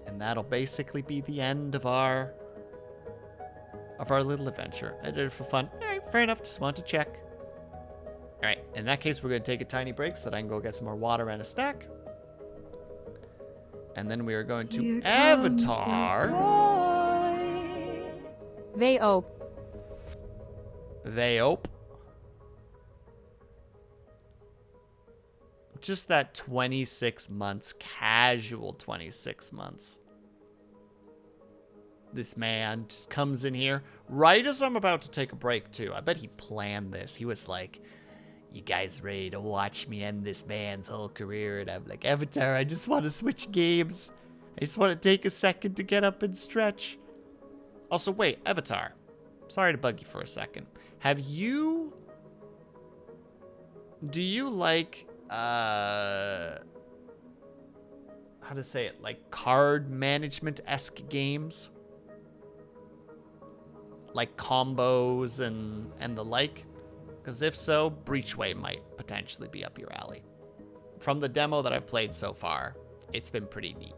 And that'll basically be the end of our little adventure. I did it for fun. All right, fair enough. Just want to check. All right, in that case, we're going to take a tiny break so that I can go get some more water and a snack. And then we are going to Avatar. Vtuber. Vtuber. Just that 26 months, casual 26 months. This man just comes in here right as I'm about to take a break, too. I bet he planned this. He was like, you guys ready to watch me end this man's whole career? And I'm like, Avatar, I just want to switch games. I just want to take a second to get up and stretch. Also, wait, Avatar. Sorry to bug you for a second. Do you like, how to say it, like card management-esque games? Like combos and the like? Because if so, Breachway might potentially be up your alley. From the demo that I've played so far, it's been pretty neat.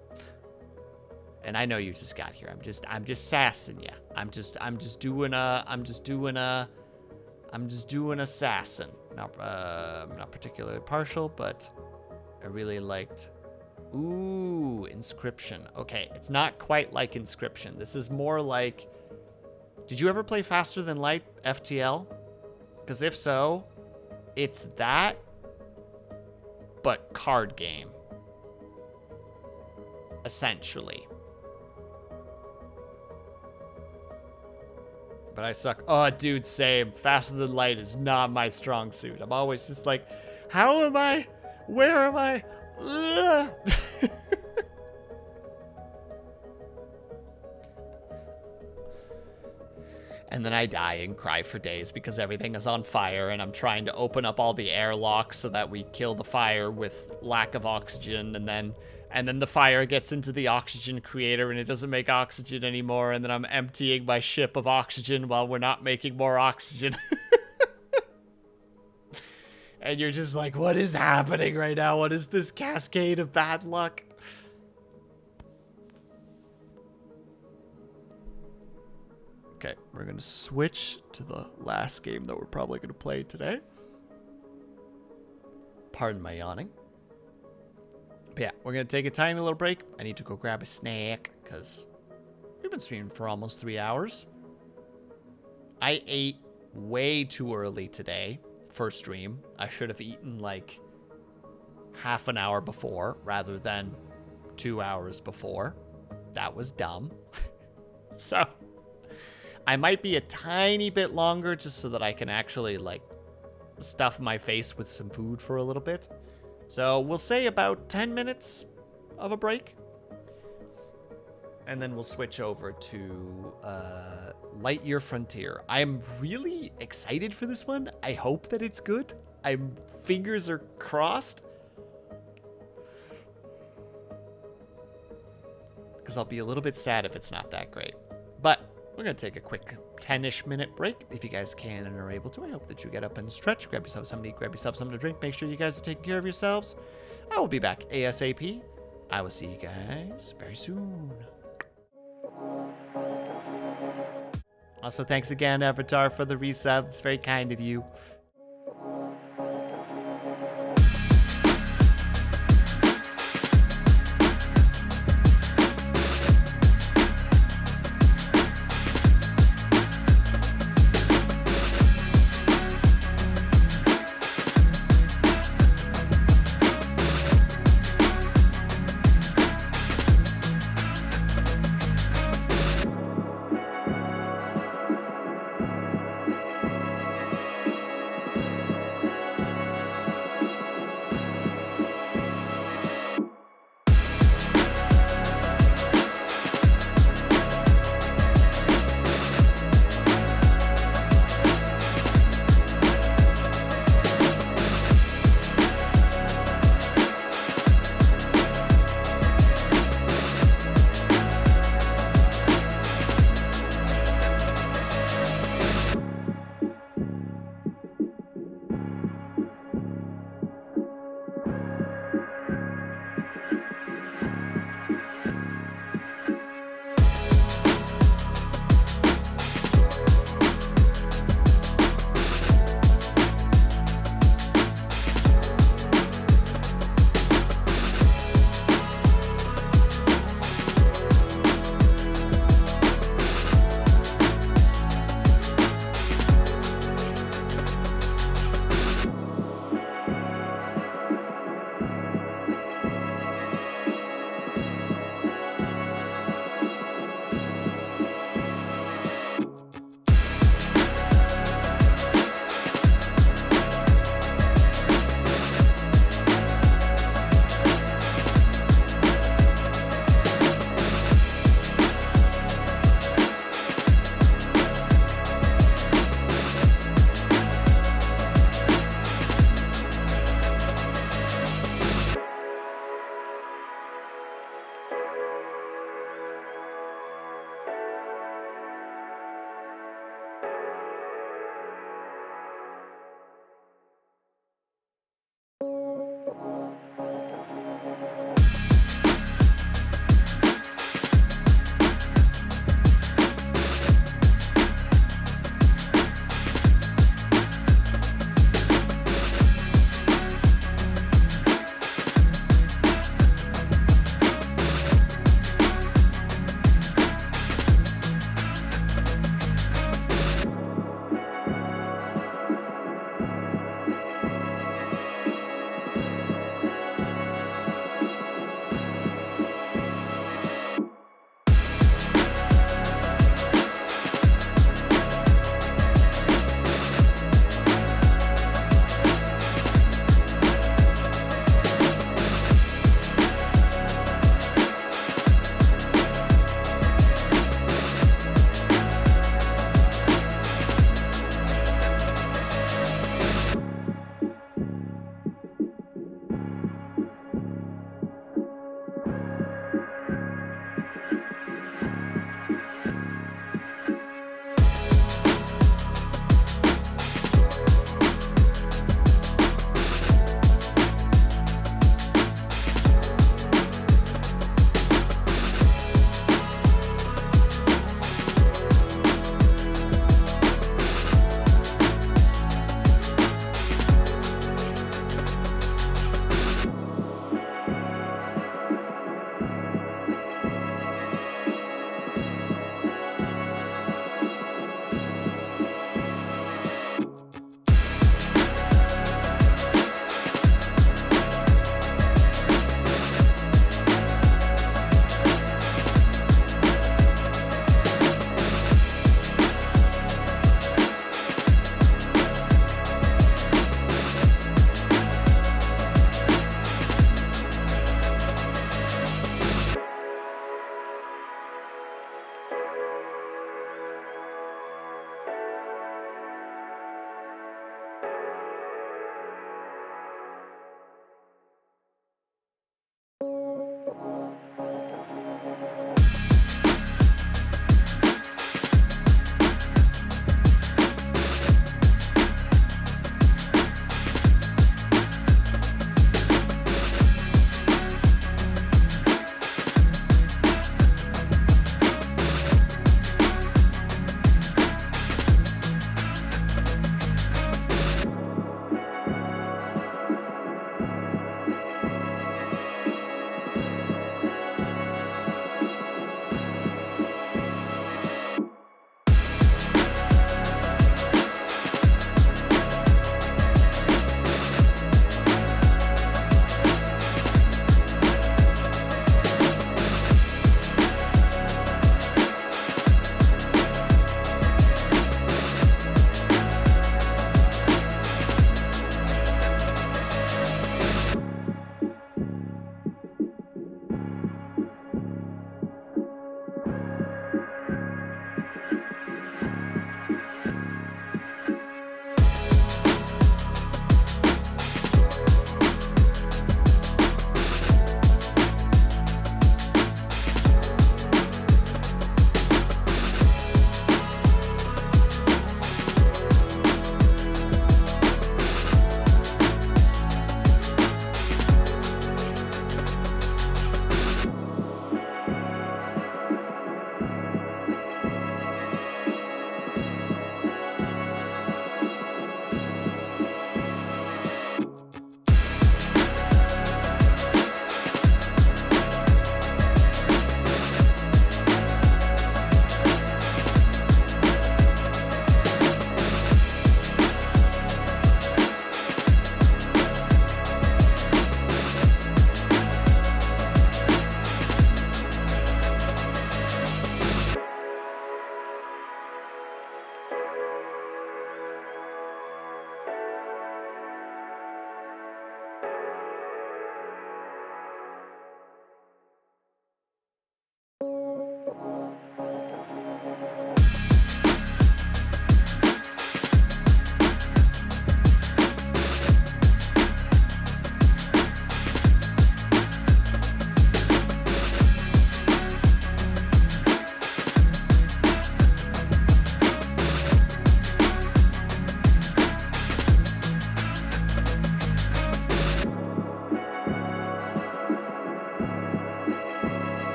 And I know you just got here. I'm just sassing you. I'm just doing a sassin. Not particularly partial, but I really liked. Ooh, Inscription. Okay, it's not quite like Inscription. This is more like. Did you ever play Faster Than Light FTL? Because if so, it's that, but card game. Essentially. But I suck. Oh, dude, same. Faster Than Light is not my strong suit. I'm always just like, how am I? Where am I? Ugh. And then I die and cry for days because everything is on fire and I'm trying to open up all the airlocks so that we kill the fire with lack of oxygen, and then the fire gets into the oxygen creator and it doesn't make oxygen anymore, and then I'm emptying my ship of oxygen while we're not making more oxygen. And you're just like, what is happening right now? What is this cascade of bad luck? Okay, we're going to switch to the last game that we're probably going to play today. Pardon my yawning. But yeah, we're going to take a tiny little break. I need to go grab a snack because we've been streaming for almost 3 hours. I ate way too early today for stream. I should have eaten like half an hour before rather than 2 hours before. That was dumb. So I might be a tiny bit longer just so that I can actually like stuff my face with some food for a little bit. So we'll say about 10 minutes of a break. And then we'll switch over to Lightyear Frontier. I'm really excited for this one. I hope that it's good. Fingers are crossed. Because I'll be a little bit sad if it's not that great. But we're going to take a quick 10-ish minute break if you guys can and are able to. I hope that you get up and stretch, grab yourself something to eat, grab yourself something to drink. Make sure you guys are taking care of yourselves. I will be back ASAP. I will see you guys very soon. Also, thanks again, Avatar, for the resub. It's very kind of you.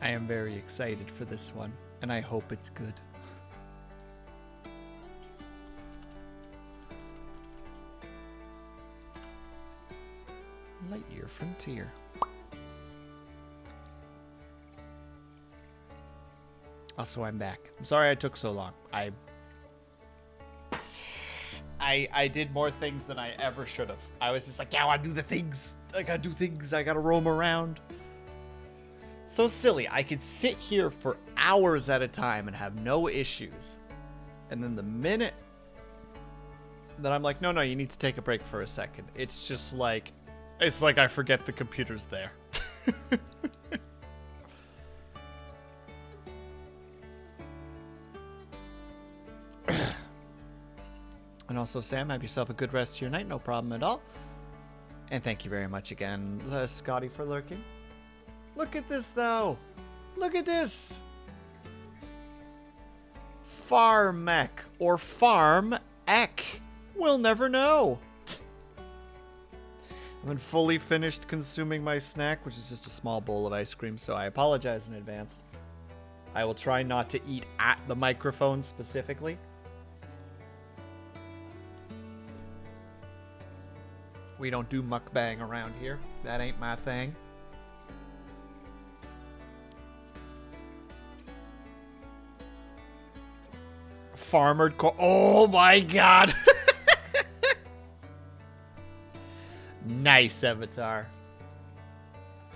I am very excited for this one, and I hope it's good. Lightyear Frontier. Also, I'm back. I'm sorry I took so long. I did more things than I ever should have. I was just like, yeah, I want to do the things. I gotta do things. I gotta roam around. So silly. I could sit here for hours at a time and have no issues. And then the minute that I'm like, no, you need to take a break for a second. It's just like, it's like I forget the computer's there. And also, Sam, have yourself a good rest of your night. No problem at all. And thank you very much again, Scotty, for lurking. Look at this, though. Look at this. Farmek or Farm Ek. We'll never know. I'm fully finished consuming my snack, which is just a small bowl of ice cream, so I apologize in advance. I will try not to eat at the microphone specifically. We don't do mukbang around here. That ain't my thing. Farmered corn. Oh my god. Nice, Avatar.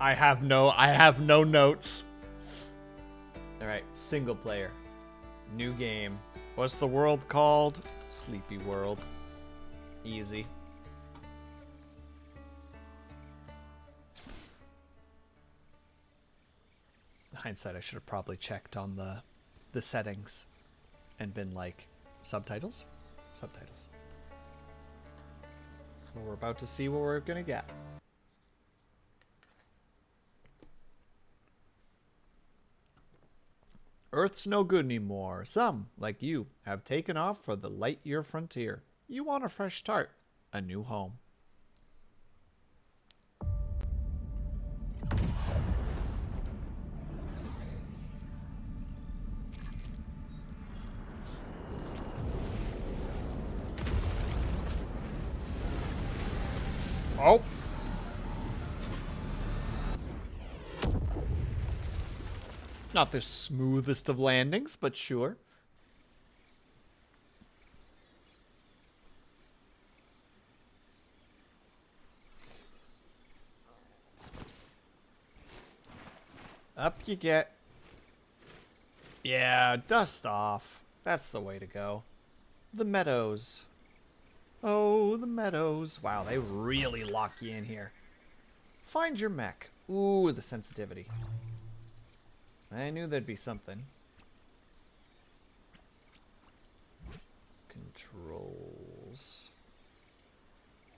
I have no notes. All right, single player. New game. What's the world called? Sleepy World. Easy. Hindsight, I should have probably checked on the settings and been like, subtitles? Subtitles. So we're about to see what we're gonna get. Earth's no good anymore. Some, like you, have taken off for the Lightyear Frontier. You want a fresh start, a new home. Oh. Not the smoothest of landings, but sure. Up you get. Yeah, dust off. That's the way to go. The meadows. Oh, the meadows. Wow, they really lock you in here. Find your mech. Ooh, the sensitivity. I knew there'd be something. Controls.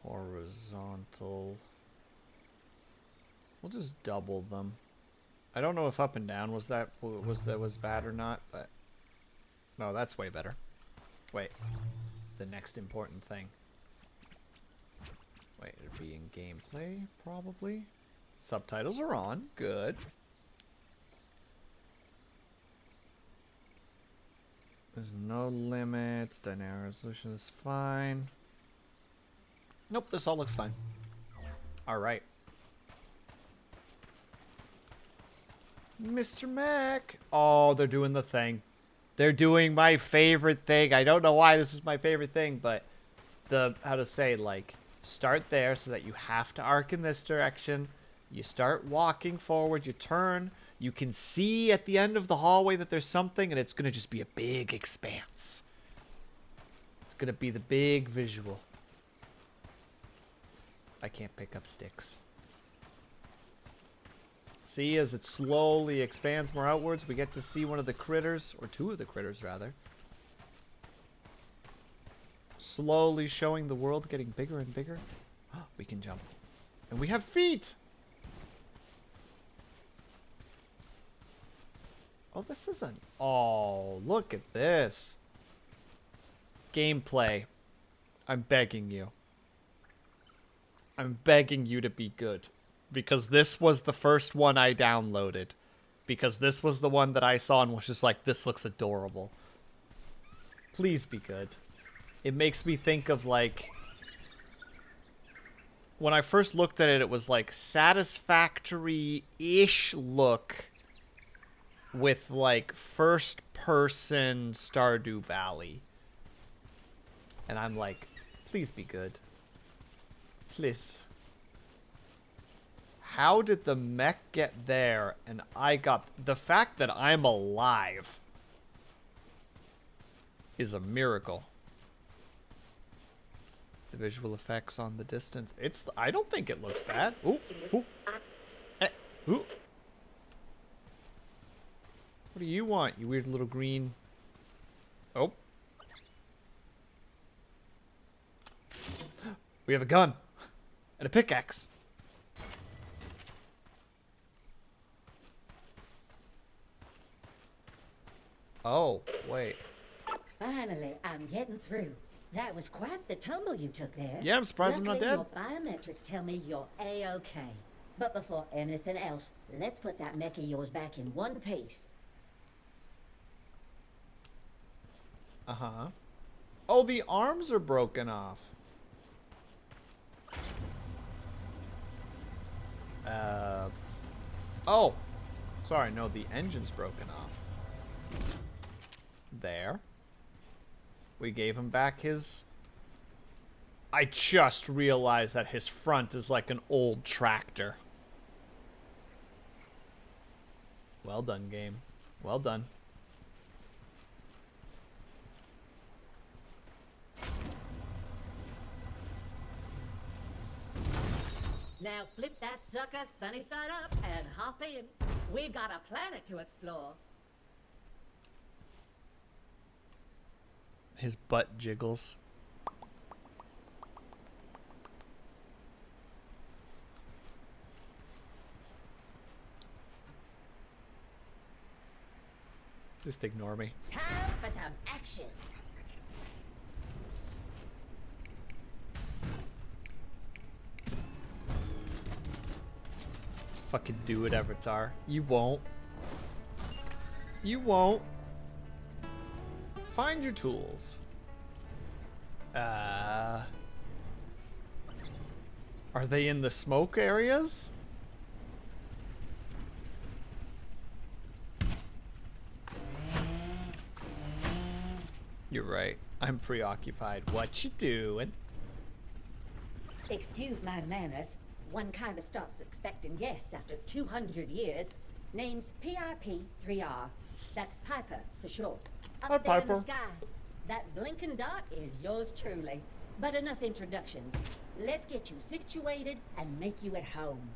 Horizontal. We'll just double them. I don't know if up and down was bad or not, but no, that's way better. Wait. The next important thing. Wait, it'd be in gameplay, probably. Subtitles are on. Good. There's no limits. Dynamic resolution is fine. Nope, this all looks fine. Alright. Mr. Mac. Oh, they're doing the thing. They're doing my favorite thing. I don't know why this is my favorite thing, but how to say, like, start there so that you have to arc in this direction. You start walking forward, you turn, you can see at the end of the hallway that there's something, and it's going to just be a big expanse. It's going to be the big visual. I can't pick up sticks. See, as it slowly expands more outwards, we get to see one of the critters, or two of the critters, rather. Slowly showing the world getting bigger and bigger. We can jump. And we have feet! Oh, this isn't... Oh, look at this. Gameplay. I'm begging you. I'm begging you to be good. Because this was the first one I downloaded. because this was the one that I saw and was just like, this looks adorable. Please be good. It makes me think of, like, when I first looked at it, it was like satisfactory-ish look with, like, first-person Stardew Valley. And I'm like, please be good. Please. How did the mech get there and I got... The fact that I'm alive is a miracle. The visual effects on the distance. I don't think it looks bad. Ooh. Ooh. Ooh. What do you want, you weird little green... Oh. We have a gun. And a pickaxe. Oh, wait. Finally, I'm getting through. That was quite the tumble you took there. Yeah, I'm surprised I'm not dead. Your biometrics tell me you're A-okay. But before anything else, let's put that mech of yours back in one piece. Uh-huh. Oh, the arms are broken off. Oh. Sorry, no, the engine's broken off. There. We gave him back his... I just realized that his front is like an old tractor. Well done, game. Well done. Now flip that sucker sunny side up and hop in. We've got a planet to explore. His butt jiggles. Just ignore me. Time for some action. Fucking do it, Avatar. You won't. You won't. Find your tools. Are they in the smoke areas? You're right. I'm preoccupied. What you doing? Excuse my manners. One kind of starts expecting guests after 200 years. Name's PIP-3R. That's Piper for short. Hi, Up there in Piper. the sky. That blinking dot is yours truly. But enough introductions. Let's get you situated and make you at home.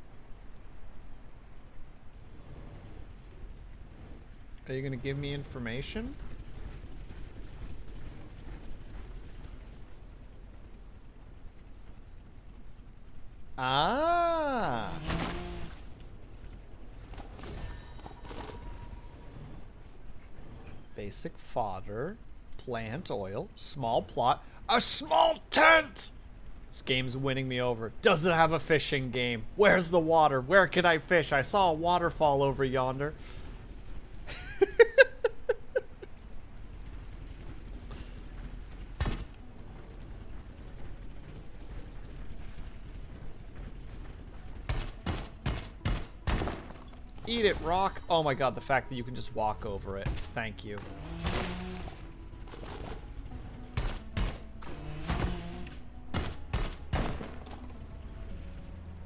Are you gonna give me information? Ah. Basic fodder, plant oil, small plot, a small tent! This game's winning me over. Does it have a fishing game? Where's the water? Where can I fish? I saw a waterfall over yonder. Eat it, rock. Oh my god, the fact that you can just walk over it. Thank you.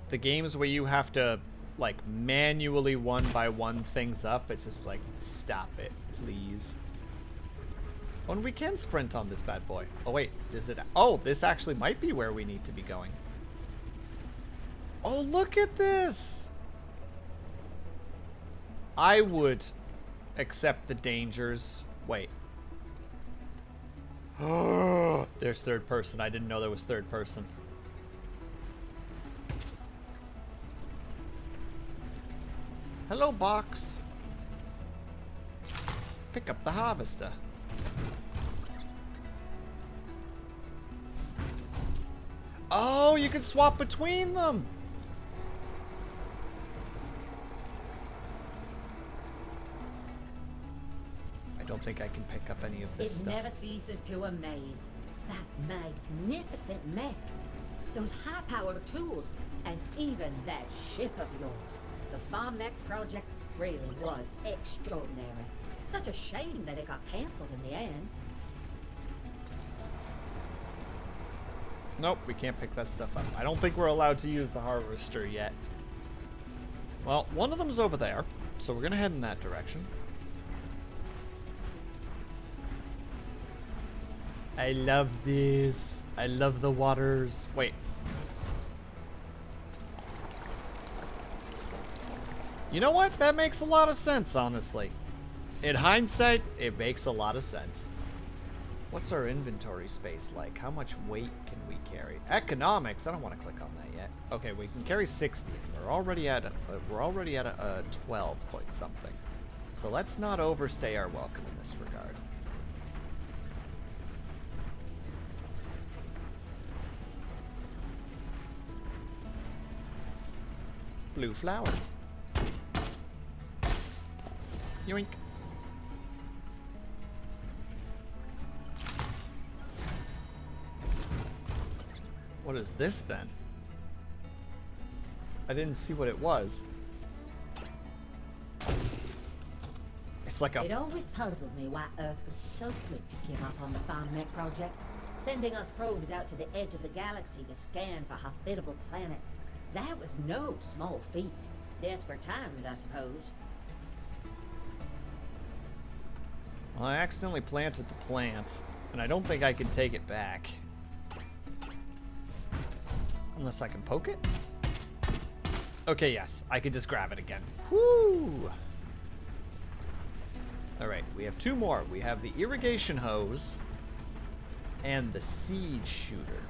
The games where you have to, like, manually one by one things up, it's just like, stop it, please. Oh, and we can sprint on this bad boy. Oh, wait, is it? Oh, this actually might be where we need to be going. Oh, look at this! I would accept the dangers. Wait. There's third person. I didn't know there was third person. Hello, box. Pick up the harvester. Oh, you can swap between them. think I can pick up any of this It stuff. never ceases to amaze. That magnificent mech, those high-powered tools, and even that ship of yours. The Farm Mech project really was extraordinary. Such a shame that it got cancelled in the end. Nope, we can't pick that stuff up. I don't think we're allowed to use the harvester yet. Well, one of them's over there, so we're gonna head in that direction. I love these. I love the waters. Wait. You know what? That makes a lot of sense, honestly. In hindsight, it makes a lot of sense. What's our inventory space like? How much weight can we carry? Economics. I don't want to click on that yet. Okay, we can carry 60. We're already at a 12 point something. So let's not overstay our welcome in this regard. Blue flower. Yoink. What is this then? I didn't see what it was. It's like a... It always puzzled me why Earth was so quick to give up on the Farm Mech project, sending us probes out to the edge of the galaxy to scan for hospitable planets. That was no small feat. Desperate times, I suppose. Well, I accidentally planted the plant, and I don't think I can take it back. Unless I can poke it? Okay, yes. I can just grab it again. Whoo! Alright, we have two more. We have the irrigation hose and the seed shooter.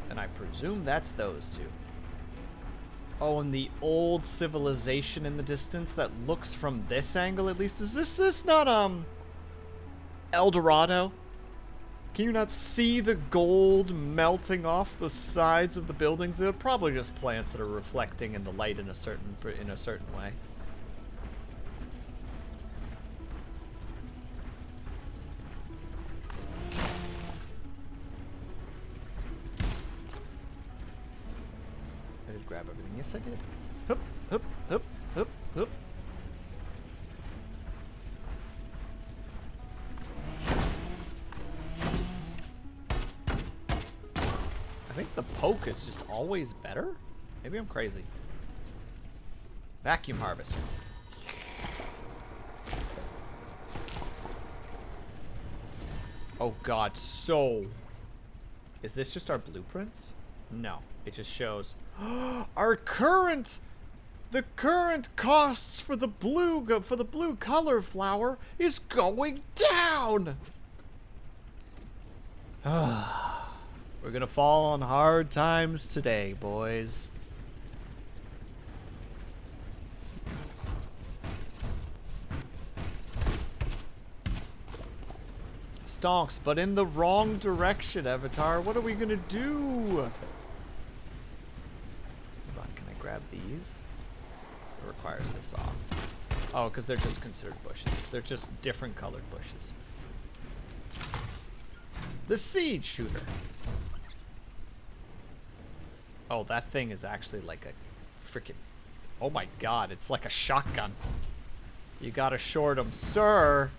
And I presume that's those two. Oh, and the old civilization in the distance that looks from this angle at least. Is this not, El Dorado? Can you not see the gold melting off the sides of the buildings? They're probably just plants that are reflecting in the light in a certain way. I did grab everything. Yes, I did. Hup, hup, hup, hup, hup. I think the poke is just always better? Maybe I'm crazy. Vacuum harvester. Oh god, so... Is this just our blueprints? No, it just shows... our current... The current costs for the blue color flower is going down! We're gonna fall on hard times today, boys. Stonks, but in the wrong direction, Avatar. What are we gonna do? Hold on, can I grab these? It requires the saw. Oh, because they're just considered bushes. They're just different colored bushes. The seed shooter. Oh, that thing is actually like a freaking... Oh my god, it's like a shotgun. You gotta short him, sir.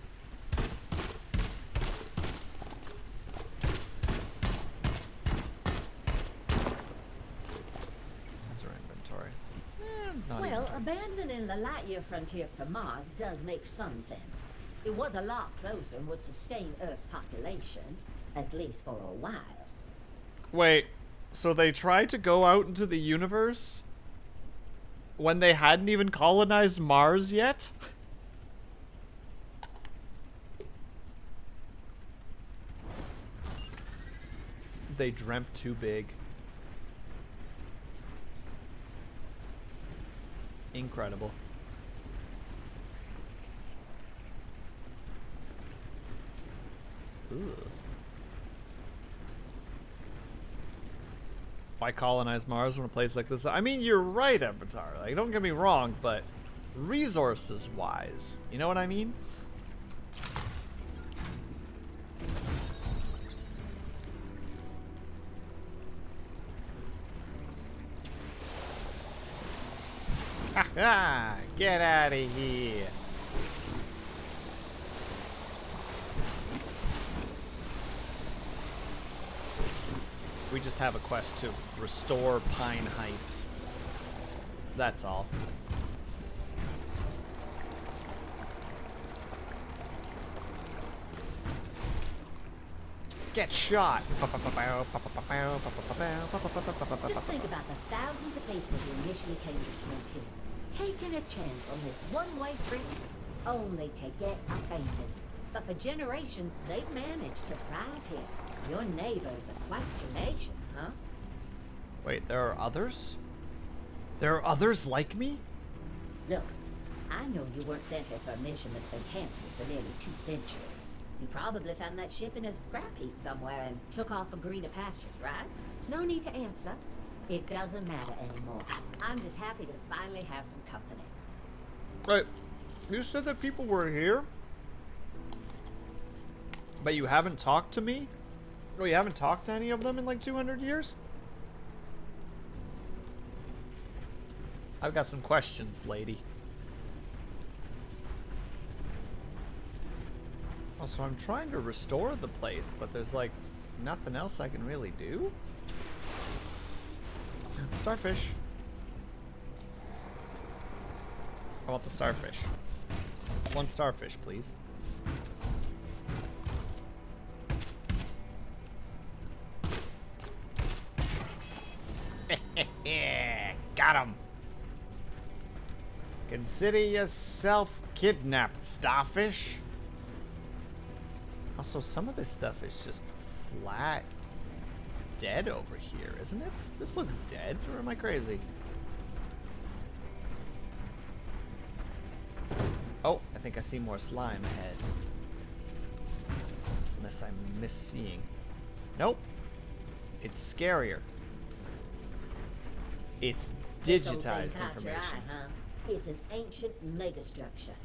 How's our inventory? Well, abandoning the Lightyear frontier for Mars does make some sense. It was a lot closer and would sustain Earth's population, at least for a while. Wait, so they tried to go out into the universe when they hadn't even colonized Mars yet? They dreamt too big. Incredible. Ugh. Why colonize Mars when a place like this? I mean, you're right, Avatar. Like, don't get me wrong, but resources-wise, you know what I mean? Get out of here. We just have a quest to restore Pine Heights. That's all. Get shot. Just think about the thousands of people who initially came to the frontier, taking a chance on this one-way trip, only to get abandoned. But for generations, they've managed to thrive here. Your neighbors are quite tenacious, huh? Wait, there are others? There are others like me? Look, I know you weren't sent here for a mission that's been cancelled for nearly 2 centuries. You probably found that ship in a scrap heap somewhere and took off for greener pastures, right? No need to answer. It doesn't matter anymore. I'm just happy to finally have some company. Wait, you said that people were here? But you haven't talked to me? Oh, you haven't talked to any of them in like 200 years? I've got some questions, lady. Also, I'm trying to restore the place, but there's like nothing else I can really do. Starfish. I want the starfish. 1 starfish, please. Got him. Consider yourself kidnapped, starfish. Also, some of this stuff is just flat dead over here, isn't it? This looks dead, or am I crazy? Oh, I think I see more slime ahead. Unless I'm misseeing. Nope. It's scarier. It's This old thing digitized caught your information. eye, huh? It's an ancient megastructure.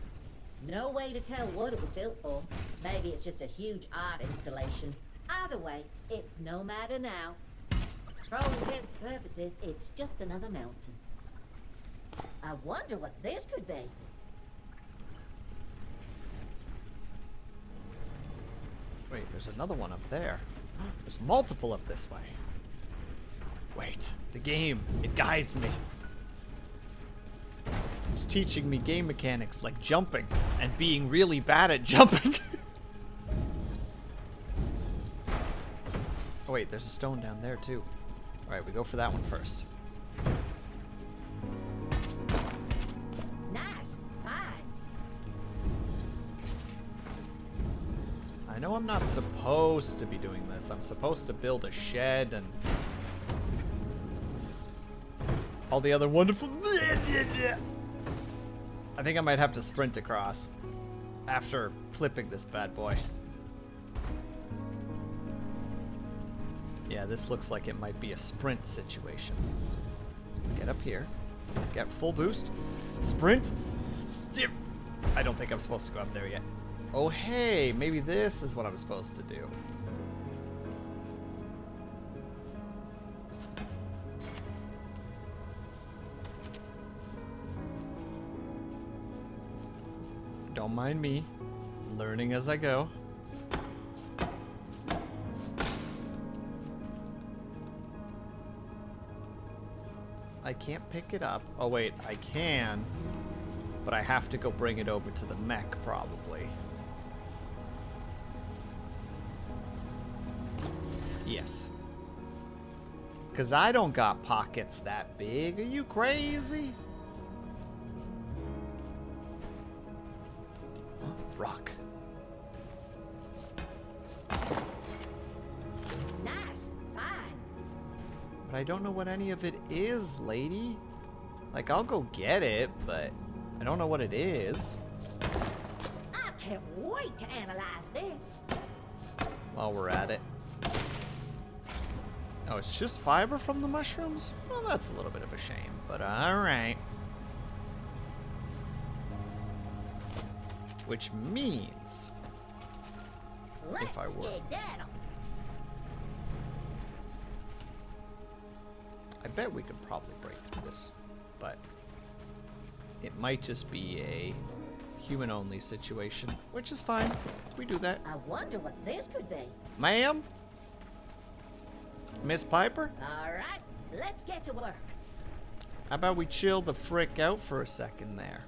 No way to tell what it was built for. Maybe it's just a huge art installation. Either way, it's no matter now. For all intents and purposes, it's just another mountain. I wonder what this could be. Wait, there's another one up there. There's multiple up this way. Wait, the game, it guides me. It's teaching me game mechanics like jumping and being really bad at jumping. Oh wait, there's a stone down there too. Alright, we go for that one first. Nice. Fine. I know I'm not supposed to be doing this. I'm supposed to build a shed and all the other wonderful... I think I might have to sprint across after flipping this bad boy. Yeah, this looks like it might be a sprint situation. Get up here. Get full boost. Sprint. Skip. I don't think I'm supposed to go up there yet. Oh, hey, maybe this is what I'm supposed to do. Don't mind me. Learning as I go. I can't pick it up. Oh wait, I can. But I have to go bring it over to the mech probably. Yes. Cause I don't got pockets that big. Are you crazy? Rock. Nice. Fine. But I don't know what any of it is, lady. Like, I'll go get it, but I don't know what it is. I can't wait to analyze this. While we're at it. Oh, it's just fiber from the mushrooms? Well, that's a little bit of a shame, but alright. Which means... Let's if I were... skedaddle. I bet we could probably break through this, but it might just be a human-only situation, which is fine. We do that. I wonder what this could be. Ma'am? Miss Piper? All right, let's get to work. How about we chill the frick out for a second there?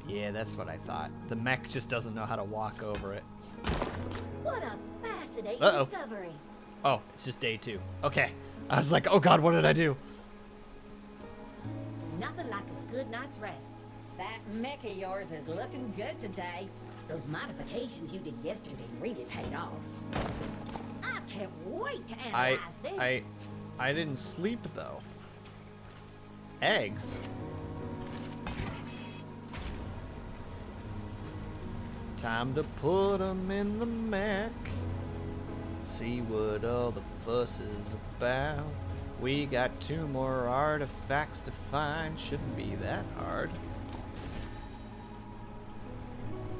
Yeah, that's what I thought. The mech just doesn't know how to walk over it. What a fascinating Uh-oh. discovery. Oh, it's just day 2. Okay. I was like, oh god, what did I do? Nothing like a good night's rest. That mech of yours is looking good today. Those modifications you did yesterday really paid off. I can't wait to analyze this. I didn't sleep though. Eggs? Time to put 'em in the mech. See what all the fuss is about. We got 2 more artifacts to find. Shouldn't be that hard.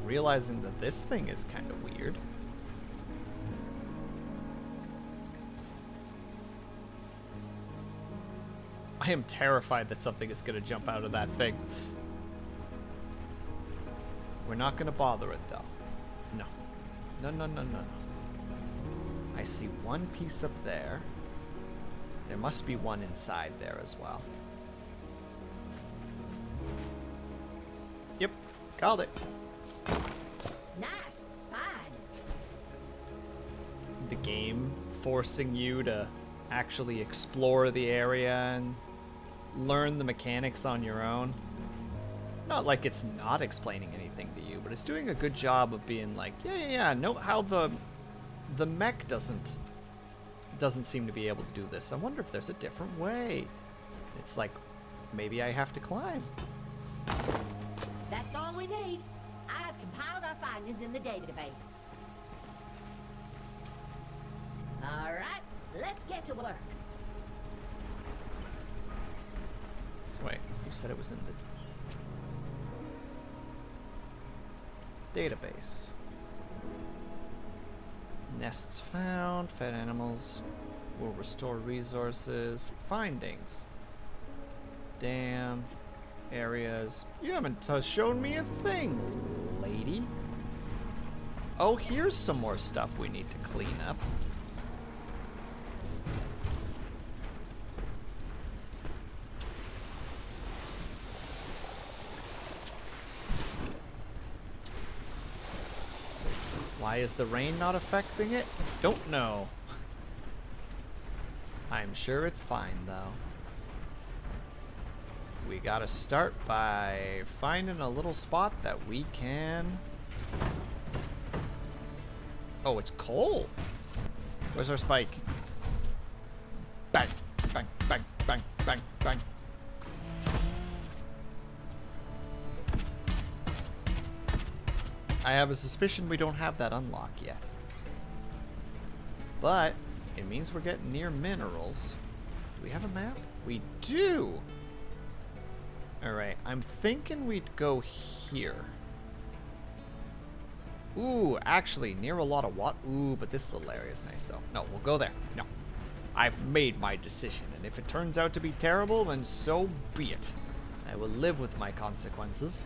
Realizing that this thing is kind of weird. I am terrified that something is going to jump out of that thing. We're not going to bother it though. No. No, no, no, no, no. I see one piece up there. There must be one inside there as well. Yep, called it. Nice, fine. The game forcing you to actually explore the area and learn the mechanics on your own. Not like it's not explaining anything to you, but it's doing a good job of being like, yeah, note how the mech doesn't seem to be able to do this. I wonder if there's a different way. It's like, maybe I have to climb. That's all we need. I have compiled our findings in the database. All right, let's get to work. Wait, you said it was in the database. Nests found, fed animals will restore resources, findings. Dam, areas. You haven't shown me a thing, lady. Oh, here's some more stuff we need to clean up. Why is the rain not affecting it? Don't know. I'm sure it's fine though. We gotta start by finding a little spot that we can... Oh, it's coal. Where's our spike? Bang, bang, bang, bang, bang, bang. I have a suspicion we don't have that unlock yet. But it means we're getting near minerals. Do we have a map? We do! Alright, I'm thinking we'd go here. Ooh, actually, near a lot of what? Ooh, but this little area is nice though. No, we'll go there. No. I've made my decision, and if it turns out to be terrible, then so be it. I will live with my consequences.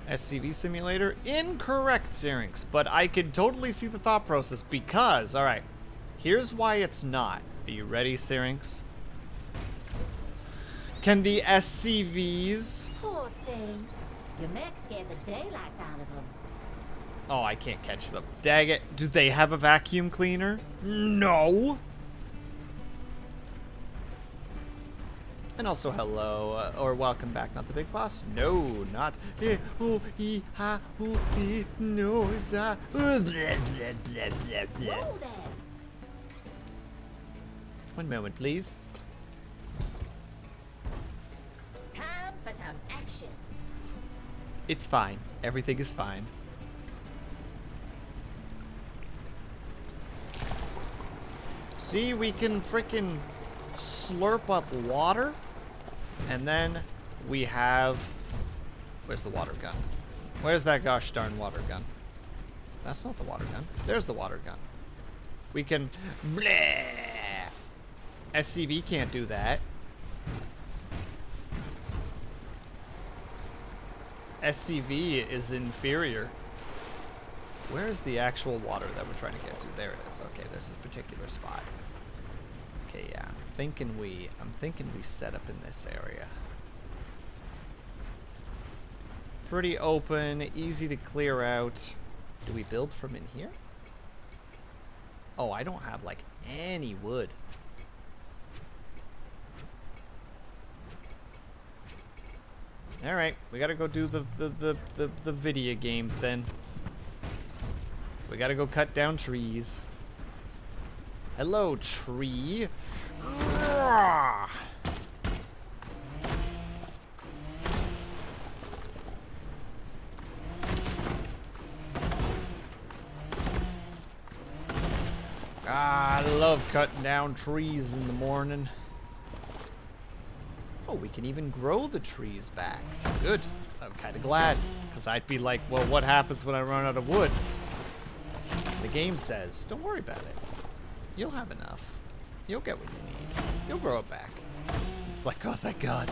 SCV simulator? Incorrect, Syrinx, but I can totally see the thought process because, alright, here's why it's not. Are you ready, Syrinx? Can the SCVs... Poor thing. Your mech scared the daylights out of him. Oh, I can't catch them. Dang it. Do they have a vacuum cleaner? No. And also hello, or welcome back, not the big boss. No, not. No, Whoa there. One moment, please. Time for some action. It's fine. Everything is fine. See, we can frickin' slurp up water. And then we have... Where's the water gun? Where's that gosh darn water gun? That's not the water gun. There's the water gun. We can... Bleh! SCV can't do that. SCV is inferior. Where's the actual water that we're trying to get to? There it is. Okay, there's this particular spot. Okay, yeah, I'm thinking we set up in this area. Pretty open, easy to clear out. Do we build from in here? Oh, I don't have like any wood. All right, we gotta go do the video game thing. We gotta go cut down trees. Hello, tree. I love cutting down trees in the morning. Oh, we can even grow the trees back. Good. I'm kind of glad, because I'd be like, well, what happens when I run out of wood? The game says, don't worry about it. You'll have enough. You'll get what you need. You'll grow it back. It's like, oh, thank God.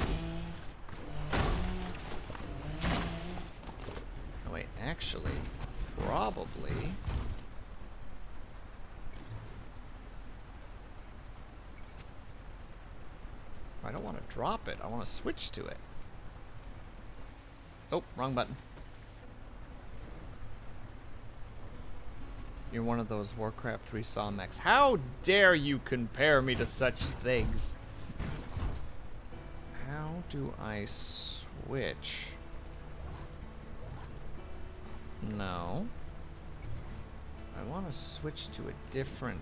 Oh, wait, actually, probably... I don't want to drop it. I want to switch to it. Oh, wrong button. You're one of those Warcraft 3 saw mechs. How dare you compare me to such things? How do I switch? No. I want to switch to a different...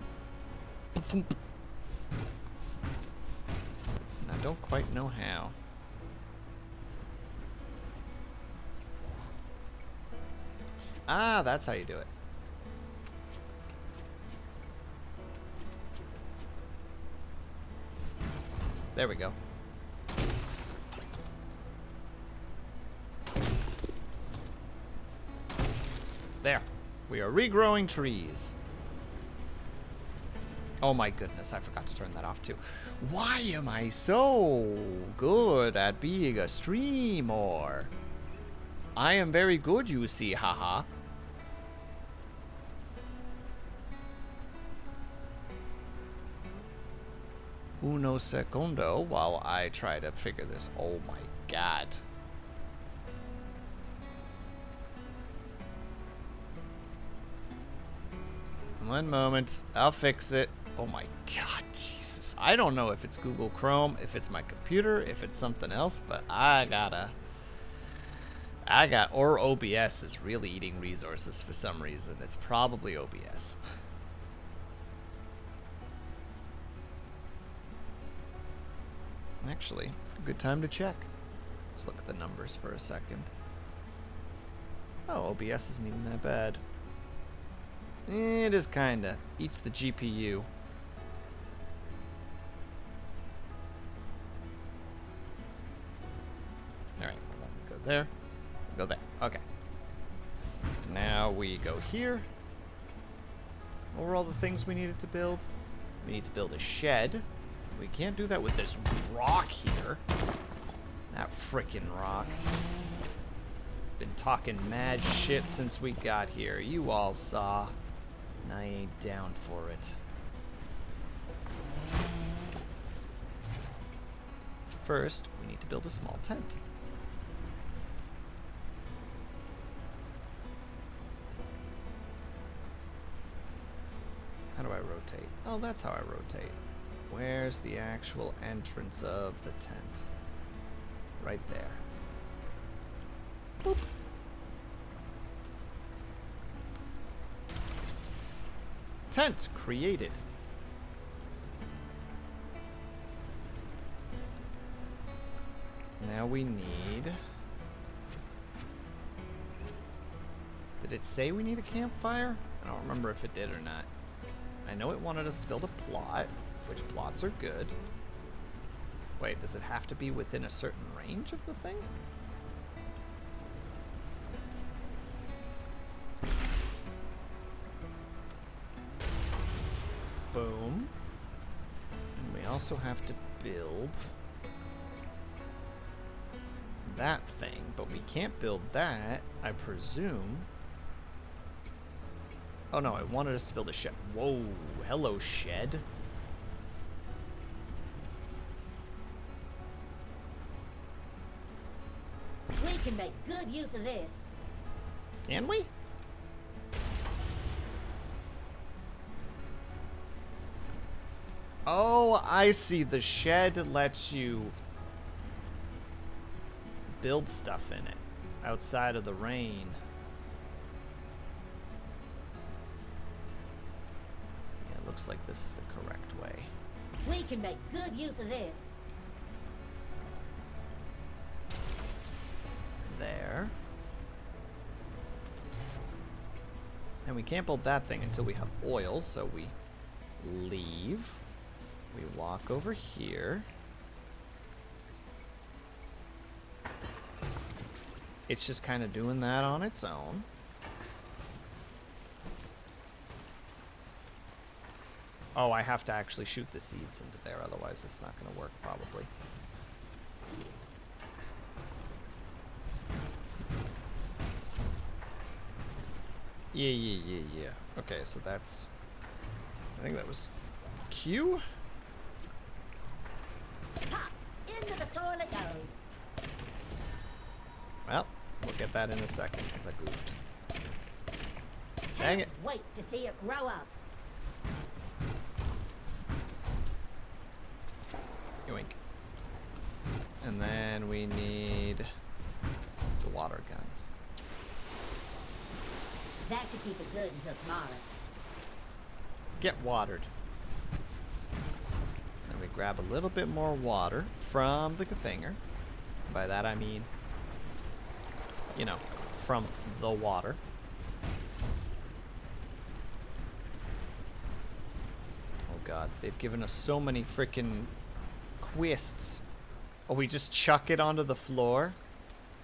I don't quite know how. Ah, that's how you do it. There we go. There. We are regrowing trees. Oh my goodness, I forgot to turn that off too. Why am I so good at being a streamer? I am very good, you see, haha. Uno segundo while I try to figure this. Oh my God. One moment, I'll fix it. Oh my God, Jesus. I don't know if it's Google Chrome, if it's my computer, if it's something else, but or OBS is really eating resources for some reason. It's probably OBS. Actually, a good time to check. Let's look at the numbers for a second. Oh, OBS isn't even that bad. It is kinda. Eats the GPU. Alright, go there. Go there. Okay. Now we go here. What were all the things we needed to build? We need to build a shed. We can't do that with this rock here. That frickin' rock. Been talking mad shit since we got here. You all saw. And I ain't down for it. First, we need to build a small tent. How do I rotate? Oh, that's how I rotate. Where's the actual entrance of the tent? Right there. Boop. Tent created. Now we need... Did it say we need a campfire? I don't remember if it did or not. I know it wanted us to build a plot, which plots are good. Wait, does it have to be within a certain range of the thing? Boom. And we also have to build that thing, but we can't build that, I presume. Oh no, I wanted us to build a shed. Whoa, hello shed. We can make good use of this. Can we? Oh, I see. The shed lets you build stuff in it outside of the rain. Yeah, it looks like this is the correct way. We can make good use of this. There. And we can't build that thing until we have oil, so we leave. We walk over here. It's just kind of doing that on its own. Oh, I have to actually shoot the seeds into there, otherwise it's not going to work probably. Yeah. Okay, so that's... I think that was Q? Ha! Into the soil it goes. Well, we'll get that in a second, because I goofed. Dang it. Wait to see it grow up. Yoink. And then we need the water gun. That should keep it good until tomorrow. Get watered. Then we grab a little bit more water from the thinger. By that I mean, you know, from the water. Oh god, they've given us so many freaking quests. Oh, we just chuck it onto the floor?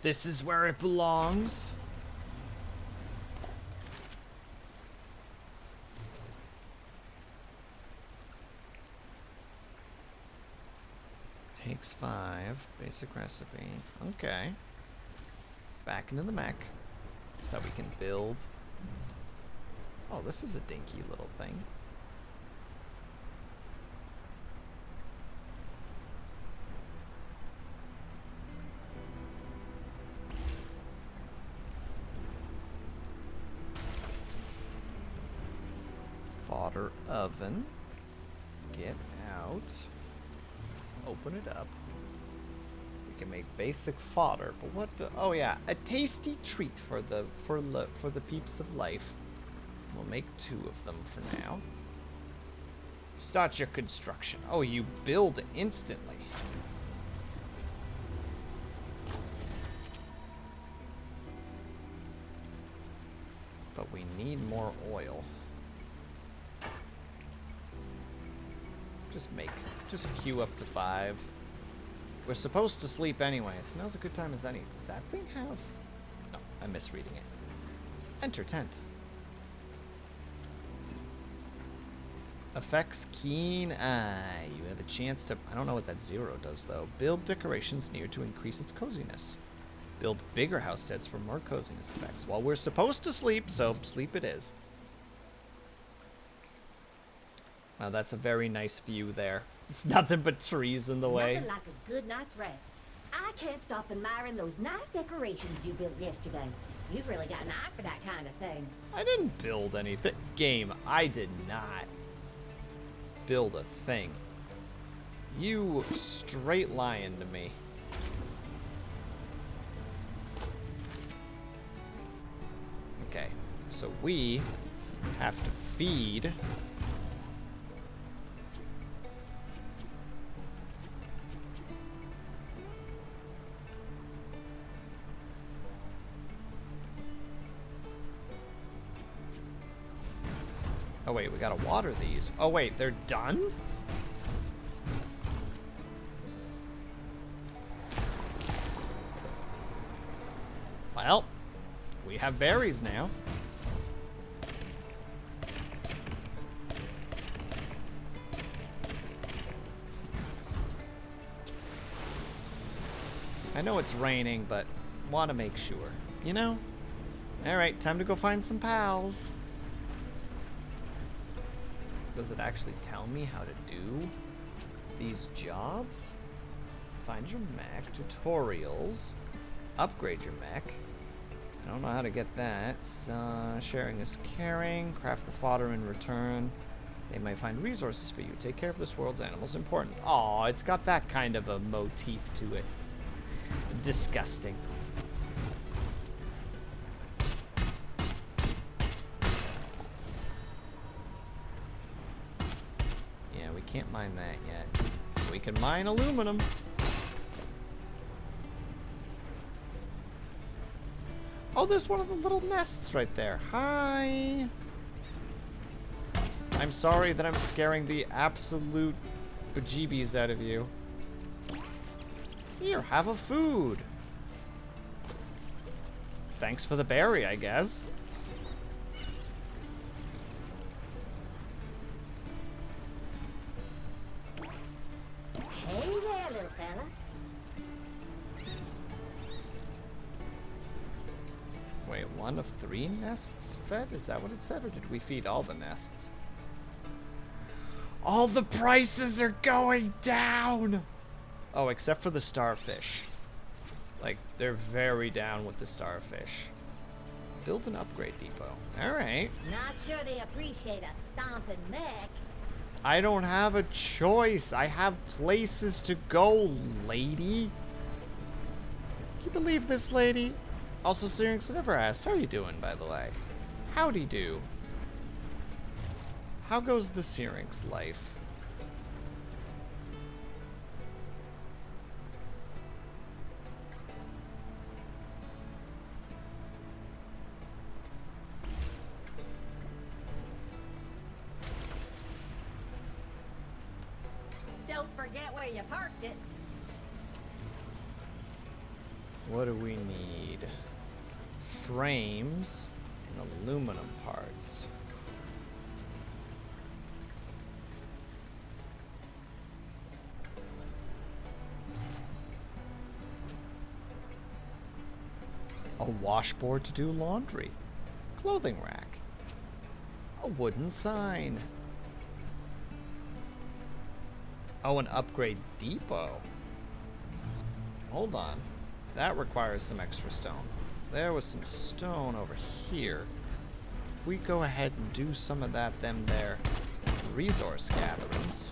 This is where it belongs? Takes 5. Basic recipe. Okay. Back into the mech. So that we can build. Oh, this is a dinky little thing. Fodder oven. Get out. Open it up. We can make basic fodder, but what? Oh yeah, a tasty treat for the peeps of life. We'll make 2 of them for now. Start your construction. Oh, you build instantly. But we need more oil. Just queue up to 5. We're supposed to sleep anyway, so now's a good time as any. Does that thing have? No, I'm misreading it. Enter tent. Affects keen eye. You have a chance to... I don't know what that 0 does, though. Build decorations near to increase its coziness. Build bigger house tents for more coziness effects. Well, we're supposed to sleep, so sleep it is. Wow, that's a very nice view there. It's nothing but trees in the way. Nothing like a good night's rest. I can't stop admiring those nice decorations you built yesterday. You've really got an eye for that kind of thing. I didn't build anything. Game, I did not build a thing. You straight lying to me. Okay, so we have to feed... Oh wait, we gotta water these. Oh wait, they're done? Well, we have berries now. I know it's raining, but want to make sure. You know? Alright, time to go find some pals. Does it actually tell me how to do these jobs? Find your mech, tutorials, upgrade your mech. I don't know how to get that. Sharing is caring, craft the fodder in return. They might find resources for you. Take care of this world's animals. Important. Aw, it's got that kind of a motif to it. Disgusting. Yeah, we can't mine that yet. We can mine aluminum. Oh, there's one of the little nests right there. Hi. I'm sorry that I'm scaring the absolute bejeebies out of you. Here, have a food. Thanks for the berry, I guess. Hey there, little fella. Wait, one of 3 nests fed? Is that what it said? Or did we feed all the nests? All the prices are going down! Oh, except for the starfish. Like, they're very down with the starfish. Build an upgrade depot. Alright. Not sure they appreciate a stomping mech. I don't have a choice. I have places to go, lady. Can you believe this, lady? Also, Syrinx, I never asked. How are you doing, by the way? Howdy do. How goes the Syrinx life? Don't forget where you parked it. What do we need? Frames and aluminum parts. A washboard to do laundry. Clothing rack. A wooden sign. Oh, an upgrade depot. Hold on. That requires some extra stone. There was some stone over here. If we go ahead and do some of that, them there resource gatherings.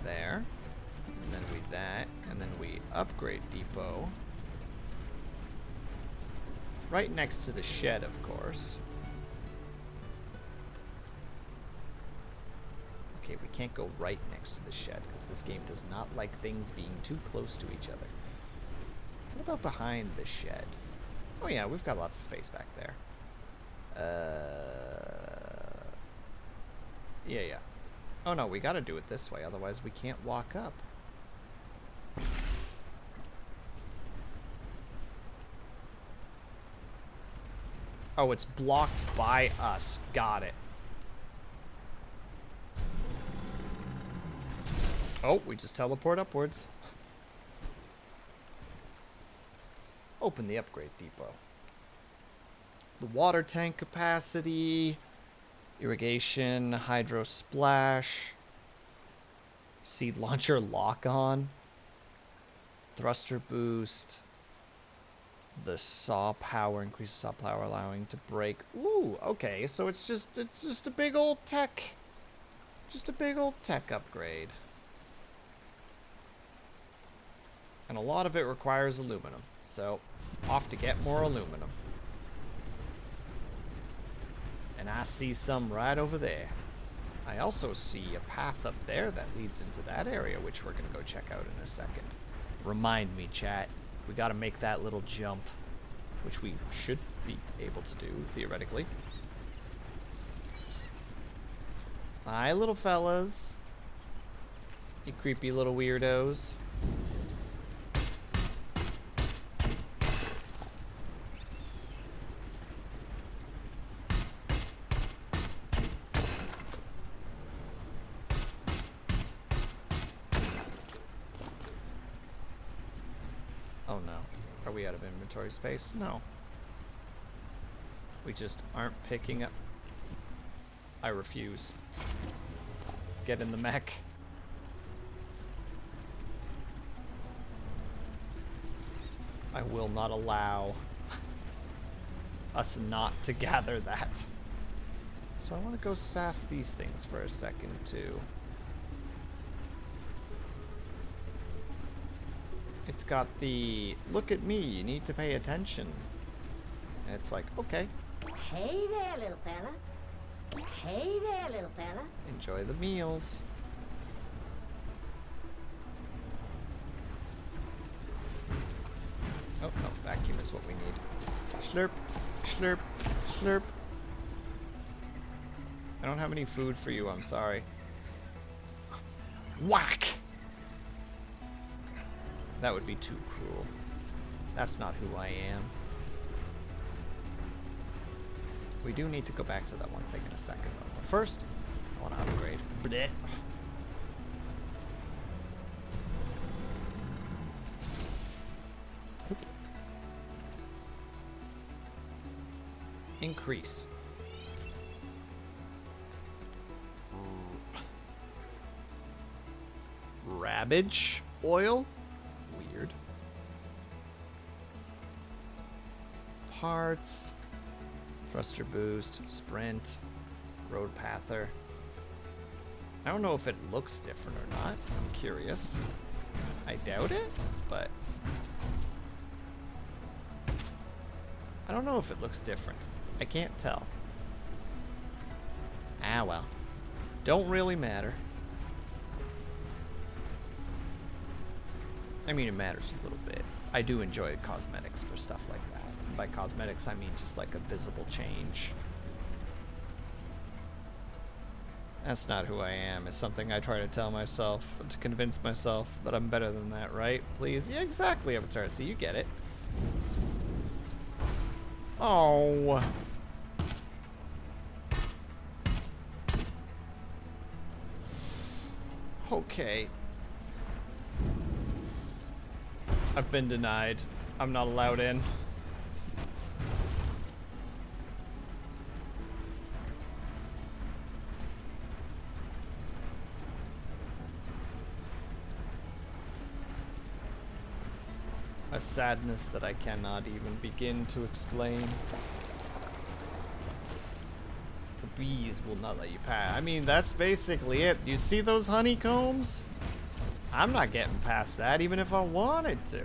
There. And then we that. And then we upgrade depot. Right next to the shed, of course. Okay, we can't go right next to the shed because this game does not like things being too close to each other. What about behind the shed? Oh yeah, we've got lots of space back there. Yeah. Oh no, we gotta do it this way, otherwise we can't walk up. Oh, it's blocked by us. Got it. Oh, we just teleport upwards. Open the upgrade depot. The water tank capacity, irrigation, hydro splash, seed launcher lock on, thruster boost, the saw power, increases saw power allowing to break. Ooh, okay, so it's just a big old tech. Just a big old tech upgrade. And a lot of it requires aluminum. So, off to get more aluminum. And I see some right over there. I also see a path up there that leads into that area, which we're going to go check out in a second. Remind me, chat. We got to make that little jump, which we should be able to do, theoretically. Hi, little fellas. You creepy little weirdos. Oh no. Are we out of inventory space? No. We just aren't picking up. I refuse. Get in the mech. I will not allow us not to gather that. So I want to go sass these things for a second too. It's got the, look at me, you need to pay attention. And it's like, okay. Hey there, little fella. Hey there, little fella. Enjoy the meals. Oh, no, vacuum is what we need. Slurp, slurp, slurp. I don't have any food for you, I'm sorry. Whack! That would be too cruel. That's not who I am. We do need to go back to that one thing in a second, though. But first, I want to upgrade. Blech. Oop. Increase. Rabbage oil? Weird. Parts. Thruster boost, sprint, road pather. I don't know if it looks different or not. I'm curious. I doubt it, but I don't know if it looks different. I can't tell. Ah, well. Don't really matter. I mean, it matters a little bit. I do enjoy cosmetics for stuff like that. And by cosmetics, I mean just like a visible change. That's not who I am. It's something I try to tell myself, to convince myself that I'm better than that, right? Please? Yeah, exactly, Avatar. So you get it. Oh. Okay. I've been denied. I'm not allowed in. A sadness that I cannot even begin to explain. The bees will not let you pass. I mean, that's basically it. You see those honeycombs? I'm not getting past that, even if I wanted to.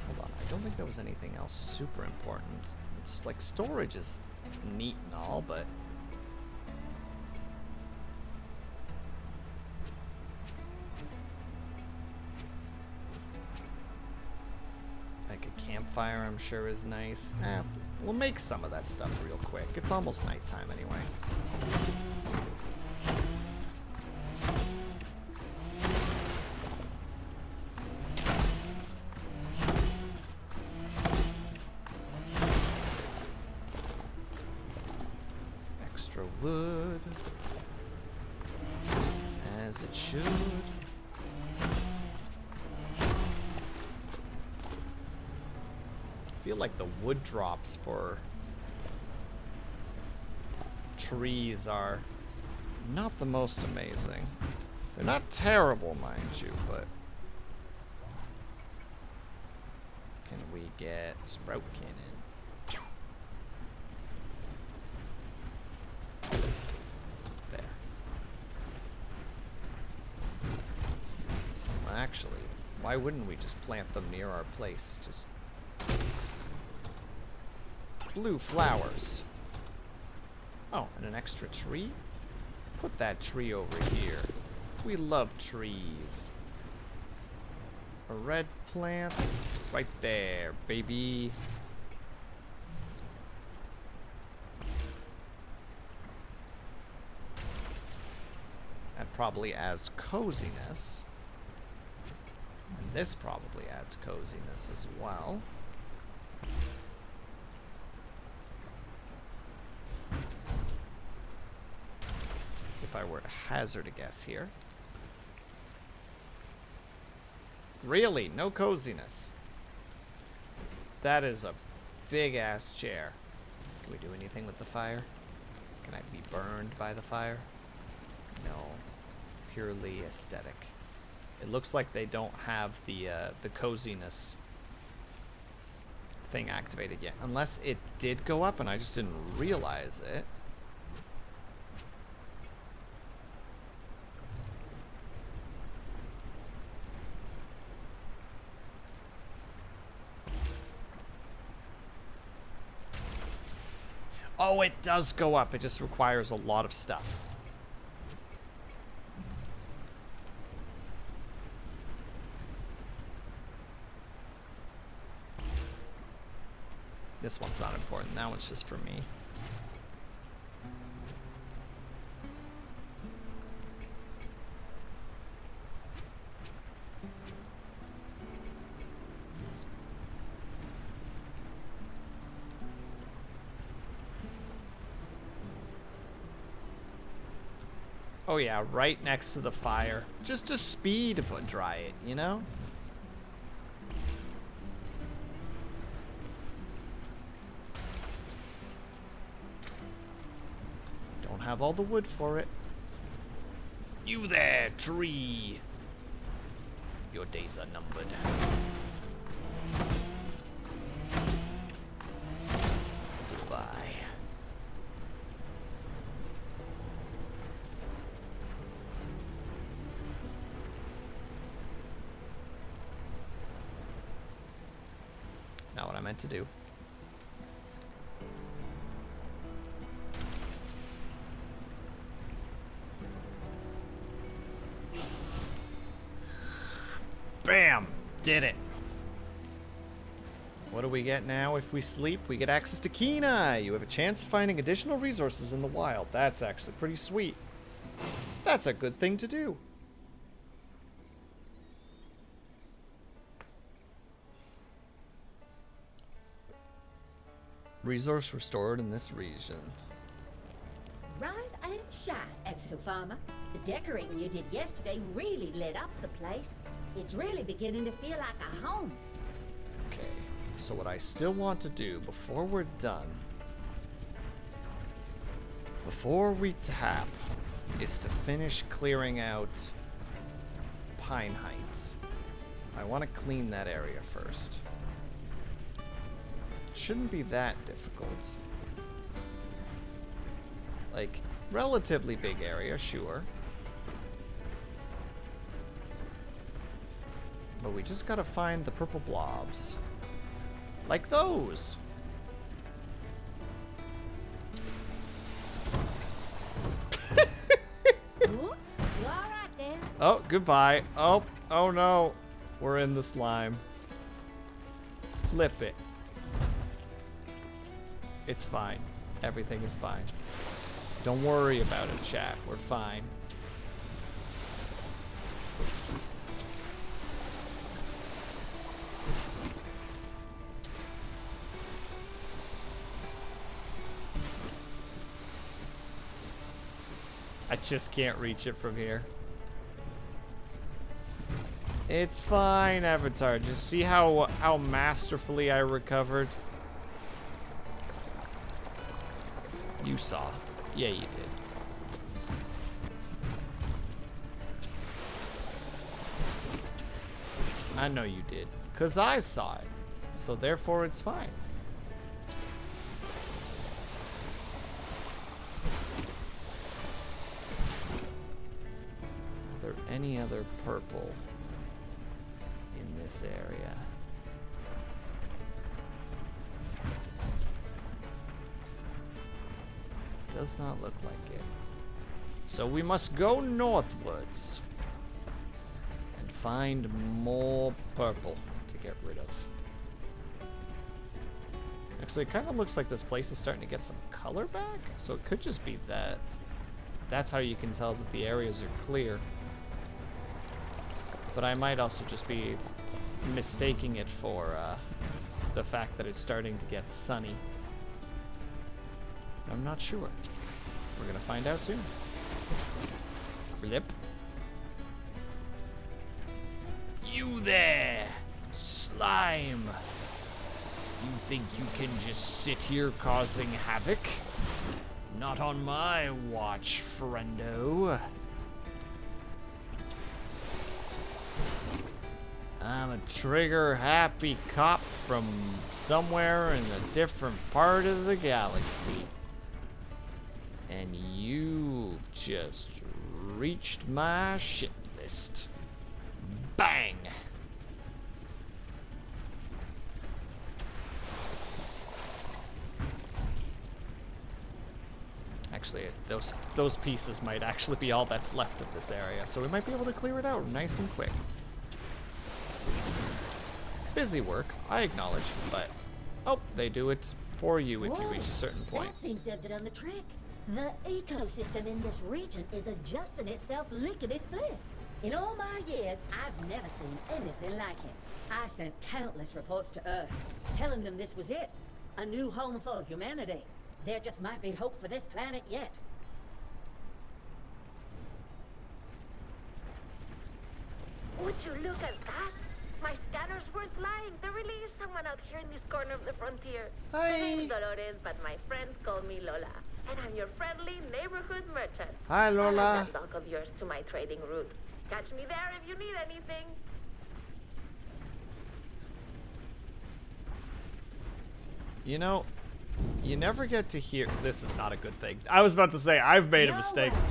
Hold on, I don't think there was anything else super important. It's like storage is neat and all, but like a campfire, I'm sure is nice. We'll make some of that stuff real quick. It's almost nighttime anyway. Extra wood. As it should. I feel like the wood drops for trees are not the most amazing. They're not terrible, mind you, but can we get sprout cannon? There. Well, actually, why wouldn't we just plant them near our place? Just blue flowers. Oh, and an extra tree? Put that tree over here. We love trees. A red plant right there, baby. That probably adds coziness. And this probably adds coziness as well. If I were to hazard a guess here. Really? No coziness. That is a big-ass chair. Can we do anything with the fire? Can I be burned by the fire? No. Purely aesthetic. It looks like they don't have the coziness thing activated yet. Unless it did go up and I just didn't realize it. Oh, it does go up. It just requires a lot of stuff. This one's not important. That one's just for me. Oh yeah, right next to the fire. Just to speed dry it, you know? Don't have all the wood for it. You there, tree. Your days are numbered. Goodbye. Not what I meant to do. Bam! Did it. What do we get now if we sleep? We get access to Keen Eye. You have a chance of finding additional resources in the wild. That's actually pretty sweet. That's a good thing to do. Resource restored in this region. Rise and shine, Exofarmer. The decorating you did yesterday really lit up the place. It's really beginning to feel like a home. Okay, so what I still want to do before we're done, before we tap, is to finish clearing out Pine Heights. I want to clean that area first. Shouldn't be that difficult. Like, relatively big area, sure. But we just gotta find the purple blobs. Like those! Ooh, you all right there? Oh, goodbye. Oh no. We're in the slime. Flip it. It's fine. Everything is fine. Don't worry about it, chat. We're fine. I just can't reach it from here. It's fine, Avatar. Just see how masterfully I recovered. You saw. Yeah, you did. I know you did. 'Cause I saw it. So therefore it's fine. Are there any other purple in this area? Does not look like it. So we must go northwards and find more purple to get rid of. Actually, it kind of looks like this place is starting to get some color back, so it could just be that. That's how you can tell that the areas are clear. But I might also just be mistaking it for the fact that it's starting to get sunny. I'm not sure. We're gonna find out soon. Blip. You there, slime. You think you can just sit here causing havoc? Not on my watch, friendo. I'm a trigger-happy cop from somewhere in a different part of the galaxy. And you just reached my shit list. Bang! Actually, those pieces might actually be all that's left of this area, so we might be able to clear it out nice and quick. Busy work, I acknowledge, but oh, they do it for you if you reach a certain point. That seems to have done the trick. The ecosystem in this region is adjusting itself lickety-split. In all my years, I've never seen anything like it. I sent countless reports to Earth, telling them this was it. A new home for humanity. There just might be hope for this planet yet. Would you look at that? My scanners weren't lying. There really is someone out here in this corner of the frontier. Hi. My name's Dolores, but my friends call me Lola. And I'm your friendly neighborhood merchant. Hi, I'll Lola. add that dog of yours to my trading route. Catch me there if you need anything. You know, you never get to hear. This is not a good thing. I was about to say, I've made a mistake. worries.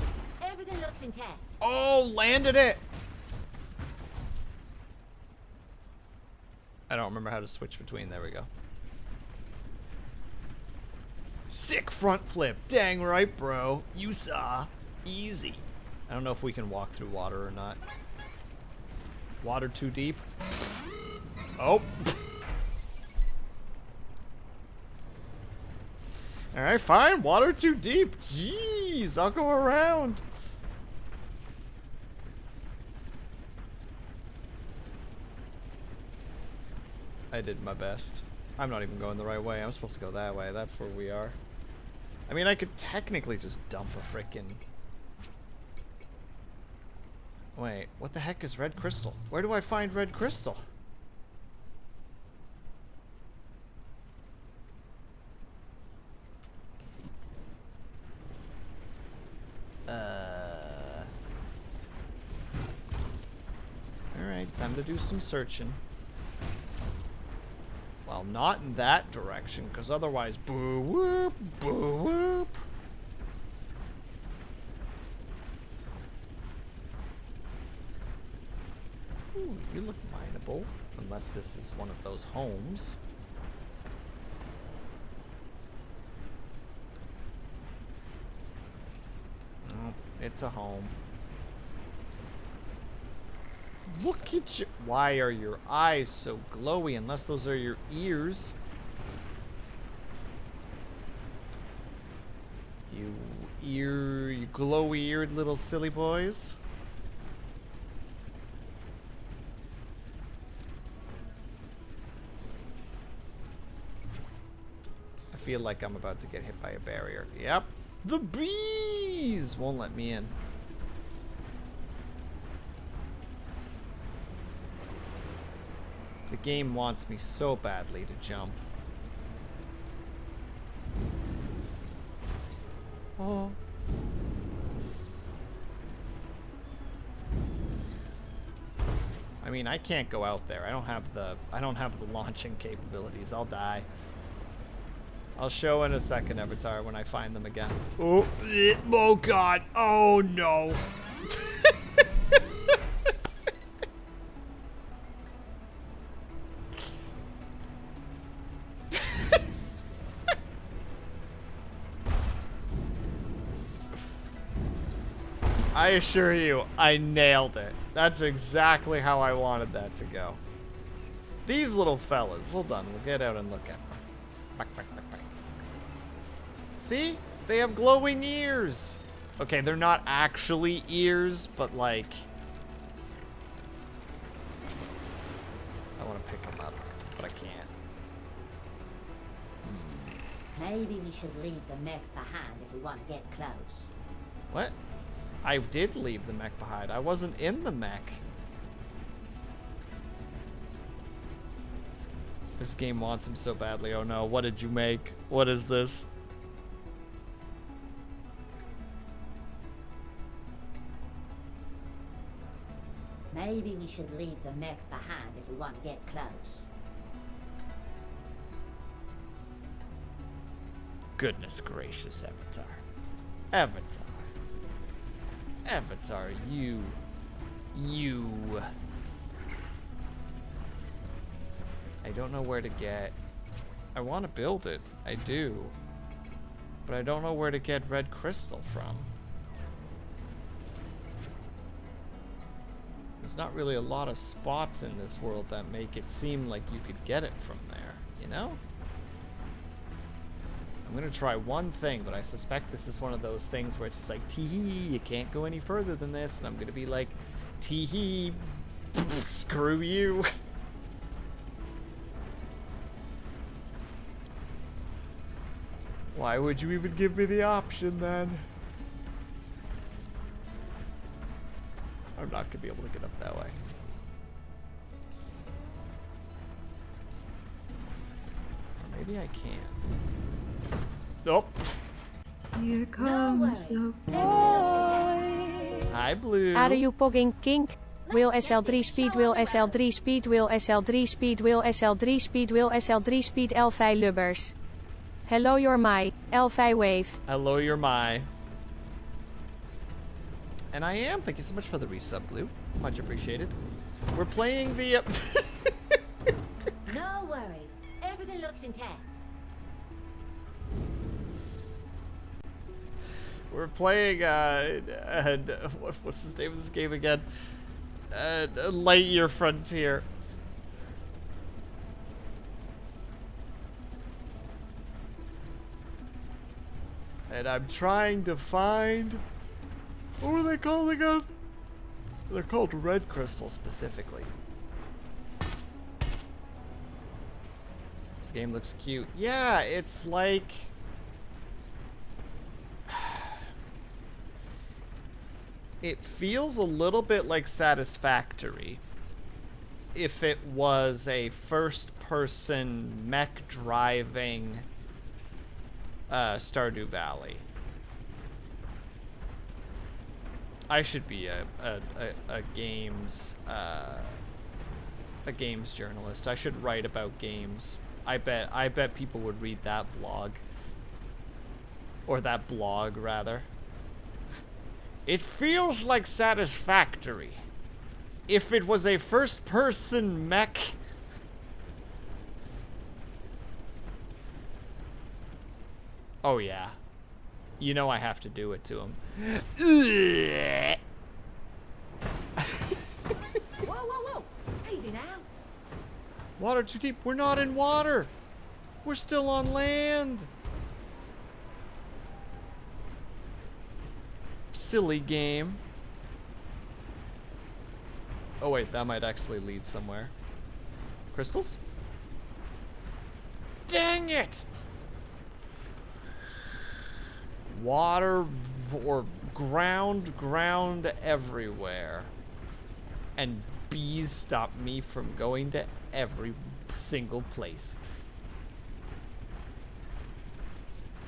Everything looks intact. Oh, landed it! I don't remember how to switch between. There we go. Sick front flip. Dang right, bro. You saw. Easy. I don't know if we can walk through water or not. Water too deep? Oh. Alright, fine. Water too deep. Jeez, I'll go around. I did my best. I'm not even going the right way. I'm supposed to go that way. That's where we are. I mean, I could technically just dump a frickin'... Wait, what the heck is red crystal? Where do I find red crystal? Alright, time to do some searching. Well, not in that direction, because otherwise, boo whoop, boo whoop. Ooh, you look mineable, unless this is one of those homes. Oh, it's a home. Look at you. Why are your eyes so glowy? Unless those are your ears. You glowy-eared little silly boys. I feel like I'm about to get hit by a barrier. Yep. The bees won't let me in. The game wants me so badly to jump. Oh. I mean, I can't go out there. I don't have the launching capabilities. I'll die. I'll show in a second, Avatar, when I find them again. Oh, oh god. Oh no. I assure you, I nailed it. That's exactly how I wanted that to go. These little fellas. Hold on, we'll get out and look at them. Back, back, back, back. See? They have glowing ears. Okay, they're not actually ears, but like... I want to pick them up, but I can't. Maybe we should leave the mech behind if we want to get close. What? I did leave the mech behind. I wasn't in the mech. This game wants him so badly. Oh no, what did you make? What is this? Maybe we should leave the mech behind if we want to get close. Goodness gracious, Avatar. Avatar. Avatar, you. I don't know where to get. I want to build it. I do. But I don't know where to get red crystal from. There's not really a lot of spots in this world that make it seem like you could get it from there, you know? I'm gonna try one thing, but I suspect this is one of those things where it's just like, tee-hee, you can't go any further than this, and I'm gonna be like, tee-hee, screw you. Why would you even give me the option then? I'm not gonna be able to get up that way. Or maybe I can. Nope. Here No comes worries. the Everything looks intact. Hi, Blue. Are you pogging kink? Will SL3 speed, will SL3 speed, will SL3 speed, will SL3 speed, will SL3 speed, L5 lubbers. Hello, you're my L5 wave. Hello, you're my. And I am. Thank you so much for the resub, Blue. Much appreciated. We're playing the. No worries. Everything looks intact. We're playing. What's the name of this game again? Lightyear Frontier. And I'm trying to find. What are they calling them? They're called red crystal specifically. This game looks cute. Yeah, it's like. It feels a little bit like Satisfactory if it was a first-person mech driving Stardew Valley. I should be a games journalist. I should write about games. I bet people would read that vlog, or that blog rather. It feels like Satisfactory if it was a first-person mech. Oh yeah. You know I have to do it to him. Whoa, whoa, whoa! Easy now. Water too deep. We're not in water. We're still on land. Silly game. Oh wait, that might actually lead somewhere. Crystals? Dang it! Water or ground everywhere. And bees stop me from going to every single place.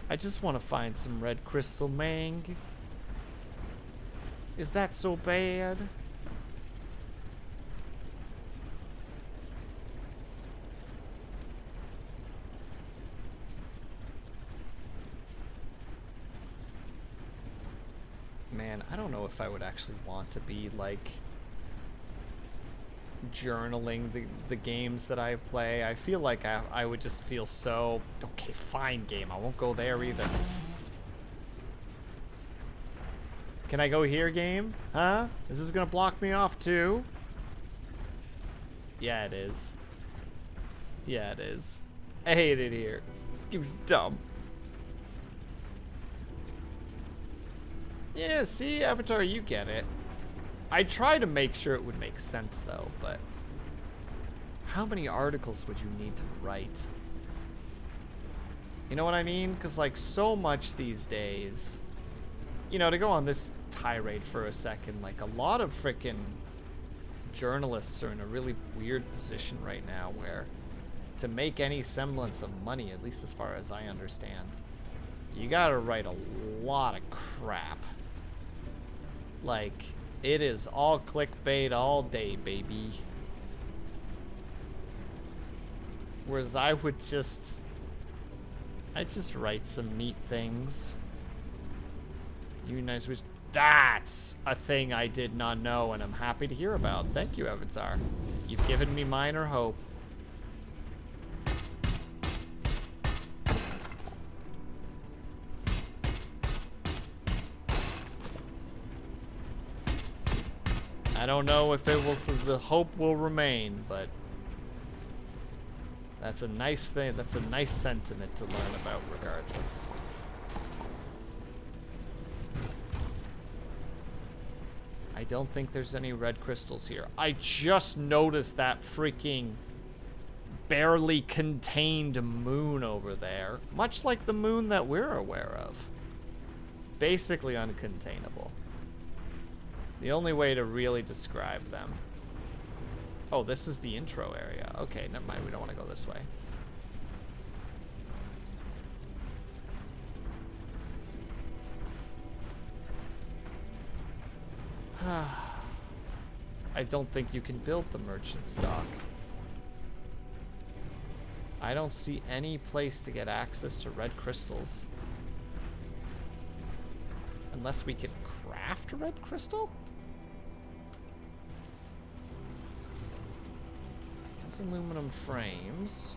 I just want to find some red crystal, Mang. Is that so bad? Man, I don't know if I would actually want to be like journaling the games that I play. I feel like I would just feel so... Okay, fine game. I won't go there either. Can I go here, game? Huh? Is this gonna block me off too? Yeah, it is. Yeah, it is. I hate it here. This game's dumb. Yeah, see, Avatar, you get it. I try to make sure it would make sense, though, but how many articles would you need to write? You know what I mean? Because, like, so much these days, you know, to go on this tirade for a second, like, a lot of frickin' journalists are in a really weird position right now where to make any semblance of money, at least as far as I understand, you gotta write a lot of crap. Like, it is all clickbait all day, baby. Whereas I'd just write some neat things. You nice wish. That's a thing I did not know, and I'm happy to hear about. Thank you, Avatar. You've given me minor hope. I don't know if it will, the hope will remain, but that's a nice thing. That's a nice sentiment to learn about regardless. I don't think there's any red crystals here. I just noticed that freaking barely contained moon over there. Much like the moon that we're aware of. Basically uncontainable. The only way to really describe them. Oh, this is the intro area. Okay, never mind. We don't want to go this way. I don't think you can build the merchant's dock. I don't see any place to get access to red crystals. Unless we can craft a red crystal? That's aluminum frames.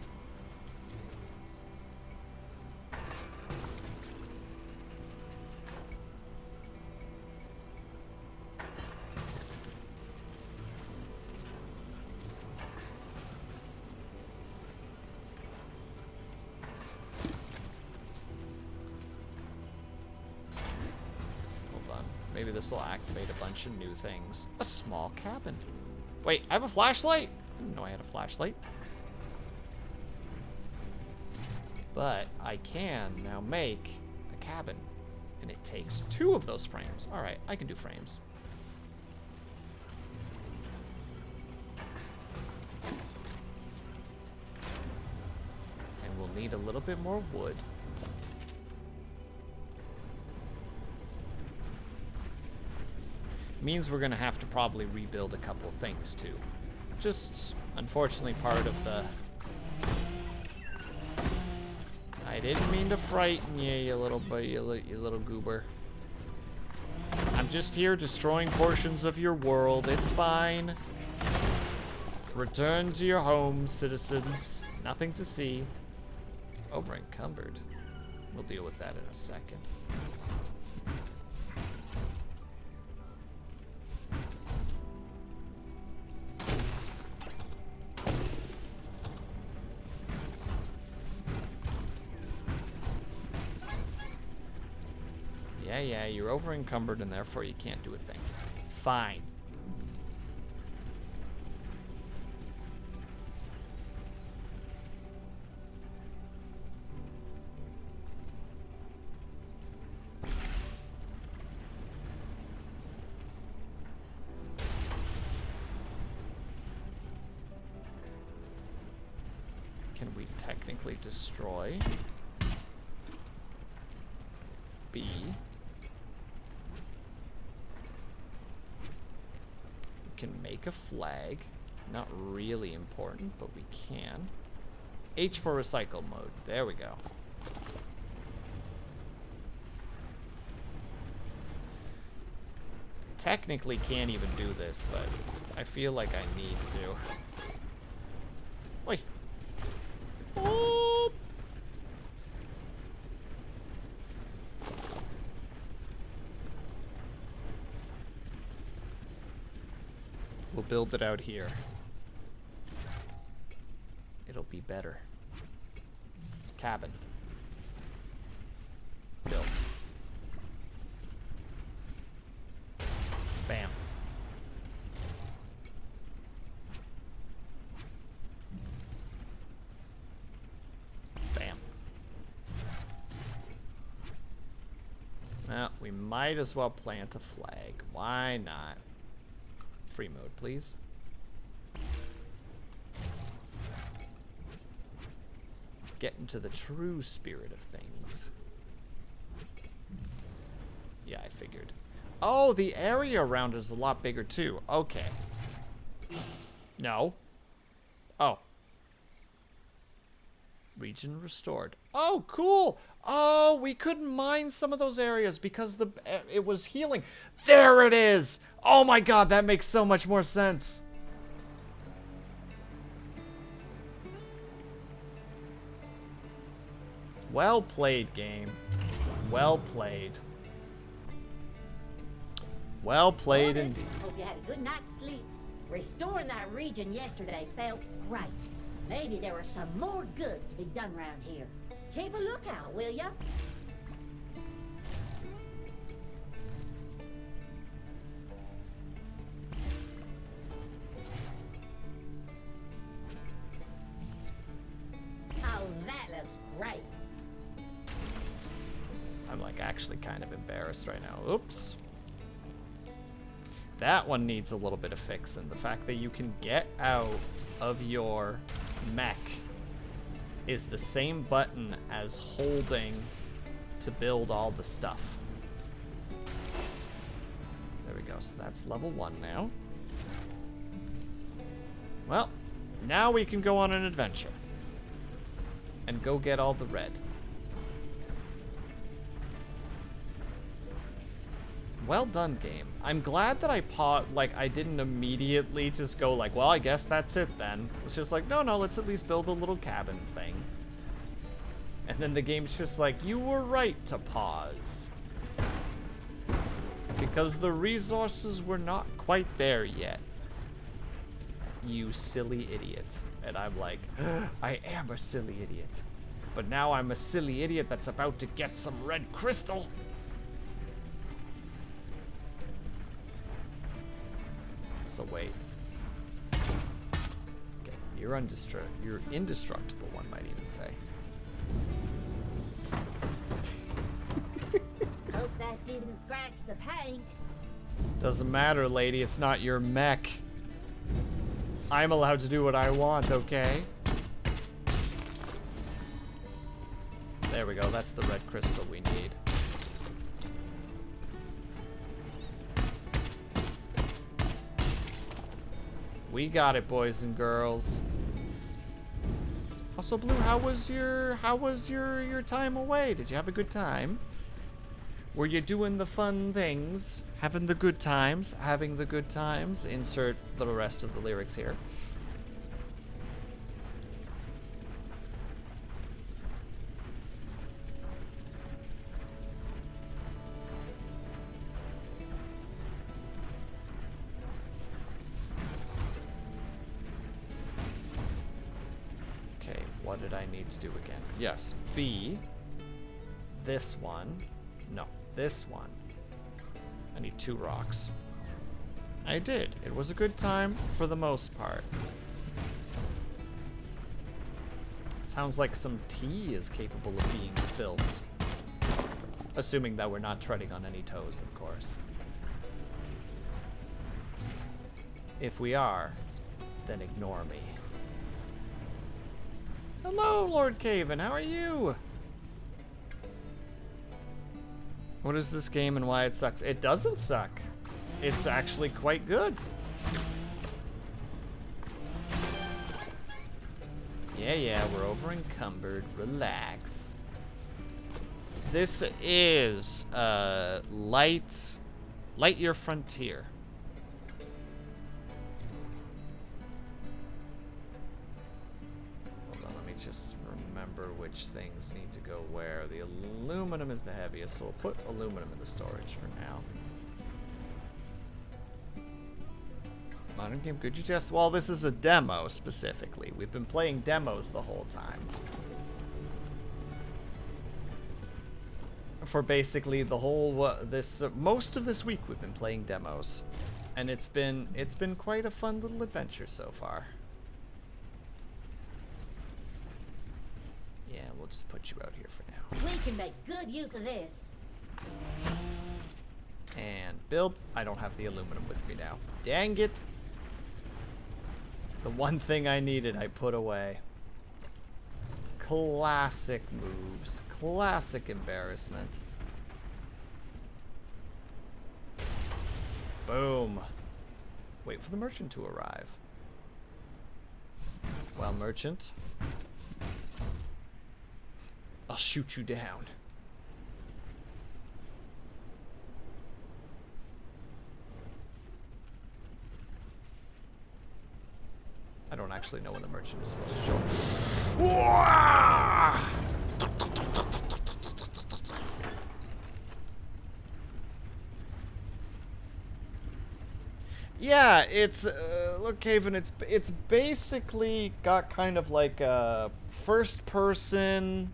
Maybe this will activate a bunch of new things. A small cabin. Wait, I have a flashlight? I didn't know I had a flashlight. But I can now make a cabin. And it takes 2 of those frames. Alright, I can do frames. And we'll need a little bit more wood. Means we're gonna have to probably rebuild a couple of things too. Just unfortunately part of the... I didn't mean to frighten you, you little goober. I'm just here destroying portions of your world. It's fine. Return to your homes, citizens. Nothing to see. Over encumbered. We'll deal with that in a second. Yeah, you're over encumbered and therefore you can't do a thing. Fine. Can we technically destroy B? Can make a flag. Not really important, but we can. H for recycle mode. There we go. Technically can't even do this, but I feel like I need to. Oi. Oh. We'll build it out here. It'll be better. Cabin. Built. Bam. Bam. Well, we might as well plant a flag. Why not? Free mode, please. get into the true spirit of things. Yeah, I figured. Oh, the area around is a lot bigger too. Okay. No. Oh. Region restored. Oh, cool. Oh, we couldn't mine some of those areas because it was healing. There it is. Oh my god, that makes so much more sense. Well played, game. Well played. Well played Morgan, indeed. hope you had a good night's sleep. Restoring that region yesterday felt great. Maybe there was some more good to be done around here. Keep a lookout, will ya? Oh, that looks great. I'm like actually kind of embarrassed right now. Oops. That one needs a little bit of fixing. The fact that you can get out of your mech is the same button as holding to build all the stuff. There we go. So that's level 1 now. Well, now we can go on an adventure and go get all the red. Well done, game. I'm glad that I didn't immediately just go like, well, I guess that's it then. It's just like, no, let's at least build a little cabin thing. And then the game's just like, you were right to pause. Because the resources were not quite there yet. You silly idiot. And I'm like, I am a silly idiot. But now I'm a silly idiot that's about to get some red crystal. So wait. Okay, you're indestructible, one might even say. Hope that didn't scratch the paint. Doesn't matter, lady. It's not your mech. I'm allowed to do what I want, okay? There we go. That's the red crystal we need. We got it, boys and girls. Also, Blue, how was your time away? Did you have a good time? Were you doing the fun things? Having the good times? Having the good times? Insert the rest of the lyrics here. What did I need to do again? Yes, B. This one. No, this one. I need 2 rocks. I did. It was a good time for the most part. Sounds like some tea is capable of being spilled. Assuming that we're not treading on any toes, of course. If we are, then ignore me. Hello, Lord Caven. How are you? What is this game and why it sucks? It doesn't suck. It's actually quite good. Yeah, we're over encumbered. Relax. This is Lightyear Frontier. Just remember which things need to go where. The aluminum is the heaviest, so we'll put aluminum in the storage for now. Modern game, could you just... Well, this is a demo, specifically. We've been playing demos the whole time. For basically the whole... most of this week we've been playing demos. And it's been quite a fun little adventure so far. Yeah, we'll just put you out here for now. We can make good use of this. And build. I don't have the aluminum with me now. Dang it. The one thing I needed, I put away. Classic moves. Classic embarrassment. Boom. Wait for the merchant to arrive. Well, merchant, I'll shoot you down. I don't actually know when the merchant is supposed to show up. Yeah, it's look, Haven. It's basically got kind of like a first person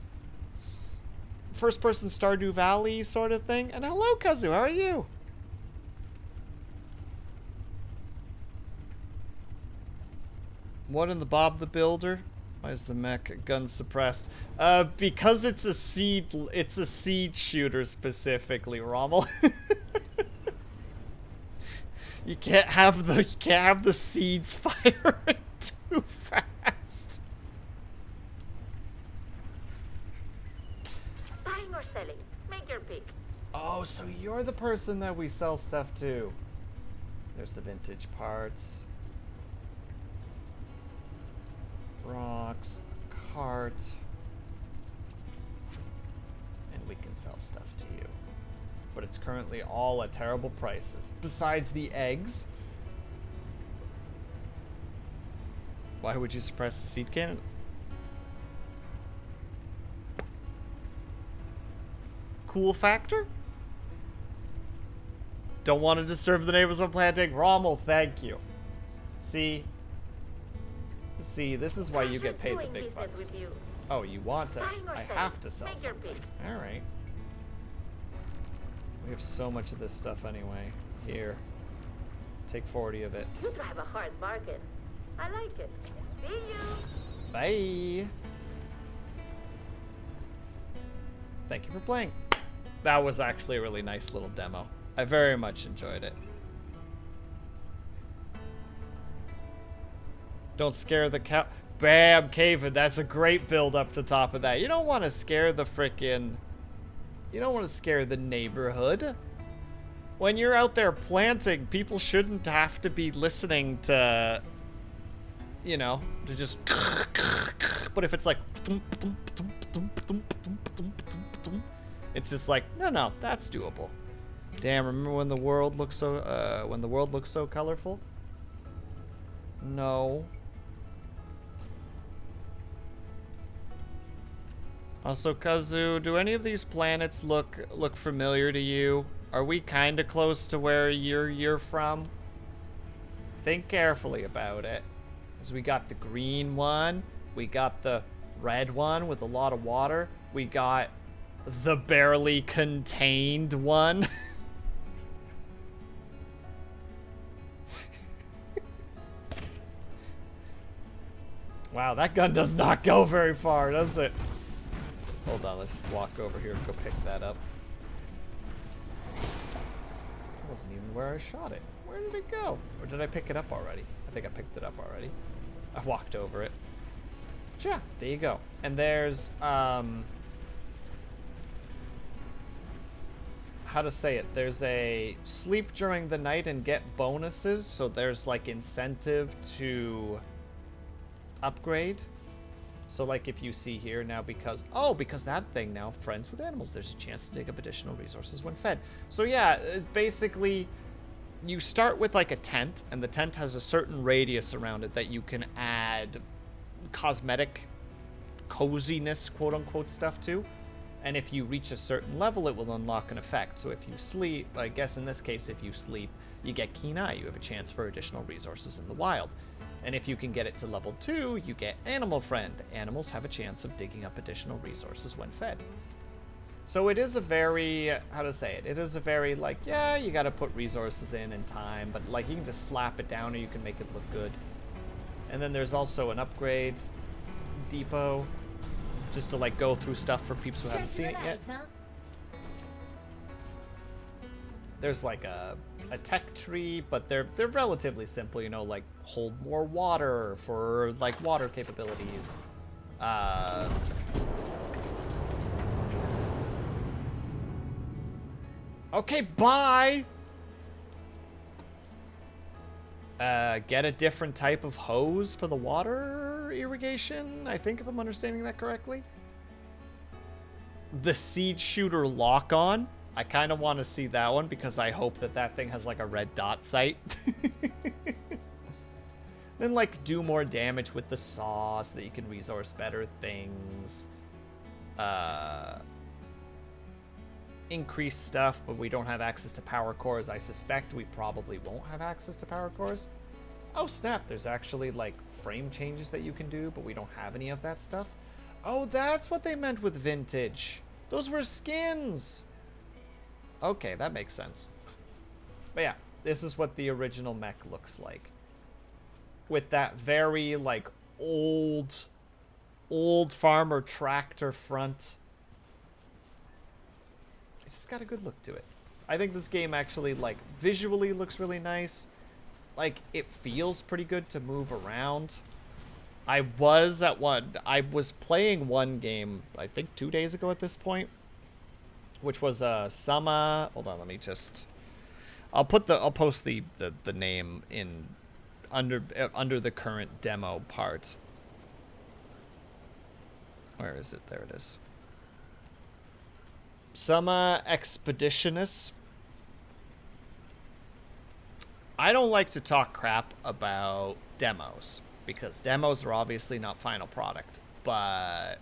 Stardew Valley sort of thing. And hello, Kazu. How are you? What in the Bob the Builder? Why is the mech gun suppressed? Because it's a seed shooter specifically, Rommel. You can't have the seeds firing too fast. Buying or selling? Make your pick. Oh, so you're the person that we sell stuff to. There's the vintage parts. Rocks, a cart. And we can sell stuff to you. But it's currently all at terrible prices. Besides the eggs. Why would you suppress the seed cannon? Cool factor? Don't want to disturb the neighbors while planting. Rommel, thank you. See, this is why you get paid the Doing big business bucks. with you. Oh, you want to? Buying or I selling? have to sell Make your something. pick. All right. We have so much of this stuff anyway. Here. Take 40 of it. You drive a hard bargain. I like it. See you. Bye. Thank you for playing. That was actually a really nice little demo. I very much enjoyed it. Don't scare the cow. Bam, Caven. That's a great build up to top of that. You don't want to scare the frickin'... You don't want to scare the neighborhood. When you're out there planting, people shouldn't have to be listening to, you know, to just... But if it's like... It's just like, no, that's doable. Damn, remember when the world looked so, colorful? No. Also, Kazu, do any of these planets look familiar to you? Are we kind of close to where you're from? Think carefully about it. Because we got the green one, we got the red one with a lot of water, we got the barely contained one. Wow, that gun does not go very far, does it? Hold on, let's walk over here and go pick that up. That wasn't even where I shot it. Where did it go? Or did I pick it up already? I think I picked it up already. I walked over it. Yeah, there you go. And there's, how to say it? There's a sleep during the night and get bonuses, so there's like incentive to upgrade. So like if you see here now, because that thing now, friends with animals, there's a chance to dig up additional resources when fed. So yeah, it's basically you start with like a tent, and the tent has a certain radius around it that you can add cosmetic coziness, quote unquote, stuff to. And if you reach a certain level, it will unlock an effect. So if you sleep, I guess in this case, if you sleep, you get Keen Eye. You have a chance for additional resources in the wild. And if you can get it to level 2, you get Animal Friend. Animals have a chance of digging up additional resources when fed. So it is a very, how to say it? It is a very, like, yeah, you gotta put resources in and time, but like you can just slap it down or you can make it look good. And then there's also an upgrade depot, just to like go through stuff for peeps who haven't seen it yet. There's like a tech tree, but they're relatively simple, you know, like hold more water for like water capabilities. Okay, bye! Get a different type of hose for the water irrigation, I think, if I'm understanding that correctly. The seed shooter lock-on. I kind of want to see that one because I hope that that thing has like a red dot sight. Then like do more damage with the saw so that you can resource better things. Increase stuff, but we don't have access to power cores. I suspect we probably won't have access to power cores. Oh snap, there's actually like frame changes that you can do, but we don't have any of that stuff. Oh, that's what they meant with vintage. Those were skins. Okay, that makes sense. But yeah, this is what the original mech looks like. With that very like old farmer tractor front. It just got a good look to it. I think this game actually like visually looks really nice. Like it feels pretty good to move around. I was playing one game, I think 2 days ago at this point, which was Summer. Hold on, let me just. I'll post the name in under the current demo part. Where is it? There it is. Summer Expeditionist. I don't like to talk crap about demos because demos are obviously not final product, but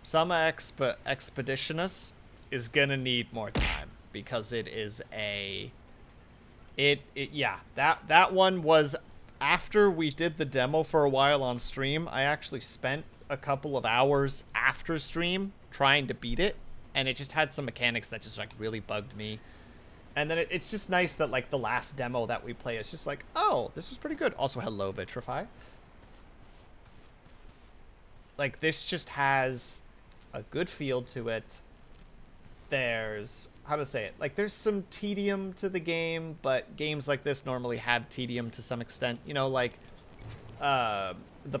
Summer Expeditionist is gonna need more time because it is that one was after we did the demo for a while on stream. I actually spent a couple of hours after stream trying to beat it, and it just had some mechanics that just like really bugged me. And then it's just nice that like the last demo that we play is just like, oh, this was pretty good. Also, hello Vitrify. Like this just has a good feel to it. There's, how to say it, like there's some tedium to the game, but games like this normally have tedium to some extent. You know, like the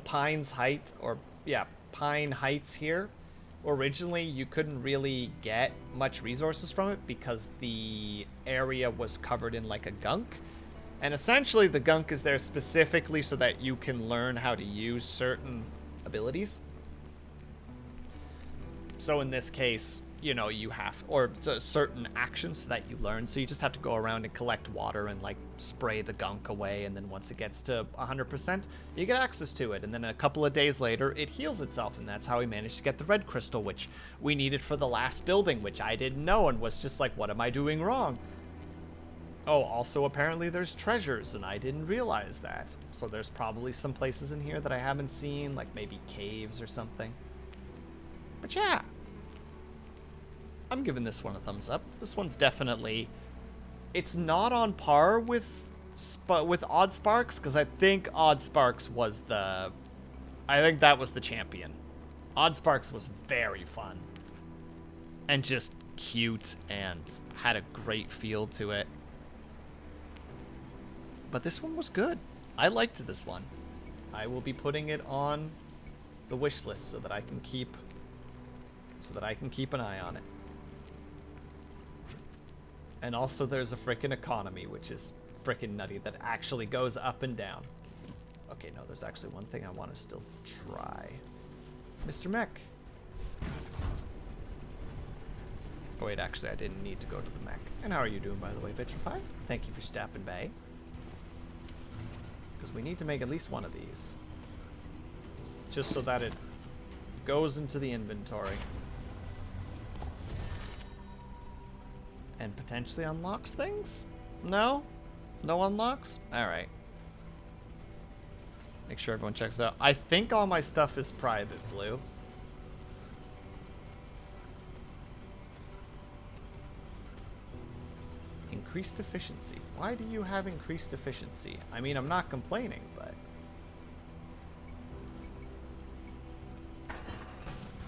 Pine Heights here. Originally, you couldn't really get much resources from it because the area was covered in like a gunk. And essentially the gunk is there specifically so that you can learn how to use certain abilities. So in this case, you know, you have, or certain actions so that you learn. So you just have to go around and collect water and like spray the gunk away. And then once it gets to 100%, you get access to it. And then a couple of days later, it heals itself. And that's how we managed to get the red crystal, which we needed for the last building, which I didn't know and was just like, what am I doing wrong? Oh, also apparently there's treasures and I didn't realize that. So there's probably some places in here that I haven't seen, like maybe caves or something. But yeah. I'm giving this one a thumbs up. This one's definitely, it's not on par with Odd Sparks, because I think Odd Sparks was that was the champion. Odd Sparks was very fun and just cute and had a great feel to it. But this one was good. I liked this one. I will be putting it on the wish list so that I can keep an eye on it. And also there's a frickin' economy, which is frickin' nutty, that actually goes up and down. Okay, no, there's actually one thing I want to still try. Mr. Mech. Oh wait, actually I didn't need to go to the mech. And how are you doing, by the way, Vitrify? Thank you for stopping by. Because we need to make at least one of these. Just so that it goes into the inventory. And potentially unlocks things? No? No unlocks? Alright. Make sure everyone checks out. I think all my stuff is private, Blue. Increased efficiency. Why do you have increased efficiency? I mean, I'm not complaining, but...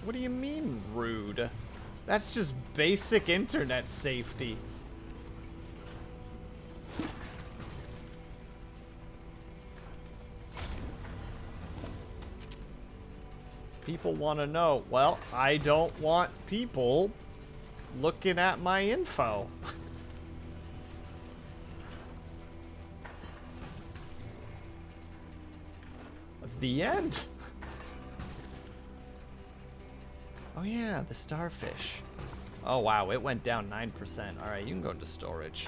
What do you mean, rude? That's just basic internet safety. People want to know. Well, I don't want people looking at my info. The end. Oh yeah, the starfish. Oh wow, it went down 9%. All right, you can go into storage.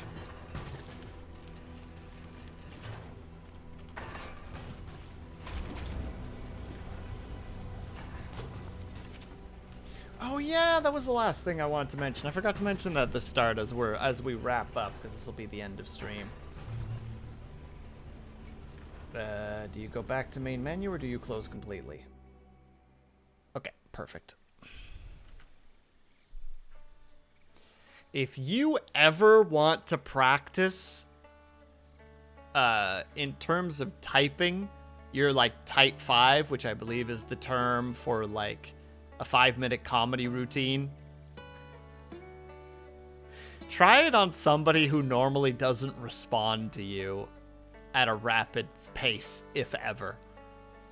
Oh yeah, that was the last thing I wanted to mention. I forgot to mention that at the start as we wrap up, because this will be the end of stream. Do you go back to main menu or do you close completely? Okay, perfect. If you ever want to practice in terms of typing, you're like type 5, which I believe is the term for like a 5-minute comedy routine. Try it on somebody who normally doesn't respond to you at a rapid pace, if ever.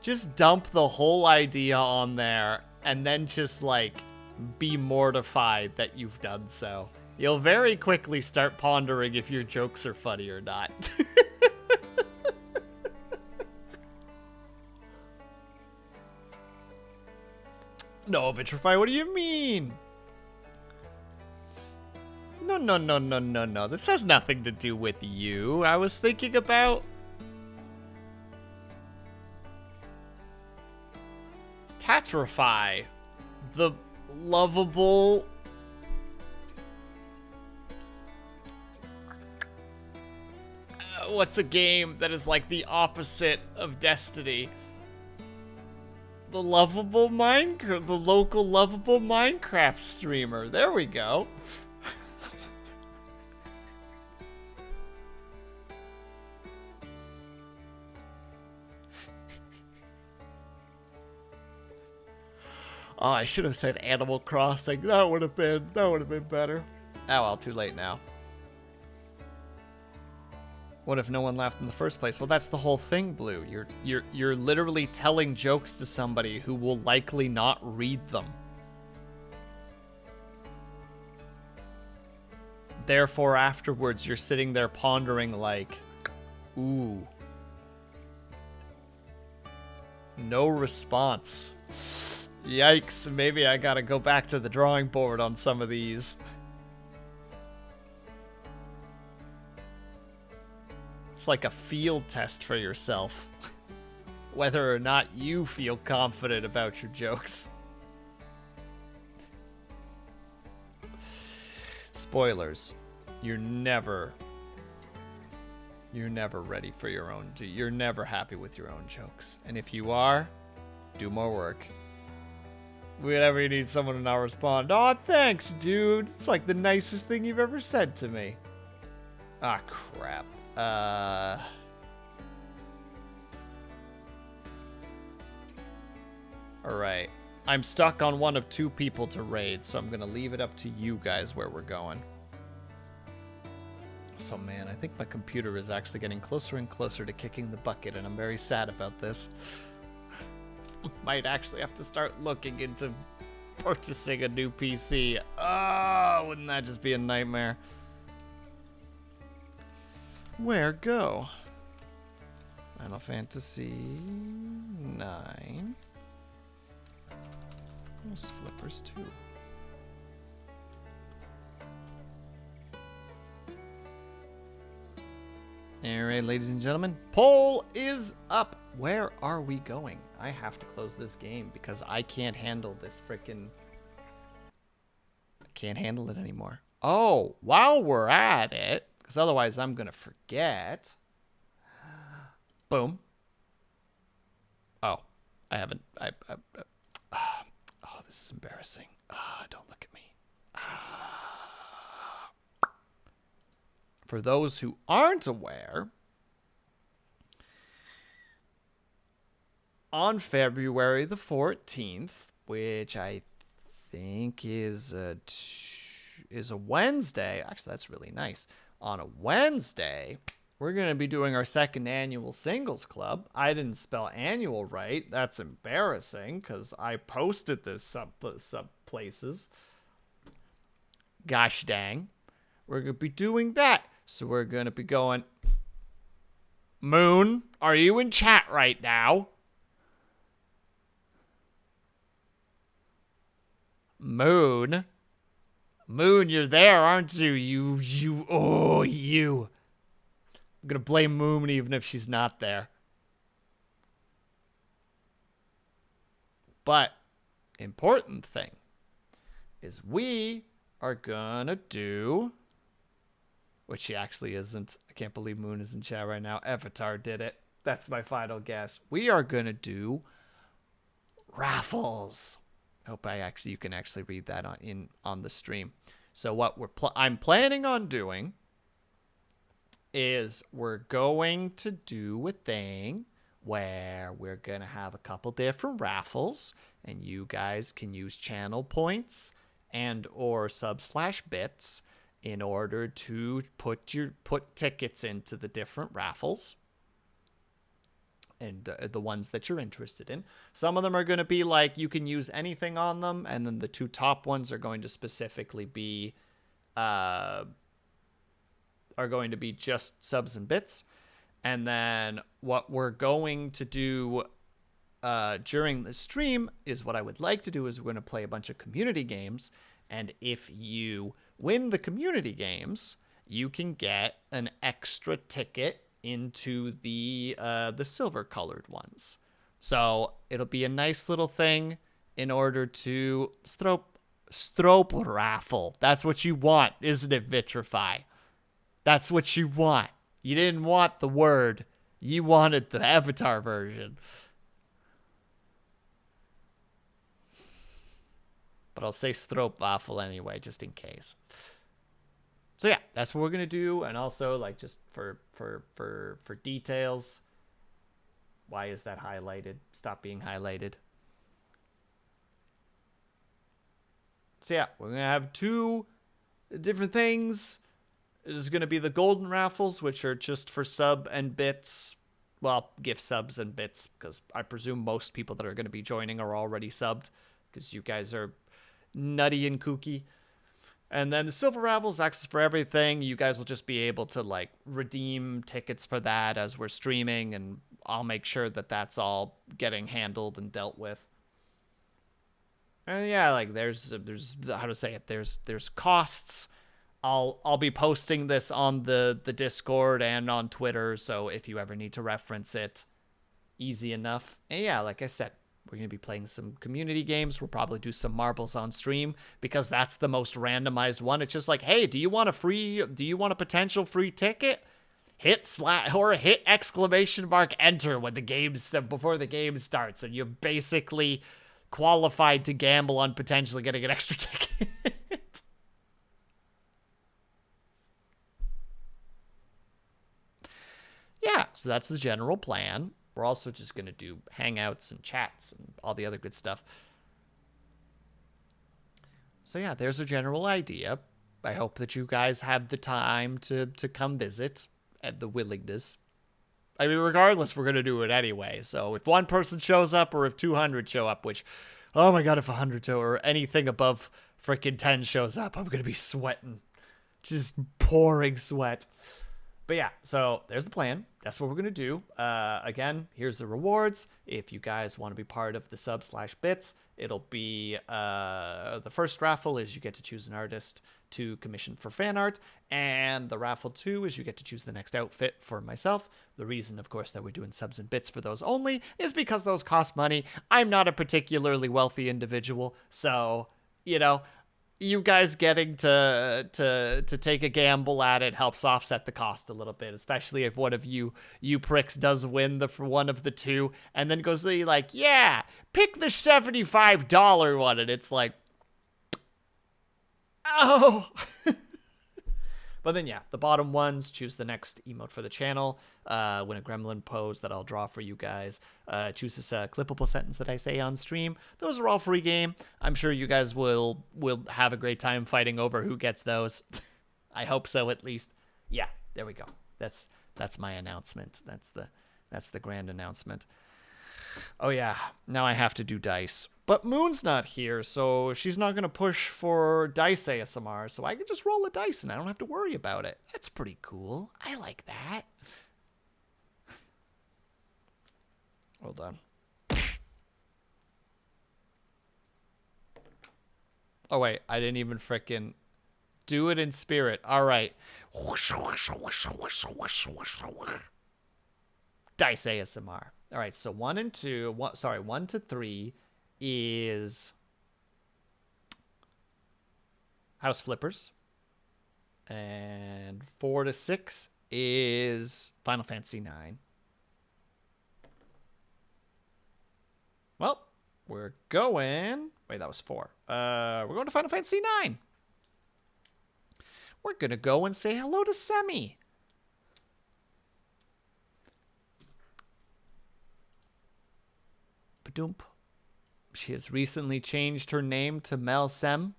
Just dump the whole idea on there and then just like be mortified that you've done so. You'll very quickly start pondering if your jokes are funny or not. No, Vitrify, what do you mean? No. This has nothing to do with you. I was thinking about... Tatrify. The lovable... what's a game that is like the opposite of Destiny? The lovable Minecraft... the local lovable Minecraft streamer. There we go. Oh, I should have said Animal Crossing. That would have been better. Oh well, too late now. What if no one laughed in the first place? Well, that's the whole thing, Blue. You're literally telling jokes to somebody who will likely not read them. Therefore, afterwards, you're sitting there pondering like, ooh. No response. Yikes, maybe I gotta go back to the drawing board on some of these. It's like a field test for yourself. Whether or not you feel confident about your jokes. Spoilers. You're never ready for your own... You're never happy with your own jokes. And if you are, do more work. Whenever you need someone to not respond, "Aw, thanks, dude. It's like the nicest thing you've ever said to me." Ah, crap. Alright. I'm stuck on one of 2 people to raid, so I'm gonna leave it up to you guys where we're going. So, man, I think my computer is actually getting closer and closer to kicking the bucket, and I'm very sad about this. Might actually have to start looking into purchasing a new PC. Oh, wouldn't that just be a nightmare? Where go? Final Fantasy 9. Almost flippers too. Alright, ladies and gentlemen, poll is up. Where are we going? I have to close this game because I can't handle this frickin'... I can't handle it anymore. Oh, while we're at it, because otherwise I'm gonna forget. Boom. Oh, I haven't... oh, this is embarrassing. Don't look at me. For those who aren't aware, on February the 14th, which I think is a Wednesday. Actually, that's really nice. On a Wednesday, we're going to be doing our 2nd annual singles club. I didn't spell annual right. That's embarrassing because I posted this some places. Gosh dang. We're going to be doing that. So we're going to be going, Moon, are you in chat right now? Moon, you're there, aren't you? You. I'm going to blame Moon even if she's not there. But important thing is we are gonna do, which she actually isn't. I can't believe Moon is in chat right now. Avatar did it. That's my final guess. We are gonna do raffles. I hope you can actually read that on the stream. So what I'm planning on doing is we're going to do a thing where we're going to have a couple different raffles, and you guys can use channel points and or sub/bits in order to put tickets into the different raffles and the ones that you're interested in. Some of them are going to be like you can use anything on them, and then the two top ones are going to specifically be just subs and bits. And then what we're going to do during the stream is what I would like to do is we're going to play a bunch of community games. And if you win the community games, you can get an extra ticket into the silver colored ones. So it'll be a nice little thing in order to strope raffle. That's what you want, isn't it, Vitrify? That's what you want. You didn't want the word. You wanted the Avatar version. But I'll say stroopwafel anyway, just in case. So yeah, that's what we're gonna do. And also, like, just for details, why is that highlighted? Stop being highlighted. So yeah, we're gonna have two different things. There's going to be the golden raffles, which are just for sub and bits. Well, gift subs and bits, because I presume most people that are going to be joining are already subbed, because you guys are nutty and kooky. And then the silver raffles, access for everything. You guys will just be able to, like, redeem tickets for that as we're streaming, and I'll make sure that that's all getting handled and dealt with. And yeah, like, there's how to say it, there's costs. I'll be posting this on the Discord and on Twitter, so if you ever need to reference it, easy enough. And yeah, like I said, we're going to be playing some community games. We'll probably do some marbles on stream, because that's the most randomized one. It's just like, hey, do you want a potential free ticket? Hit exclamation mark enter when before the game starts, and you're basically qualified to gamble on potentially getting an extra ticket. Yeah, so that's the general plan. We're also just going to do hangouts and chats and all the other good stuff. So yeah, there's a general idea. I hope that you guys have the time to come visit and the willingness. I mean, regardless, we're going to do it anyway. So if one person shows up or if 200 show up, which, oh my God, if 100 or anything above freaking 10 shows up, I'm going to be sweating. Just pouring sweat. But yeah, so there's the plan. That's what we're going to do. Again, here's the rewards. If you guys want to be part of the sub/bits, it'll be the first raffle is you get to choose an artist to commission for fan art. And the raffle 2 is you get to choose the next outfit for myself. The reason, of course, that we're doing subs and bits for those only is because those cost money. I'm not a particularly wealthy individual. So, you know, you guys getting to take a gamble at it helps offset the cost a little bit, especially if one of you pricks does win for one of the two and then goes like, yeah, pick the $75 one, and it's like, oh. But then yeah, the bottom ones, choose the next emote for the channel, win a gremlin pose that I'll draw for you guys, choose this clippable sentence that I say on stream. Those are all free game. I'm sure you guys will have a great time fighting over who gets those. I hope so, at least. Yeah, there we go. That's my announcement. That's the grand announcement. Oh yeah, now I have to do dice. But Moon's not here, so she's not going to push for dice ASMR, so I can just roll a dice and I don't have to worry about it. That's pretty cool. I like that. Hold on. Oh, wait. I didn't even frickin' do it in spirit. All right. Dice ASMR. All right, so 1 to 3 is House Flippers. And 4 to 6 is Final Fantasy 9. Well, we're going... Wait, that was 4. We're going to Final Fantasy 9. We're going to go and say hello to Semi. Badoomp. She has recently changed her name to Mel Sem,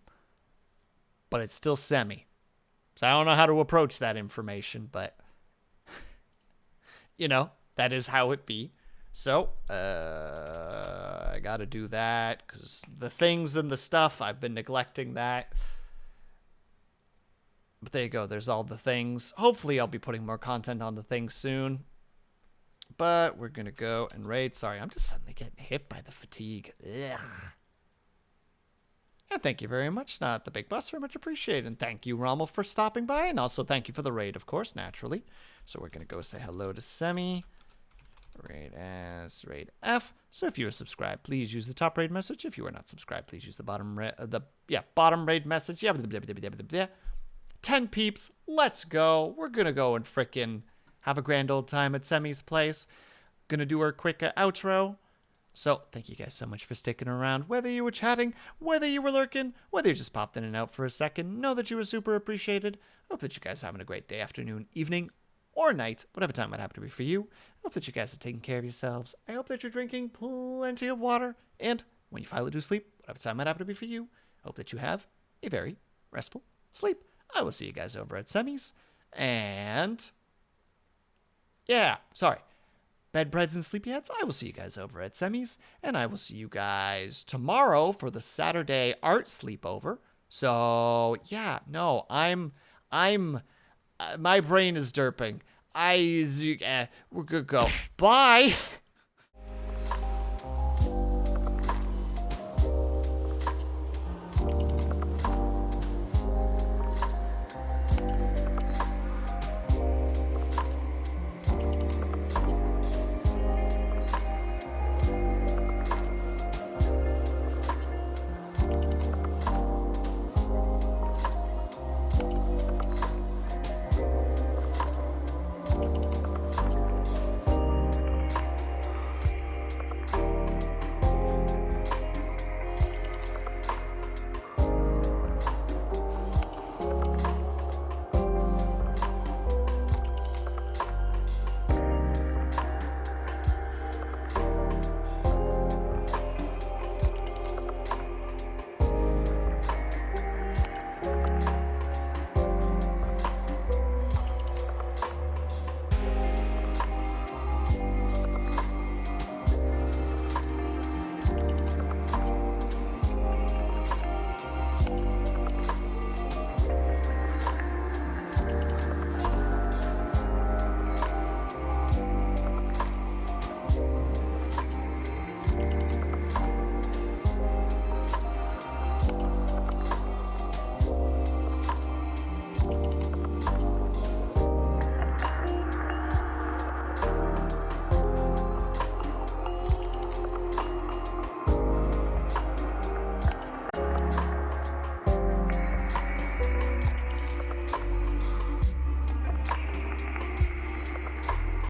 but it's still Semi. So I don't know how to approach that information, but you know, that is how it be. So, I got to do that because the things and the stuff, I've been neglecting that. But there you go. There's all the things. Hopefully, I'll be putting more content on the things soon. But we're going to go and raid. Sorry, I'm just suddenly getting hit by the fatigue. Ugh. And thank you very much, Not the Big Bus. Very much appreciated. And thank you, Rommel, for stopping by. And also thank you for the raid, of course, naturally. So we're going to go say hello to Semi. Raid S, raid F. So if you are subscribed, please use the top raid message. If you are not subscribed, please use the bottom raid message. Yeah, blah, blah, blah, blah, blah, blah. 10 peeps. Let's go. We're going to go and frickin' have a grand old time at Semi's place. Gonna do our quick outro. So, thank you guys so much for sticking around. Whether you were chatting, whether you were lurking, whether you just popped in and out for a second, know that you were super appreciated. Hope that you guys are having a great day, afternoon, evening, or night, whatever time it happen to be for you. Hope that you guys are taking care of yourselves. I hope that you're drinking plenty of water. And when you finally do sleep, whatever time it happen to be for you, hope that you have a very restful sleep. I will see you guys over at Semi's. And... yeah, sorry. Bed, breads, and sleepyheads, I will see you guys over at Semi's. And I will see you guys tomorrow for the Saturday art sleepover. So, yeah, no, my brain is derping. We're good to go. Bye!